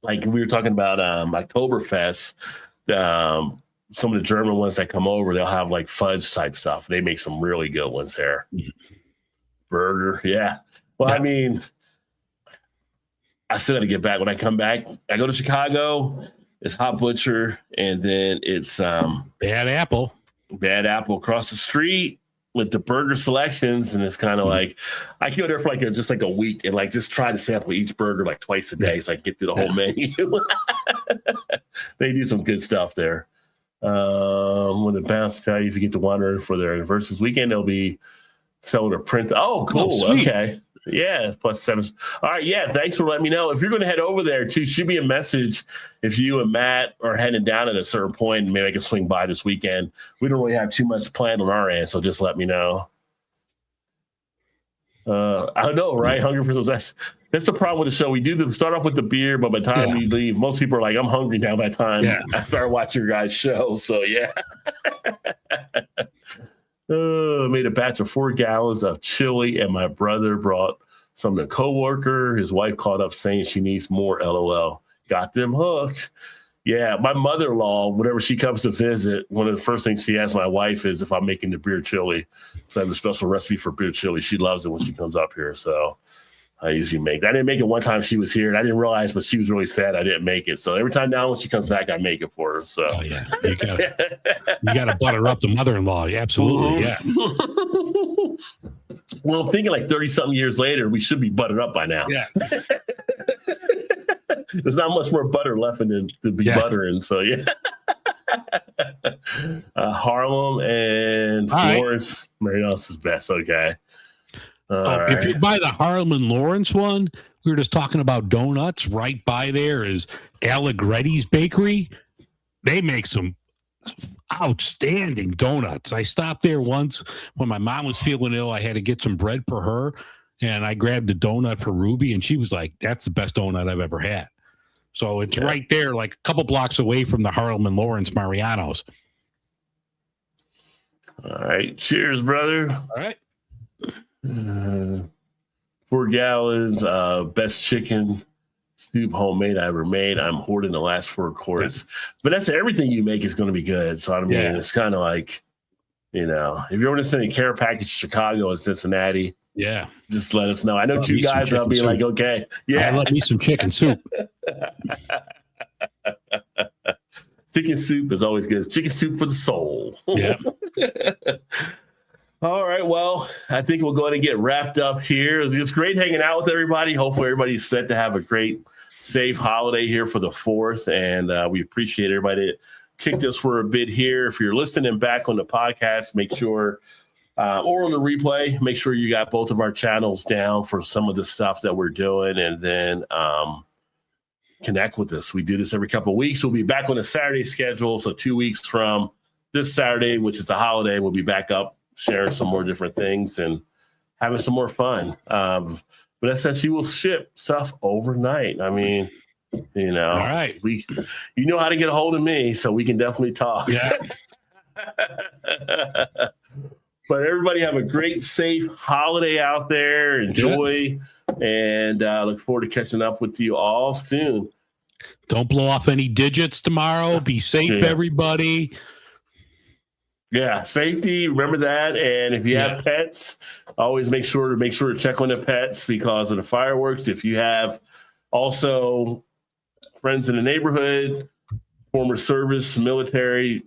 like we were talking about Oktoberfest, some of the German ones that come over, they'll have like fudge type stuff. They make some really good ones there. Burger, yeah. Well, I mean, I still got to get back. When I come back, I go to Chicago. It's Hot Butcher, and then it's Bad Apple across the street. with the burger selections, and it's kind of like I can go there for like just like a week and like just try to sample each burger like twice a day so I can get through the whole menu. They do some good stuff there. When the bounce tell you if you get the water for their versus weekend, they'll be selling a print. Oh, cool. Okay. Yeah, +7. All right, yeah, thanks for letting me know. If you're going to head over there, too, shoot me a message if you and Matt are heading down at a certain point, and maybe I can swing by this weekend. We don't really have too much planned on our end, so just let me know. I know, right? Hungry for those. That's the problem with the show. We start off with the beer, but by the time we leave, most people are like, I'm hungry now by the time after I watch your guys' show. So, yeah. Made a batch of 4 gallons of chili, and my brother brought some to a coworker. His wife called up saying she needs more. LOL. Got them hooked. Yeah, my mother-in-law, whenever she comes to visit, one of the first things she asks my wife is if I'm making the beer chili. So I have a special recipe for beer chili. She loves it when she comes up here. So I usually make it. I didn't make it one time she was here, and I didn't realize, but she was really sad I didn't make it. So every time now when she comes back, I make it for her. So you gotta butter up the mother-in-law. Absolutely, yeah. Well, I'm thinking like 30-something years later, we should be buttered up by now. Yeah. There's not much more butter left in to be buttering. So yeah. Harlem and Florence, Marinos is best. Okay. If you buy the Harlem and Lawrence one, we were just talking about donuts. Right by there is Allegretti's Bakery. They make some outstanding donuts. I stopped there once when my mom was feeling ill. I had to get some bread for her, and I grabbed a donut for Ruby, and she was like, that's the best donut I've ever had. So it's right there, like a couple blocks away from the Harlem and Lawrence Mariano's. All right. Cheers, brother. All right. 4 gallons, best chicken soup homemade I ever made. I'm hoarding the last 4 quarts. But that's everything you make is going to be good. So I mean, it's kind of like, if you're going to send a care package to Chicago and Cincinnati, just let us know. I know 2 guys that'll be like, okay, I love me some chicken soup. Chicken soup is always good. It's chicken soup for the soul. Yeah. All right. Well, I think we'll go ahead and get wrapped up here. It's great hanging out with everybody. Hopefully everybody's set to have a great, safe holiday here for the 4th. And we appreciate everybody that kicked us for a bit here. If you're listening back on the podcast, make sure, or on the replay, make sure you got both of our channels down for some of the stuff that we're doing. And then connect with us. We do this every couple of weeks. We'll be back on a Saturday schedule. So 2 weeks from this Saturday, which is a holiday, we'll be back up, sharing some more different things and having some more fun. But that says you will ship stuff overnight. I mean, all right. You know how to get a hold of me, so we can definitely talk. Yeah. But everybody have a great, safe holiday out there. Enjoy, and look forward to catching up with you all soon. Don't blow off any digits tomorrow. Be safe, everybody. Yeah, safety. Remember that. And if you have pets, always make sure to check on the pets because of the fireworks. If you have also friends in the neighborhood, former service, military,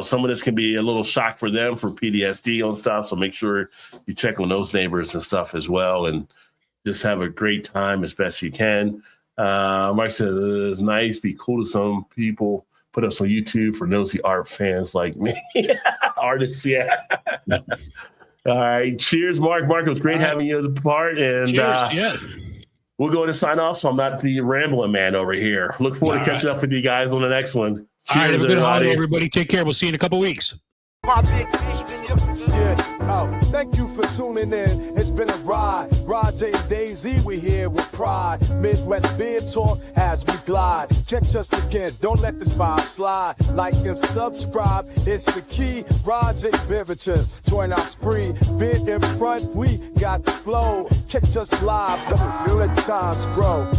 some of this can be a little shock for them for PTSD on stuff. So make sure you check on those neighbors and stuff as well, and just have a great time as best you can. Mike said it's nice, be cool to some people. Put us on YouTube for nosy art fans like me. Artists, All right. Cheers, Mark. Mark, it was great having you as a part. And we'll go ahead and sign off so I'm not the rambling man over here. Look forward to catching up with you guys on the next one. Cheers, all right, have a good holiday, everybody. Take care. We'll see you in a couple weeks. Thank you for tuning in. It's been a ride. Rod J and Daisy, we here with pride. Midwest beer talk as we glide. Catch us again. Don't let this vibe slide. Like and subscribe. It's the key. Rod J BeerVentures. Join our spree. Beer in front. We got the flow. Catch us live. The good times grow.